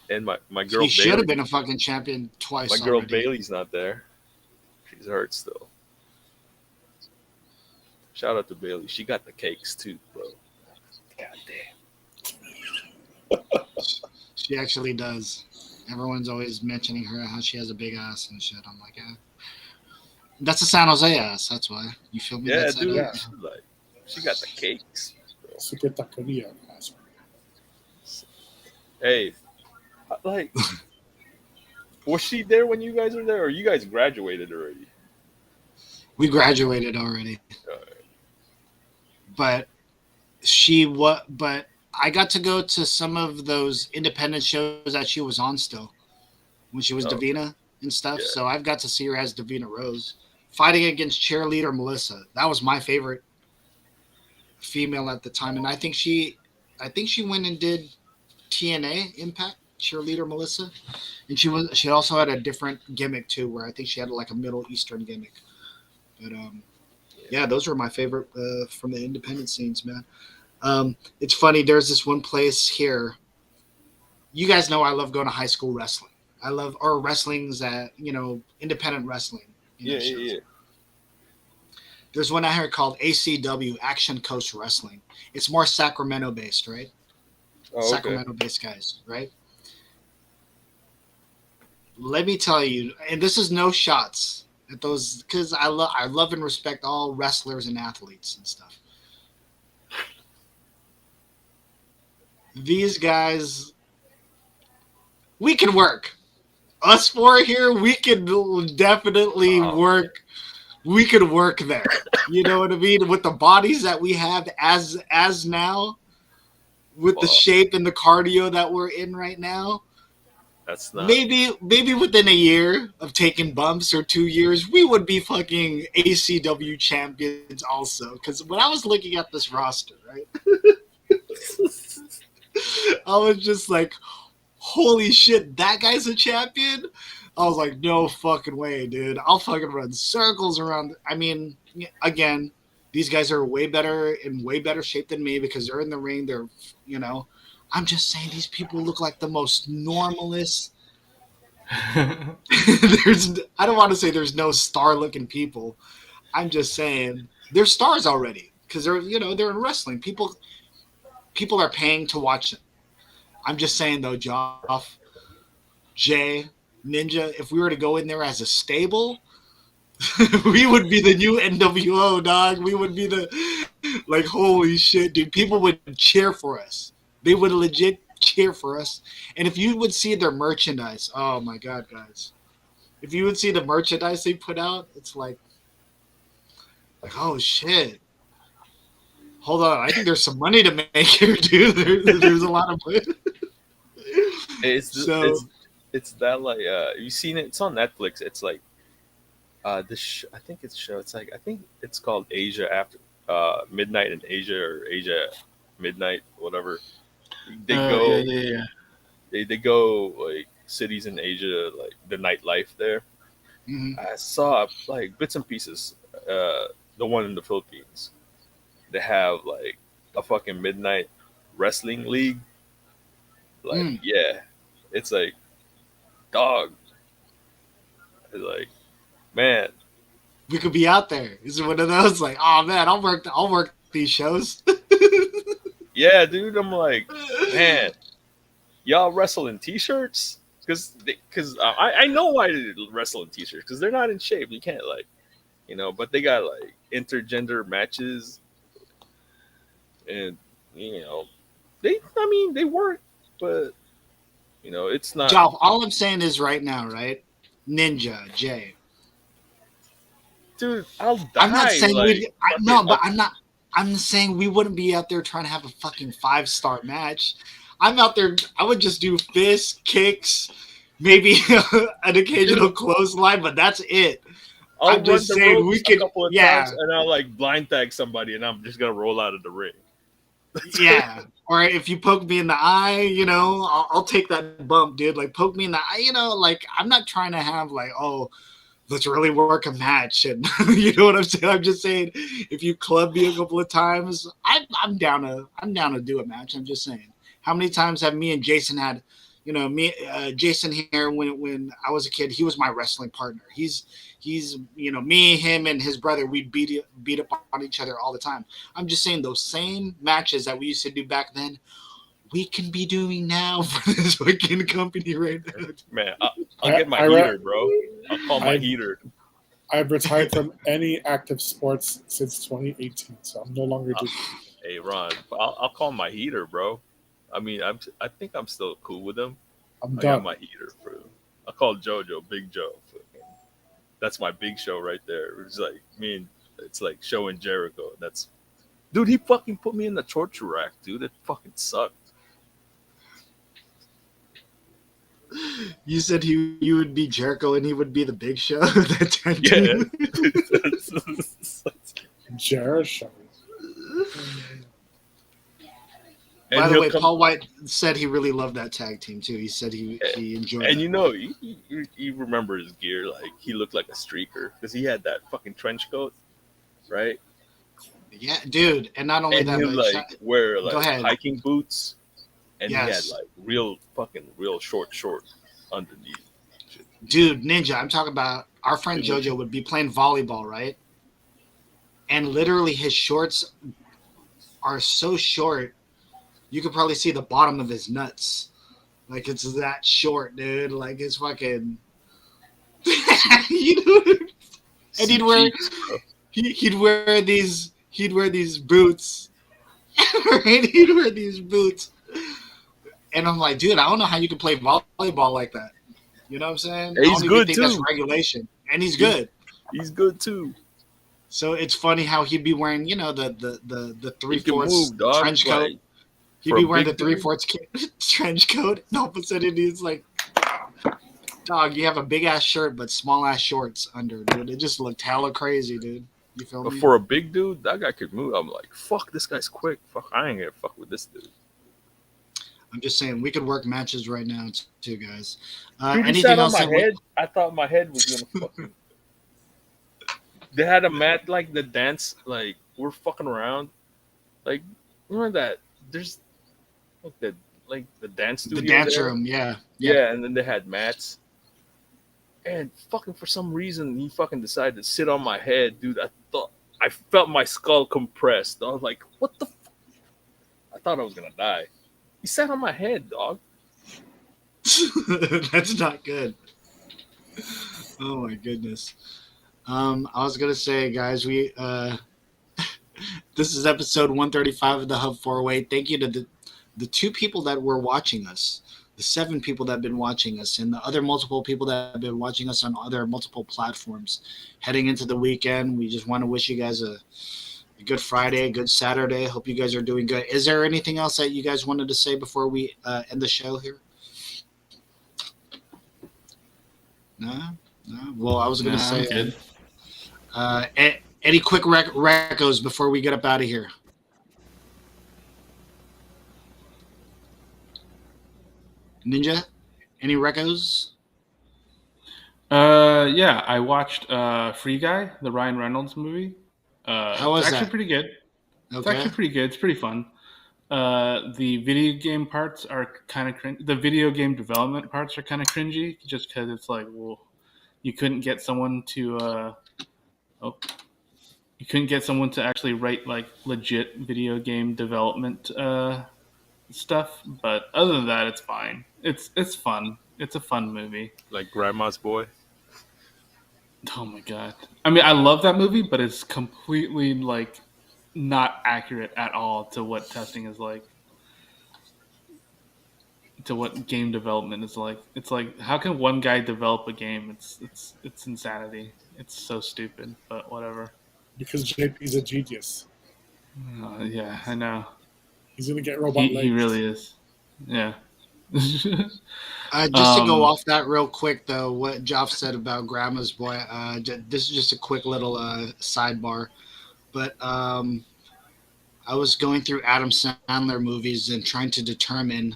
And my girl He should have Bailey, been a fucking champion twice. my girl already. Bailey's not there. She's hurt still. Shout out to Bailey. She got the cakes too, bro. God damn. She actually does. Everyone's always mentioning her how she has a big ass and shit. I'm like, yeah. That's a San Jose ass. That's why. You feel me? Yeah, That's dude. Yeah. She got the cakes. Bro. Super taqueria. Hey, like Was she there when you guys were there, or you guys graduated already? We graduated already, Uh, but she what? But I got to go to some of those independent shows that she was on still when she was oh, Davina and stuff. yeah. So I've got to see her as Davina Rose fighting against cheerleader Melissa. That was my favorite female at the time, and I think she went and did TNA Impact cheerleader Melissa, and she also had a different gimmick too, where I think she had like a Middle Eastern gimmick. But yeah, those were my favorite from the independent scenes, man. It's funny. There's this one place here. You guys know I love going to high school wrestling. I love or wrestling's at independent wrestling Yeah, yeah, shows. yeah. There's one out here called ACW Action Coast Wrestling. It's more Sacramento based, right? Oh, okay. Sacramento based guys, right? Let me tell you, and this is no shots at those because I love and respect all wrestlers and athletes and stuff. These guys, we can work. Us four here, we can definitely Oh, work. We could work there. You know what I mean? With the bodies that we have as now, with the well, shape and the cardio that we're in right now, that's not. maybe within a year of taking bumps or 2 years, we would be fucking ACW champions also. Because when I was looking at this roster, right, I was just like, holy shit, that guy's a champion. I was like, no fucking way, dude. I'll fucking run circles around. I mean, again, these guys are way better in way better shape than me because they're in the ring. They're, you know, I'm just saying these people look like the most normalist. I don't want to say there's no star looking people. I'm just saying they're stars already because they're in wrestling. People are paying to watch them. I'm just saying though, Joff, Jay, Ninja, if we were to go in there as a stable, we would be the new NWO, dog. We would be the like holy shit, dude. People would cheer for us. They would legit cheer for us. And if you would see their merchandise, oh my god, guys. If you would see the merchandise they put out, it's like oh shit. Hold on, I think there's some money to make here, dude. There's a lot of money. It's So it's it's that like you seen it? It's on Netflix. It's like I think it's show. It's like I think it's called Asia after midnight in Asia or Asia midnight whatever. They Yeah, go yeah, yeah. they go like cities in Asia like the nightlife there. mhm. I saw like bits and pieces. The one in the Philippines. They have like a fucking midnight wrestling league. Like Mm. yeah, it's like dog. It's like man, We could be out there. Is it one of those like, oh man, I'll work these shows. yeah, dude. I'm like man, y'all wrestle in t-shirts because I know why they wrestle in t-shirts because they're not in shape. You can't like but they got like intergender matches and you know they I mean they work, but it's not. Job, all I'm saying is right now, right? Ninja, Jay. Dude, I'll I'm not die saying like fucking no, but I'm not. I'm saying we wouldn't be out there trying to have a fucking 5-star match. I'm out there. I would just do fists, kicks, maybe an occasional dude, clothesline, but that's it. I'll I'm run just the saying we ropes a could. couple of times Yeah, and I'll like blind tag somebody and I'm just gonna roll out of the ring. yeah. Or if you poke me in the eye, I'll take that bump, dude. Like poke me in the eye, like I'm not trying to have like, oh, let's really work a match, and you know what I'm saying. I'm just saying, if you club me a couple of times, I'm down to do a match. I'm just saying, how many times have me and Jason had, Jason here when I was a kid, he was my wrestling partner. He's me, him, and his brother. We'd beat up on each other all the time. I'm just saying those same matches that we used to do back then, we can be doing now for this fucking company right now. Man, I'll I, get my I, heater, re- bro. I'll call my I've, heater. I've retired from any active sports since 2018, so I'm no longer doing it. Hey Ron, I'll call my heater, bro. I mean, I think I'm still cool with him. I'm I got done. my heater, bro. call JoJo Big Joe. That's my big show right there. It's like me and it's like showing Jericho. That's dude. He fucking put me in the torture rack, dude. It fucking sucked. You said you would be Jericho and he would be the Big Show. That tag Yeah. team. Jericho. By the way, Paul White said he really loved that tag team too. He said he enjoyed it. And you know, you remember his gear, like he looked like a streaker because he had that fucking trench coat, right? Yeah, dude. And not only And that, he but like wear Go like ahead. hiking boots, and Yes. he had like real short underneath. dude, Ninja, I'm talking about our friend JoJo would be playing volleyball, right? And literally his shorts are so short, you could probably see the bottom of his nuts. Like it's that short, dude. Like it's fucking you know. And he'd wear he'd wear these boots. Right? He'd wear these boots. And I'm like, dude, I don't know how you can play volleyball like that. You know what I'm saying? He's I don't good even think that's too. regulation. And he's good. He's good too. So it's funny how he'd be wearing, you know, the He can 3/4 move, dog. trench coat. Like, He'd for be a wearing the big dude. 3/4 trench coat, and all of a sudden he's like, "Dog, you have a big ass shirt but small ass shorts under, dude." It just looked hella crazy, dude. You feel but me? for a big dude, that guy could move. I'm like, fuck, this guy's quick. Fuck, I ain't gonna fuck with this dude. I'm just saying we could work matches right now too, guys. Dude, he Anything sat on else? my that we- head. I thought my head was gonna fucking. They had a mat like the dance, like we're fucking around. Like, remember that? There's like the dance studio. the dance there. room, yeah. Yeah, and then they had mats. And fucking for some reason he fucking decided to sit on my head, dude. I felt my skull compressed. I was like, what the fuck? I thought I was gonna die. He sat on my head, dog. That's not good. Oh my goodness. I was gonna say, guys, we this is episode 135 of the Hub 408. Thank you to the 2 people that were watching us, the 7 people that have been watching us, and the other multiple people that have been watching us on other multiple platforms. Heading into the weekend, we just want to wish you guys a good Friday, a good Saturday. Hope you guys are doing good. Is there anything else that you guys wanted to say before we end the show here? No? Well, I was going to say, good. any quick recos before we get up out of here? Ninja, any recos? Yeah, I watched Free Guy, the Ryan Reynolds movie. How was it's actually that? pretty good. It's Okay. actually pretty good. It's pretty fun. The video game parts are kind of cringe. The video game development parts are kind of cringy, just because it's like, well, you couldn't get someone to actually write like legit video game development stuff. But other than that, it's fine. It's fun. It's a fun movie. Like Grandma's Boy. Oh my god! I mean, I love that movie, but it's completely like not accurate at all to what testing is like, to what game development is like. It's like, how can one guy develop a game? It's insanity. It's so stupid, but whatever. Because JP's a genius. Yeah, I know. He's gonna get robot legs. He really is. Yeah. Just to go off that real quick, though, what Joff said about Grandma's Boy, this is just a quick little sidebar. But I was going through Adam Sandler movies and trying to determine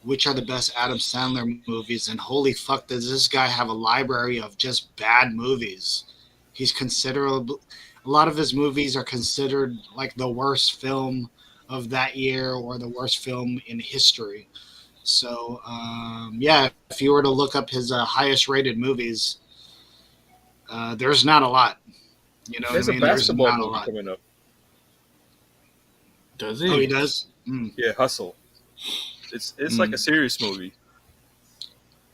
which are the best Adam Sandler movies. And holy fuck, does this guy have a library of just bad movies. He's considerable. A lot of his movies are considered like the worst film of that year or the worst film in history. So, yeah, if you were to look up his highest rated movies, there's not a lot. You know There's what I mean? a There's basketball not a movie lot. coming up. Does he? Oh, he does? Mm. Yeah, Hustle. It's like a serious movie.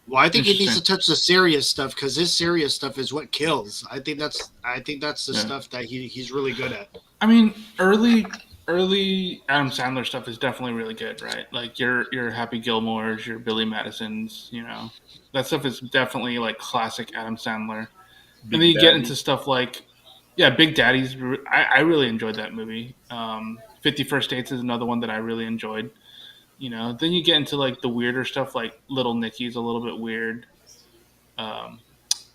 Well, I think he needs to touch the serious stuff because his serious stuff is what kills. I think that's the stuff that he's really good at. I mean, early early Adam Sandler stuff is definitely really good, right? Like your Happy Gilmores, your Billy Madisons, that stuff is definitely like classic Adam Sandler. And Big then you get Daddy. into stuff like, yeah, Big Daddy's. I really enjoyed that movie. 50 First Dates is another one that I really enjoyed. Then you get into like the weirder stuff, like Little Nicky's a little bit weird. Um,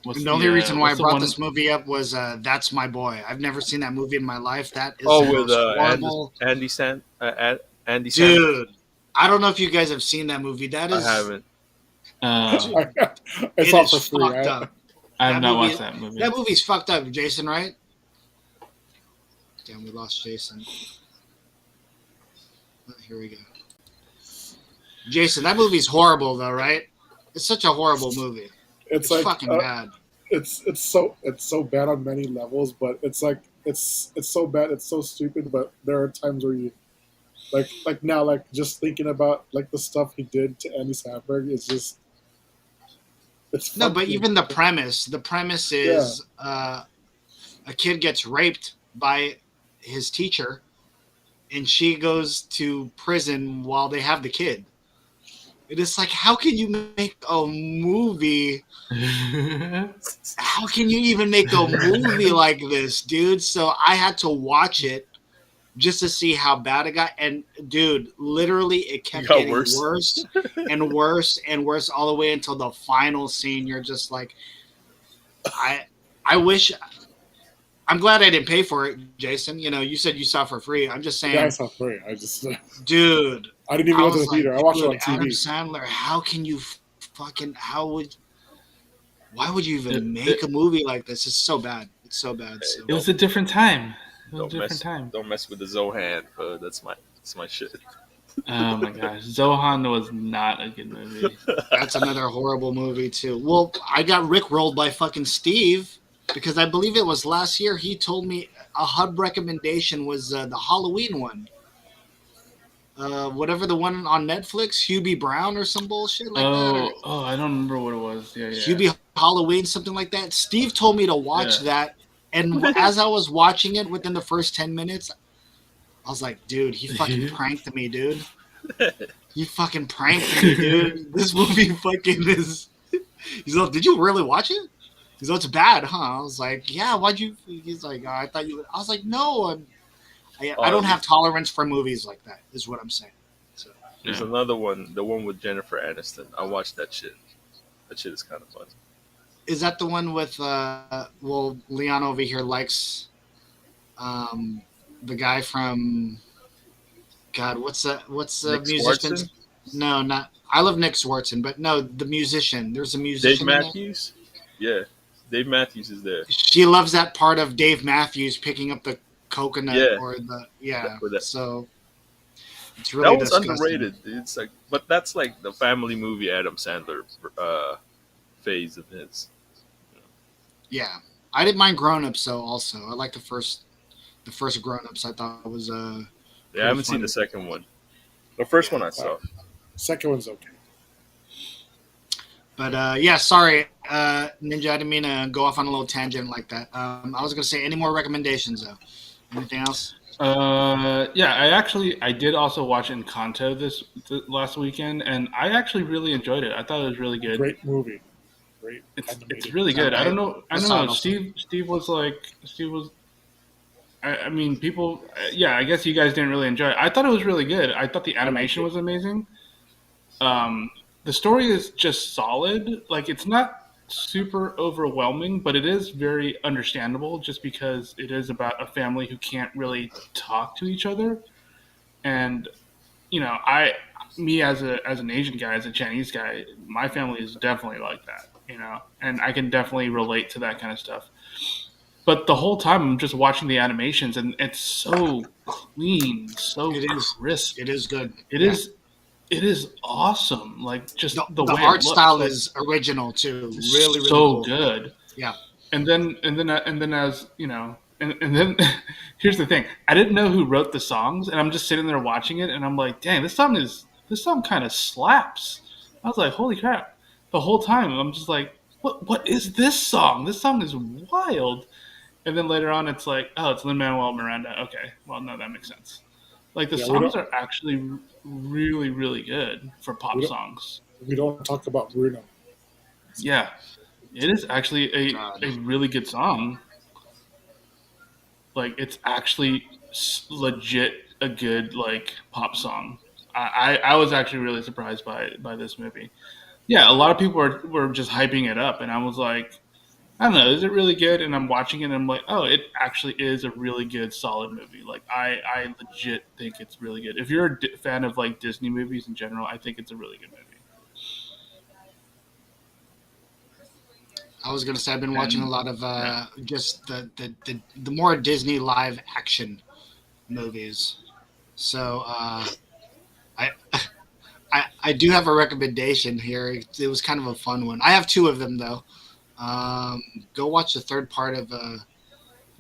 And the only reason why I what's the brought one? this movie up was That's My Boy. I've never seen that movie in my life. That is the Oh, with most horrible. Andy Sandler. Dude, I don't know if you guys have seen that movie. That I is, haven't. Uh, I it saw it is for free. fucked Right? up. I have That not movie, watched that movie. that movie's fucked up, Jason, right? Damn, we lost Jason. Oh, here we go. Jason, that movie's horrible though, right? It's such a horrible movie. It's like fucking bad. it's so bad on many levels, but it's like it's so bad, it's so stupid. But there are times where you like now, like just thinking about like the stuff he did to Andy Samberg is just it's No, but fucking- even the premise is a kid gets raped by his teacher, and she goes to prison while they have the kid. It is like, how can you make a movie? How can you even make a movie like this, dude? So I had to watch it just to see how bad it got. And dude, literally, it kept got getting worse. worse and worse and worse all the way until the final scene. You're just like, I wish. I'm glad I didn't pay for it, Jason. You said you saw it for free. I'm just saying, yeah, I saw it for free. I just dude. I didn't even go to the was theater. like, I watched it on dude, Adam TV. Sandler, how can you why would you even make a movie like this? It's so bad. It's so bad. So. It was a different time. It was a Don't different mess. time. Don't mess with the Zohan. That's my shit. Oh my gosh, Zohan was not a good movie. That's another horrible movie too. Well, I got rickrolled by fucking Steve because I believe it was last year. He told me a hub recommendation was the Halloween one. Whatever the one on Netflix, Hubie Brown or some bullshit like that. Oh, I don't remember what it was. Yeah. Hubie Halloween, something like that. Steve told me to watch that, and as I was watching it, within the first 10 minutes, I was like, dude, he fucking pranked me, dude. He fucking pranked me, dude. This movie fucking is. He's like, did you really watch it? He's like, it's bad, huh? I was like, yeah, why'd you? He's like, oh, I thought you would. I was like, no, I don't have tolerance for movies like that, is what I'm saying. So. There's another one, the one with Jennifer Aniston. I watched that shit. That shit is kind of fun. Is that the one with, Leon over here likes the guy from, God, what's the Nick musician? Swartzen? No, not, I love Nick Swartzen, but no, the musician. There's a Dave musician. Matthews? Yeah. Dave Matthews is there. She loves that part of Dave Matthews picking up the coconut or so it's really that was disgusting. underrated. It's like, but that's like the family movie Adam Sandler phase of his. Yeah, I didn't mind Grown Ups though. Also, I like the first Grown Ups. I thought was Yeah, I haven't seen funny. the second one. The first one I saw. Second one's okay. But yeah, sorry, Ninja. I didn't mean to go off on a little tangent like that. I was gonna say any more recommendations though. Anything else? Yeah, I did also watch Encanto this last weekend, and I actually really enjoyed it. I thought it was really good. Great movie. Great. It's really good. I don't know. Steve was. I mean, people. Yeah, I guess you guys didn't really enjoy it. I thought it was really good. I thought the animation was amazing. The story is just solid. Like, it's not super overwhelming, but it is very understandable just because it is about a family who can't really talk to each other. And, me as an Asian guy, as a Chinese guy, my family is definitely like that, and I can definitely relate to that kind of stuff. But the whole time I'm just watching the animations, and it's so clean, so crisp. It is good. It is awesome. Like, just the way art it looks. style is original too. Really, really so cool. good. Yeah. And then as and then here's the thing. I didn't know who wrote the songs, and I'm just sitting there watching it, and I'm like, dang, this song kind of slaps. I was like, holy crap. The whole time I'm just like, what is this song? This song is wild. And then later on it's like, oh, it's Lin-Manuel Miranda. Okay. Well, no, that makes sense. Like the Yeah, we songs don't are actually really, really good for pop we don't songs. we don't talk about Bruno. Yeah, it is actually God. a really good song. Like it's actually legit a good like pop song. I was actually really surprised by this movie. Yeah, a lot of people were just hyping it up, and I was like, I don't know, is it really good? And I'm watching it, and I'm like, oh, it actually is a really good, solid movie. Like I legit think it's really good. If you're a fan of like Disney movies in general, I think it's a really good movie. I was gonna say I've been watching a And lot of yeah, just the more Disney live action movies. So I I do have a recommendation here. It was kind of a fun one. I have two of them though. Um, Go watch the third part of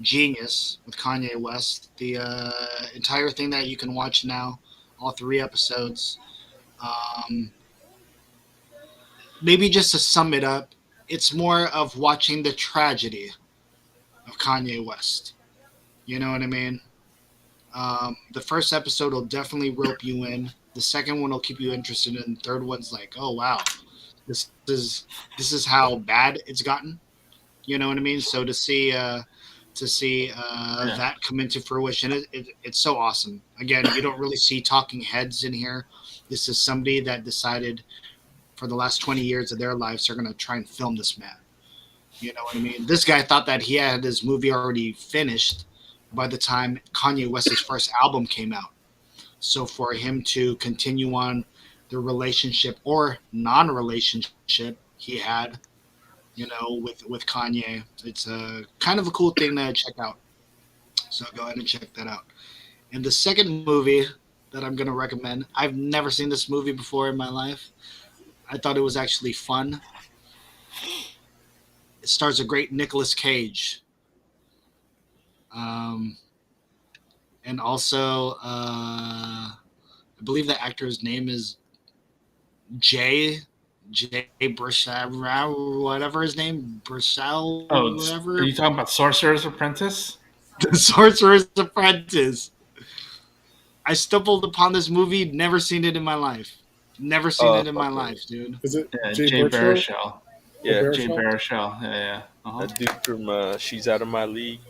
Genius with Kanye West. The entire thing that you can watch now, all three episodes. Um, Maybe just to sum it up, it's more of watching the tragedy of Kanye West. You know what I mean? The first episode will definitely rope you in. The second one will keep you interested, and the third one's like, oh wow, this is this is how bad it's gotten. You know what I mean? So to see yeah, that come into fruition, it's so awesome. Again, you don't really see talking heads in here. This is somebody that decided for the last 20 years of their lives they're going to try and film this man. You know what I mean? This guy thought that he had his movie already finished by the time Kanye West's first album came out. So for him to continue on the relationship or non-relationship he had, you know, with Kanye, it's a kind of a cool thing to check out. So go ahead and check that out. And the second movie that I'm gonna recommend, I've never seen this movie before in my life. I thought it was actually fun. It stars a great Nicolas Cage. Um, and also I believe the actor's name is Jay Burchell, whatever his name, Burchell, oh, are whatever. you talking about Sorcerer's Apprentice? The Sorcerer's Apprentice. I stumbled upon this movie, never seen it in my life. Never seen it in my Okay. life, dude. Is it Yeah, Jay Jay Birchall Baruchel. or Yeah, Jay Baruchel? Baruchel. Yeah. Uh-huh. that dude from She's Out of My League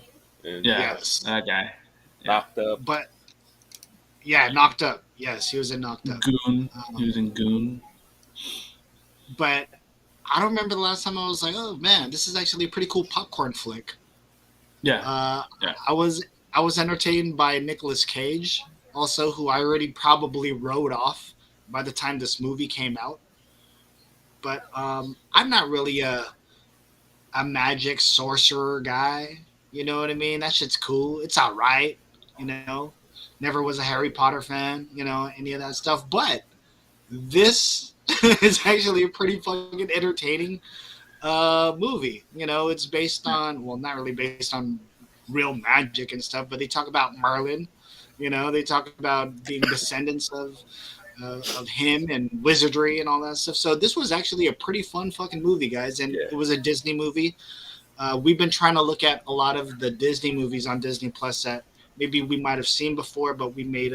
and Yeah, Yes. that guy. Yeah, Knocked Up. But yeah, Knocked Up. Yes, he was in Knocked Up. Goon. He Um, was in Goon. but I don't remember the last time I was like, oh man, this is actually a pretty cool popcorn flick. Yeah, Uh, yeah. I was entertained by Nicolas Cage, also who I already probably wrote off by the time this movie came out. But I'm not really a magic sorcerer guy. You know what I mean? That shit's cool. It's all right. You know, never was a Harry Potter fan. You know, any of that stuff. But this is actually a pretty fucking entertaining movie. You know, it's based on, well, not really based on real magic and stuff, but they talk about Merlin. You know, they talk about being descendants of him and wizardry and all that stuff. So this was actually a pretty fun fucking movie, guys, and Yeah. it was a Disney movie. We've been trying to look at a lot of the Disney movies on Disney Plus that maybe we might have seen before, but we may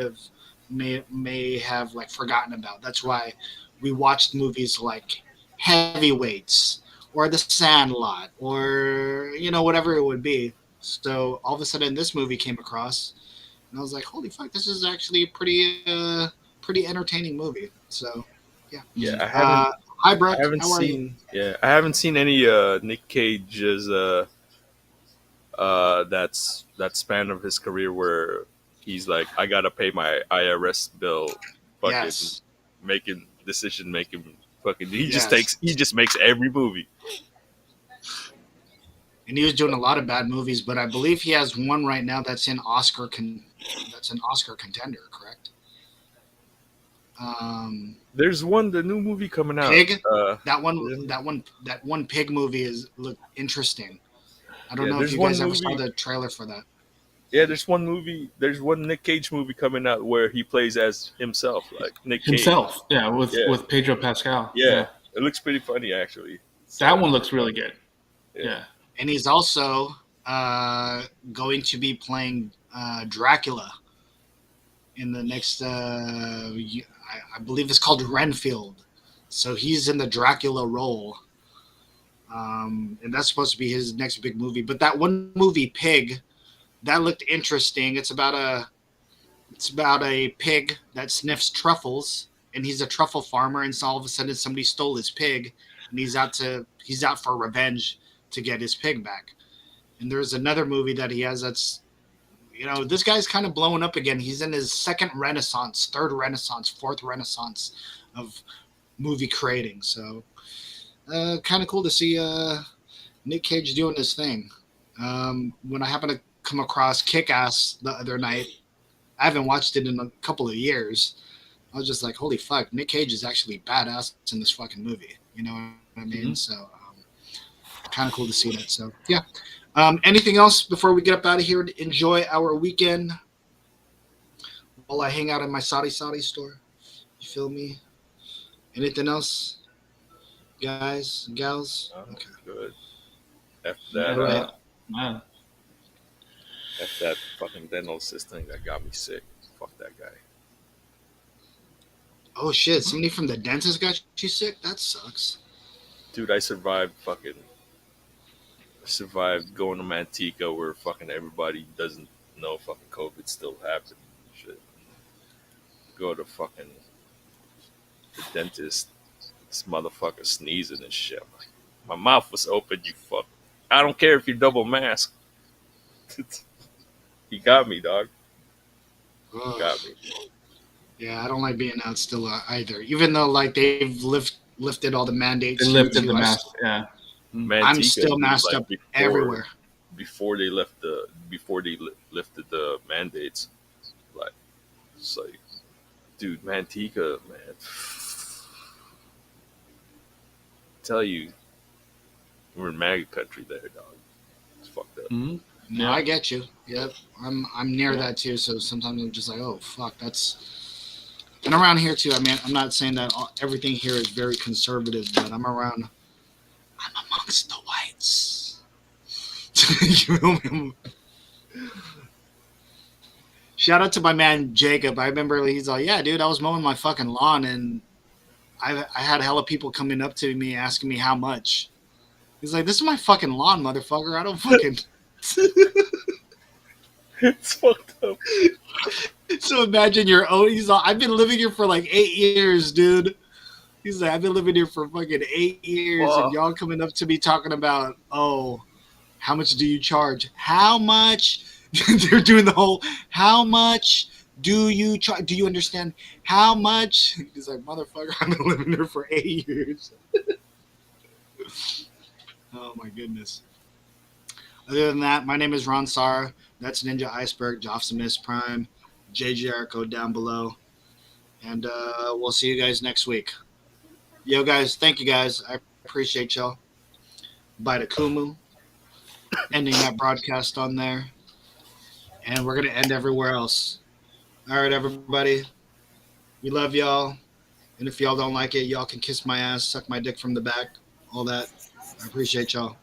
have like forgotten about. That's why we watched movies like Heavyweights or The Sandlot or you know whatever it would be. So all of a sudden this movie came across, and I was like, "Holy fuck! This is actually a pretty entertaining movie." So yeah. Yeah, Uh, Hi, I Brooke. haven't How are you? seen I haven't seen any Nick Cage's that span of his career where he's like, I gotta pay my IRS bill, fucking Yes. making decision making, fucking Yes. he just makes every movie. And he was doing a lot of bad movies, but I believe he has one right now that's that's an Oscar contender, correct? There's the new movie coming out. Pig. Uh, That one Pig movie is look interesting. I don't yeah, know if there's you one guys ever saw movie. the trailer for that. Yeah, there's one movie. There's one Nick Cage movie coming out where he plays as himself, like Nick Cage. Himself. Yeah, Yeah, with Pedro Pascal. yeah. Yeah, It looks pretty funny actually. that So, one looks really good. yeah. Yeah. And he's also going to be playing Dracula in the next. I believe it's called Renfield. So he's in the Dracula role, and that's supposed to be his next big movie. But that one movie, Pig, that looked interesting. It's about a pig that sniffs truffles, and he's a truffle farmer, and so all of a sudden somebody stole his pig, and he's out for revenge to get his pig back. And there's another movie that he has that's this guy's kind of blowing up again. He's in his second renaissance, third renaissance, fourth renaissance of movie creating. So kind of cool to see Nick Cage doing his thing. When I happened to come across Kick Ass the other night, I haven't watched it in a couple of years. I was just like, holy fuck, Nick Cage is actually badass in this fucking movie. You know what I mean? Mm-hmm. So kind of cool to see that. So yeah. Anything else before we get up out of here to enjoy our weekend while I hang out in my Saudi store? You feel me? Anything else, guys and gals? Oh, Okay. good. After that, Right. Yeah. after that fucking dental assistant that got me sick. Fuck that guy. Oh shit! Somebody from the dentist got you sick. That sucks. Dude, I survived going to Manteca where fucking everybody doesn't know fucking COVID still happening and shit. Go to fucking the dentist, this motherfucker sneezing and shit. I'm like, my mouth was open, you fuck. I don't care if you're double masked. He got me, dog. Ugh. Got me. Yeah, I don't like being out still either. Even though like they've lifted all the mandates. They here lifted too, the I- mask. Yeah. Manteca, I'm still dude, masked like, up everywhere. Before they lifted the mandates, like it's like, dude, Manteca, man. Tell you, we're in MAGA country there, dog. It's fucked up. Mm-hmm. No, Yeah. I get you. Yep, I'm near Yeah. that too. So sometimes I'm just like, oh fuck, that's. And around here too. I mean, I'm not saying that everything here is very conservative, but I'm amongst the whites. You feel me? Shout out to my man Jacob. I remember he's like, yeah, dude, I was mowing my fucking lawn and I had hella people coming up to me asking me how much. He's like, this is my fucking lawn, motherfucker. I don't fucking. It's fucked up. So imagine your own. He's like, I've been living here for like 8 years, dude. He's like, I've been living here for fucking 8 years, Wow. and y'all coming up to me talking about, oh, how much do you charge? How much? They're doing the whole, how much do you charge? Do you understand? How much? He's like, motherfucker, I've been living here for 8 years. Oh my goodness. Other than that, my name is Ron Sara. That's Ninja Iceberg, Jopsimus Prime, J Jericho down below. And we'll see you guys next week. Yo, guys, thank you, guys. I appreciate y'all. Bye to Kumu. Ending that broadcast on there. And we're going to end everywhere else. All right, everybody. We love y'all. And if y'all don't like it, y'all can kiss my ass, suck my dick from the back, all that. I appreciate y'all.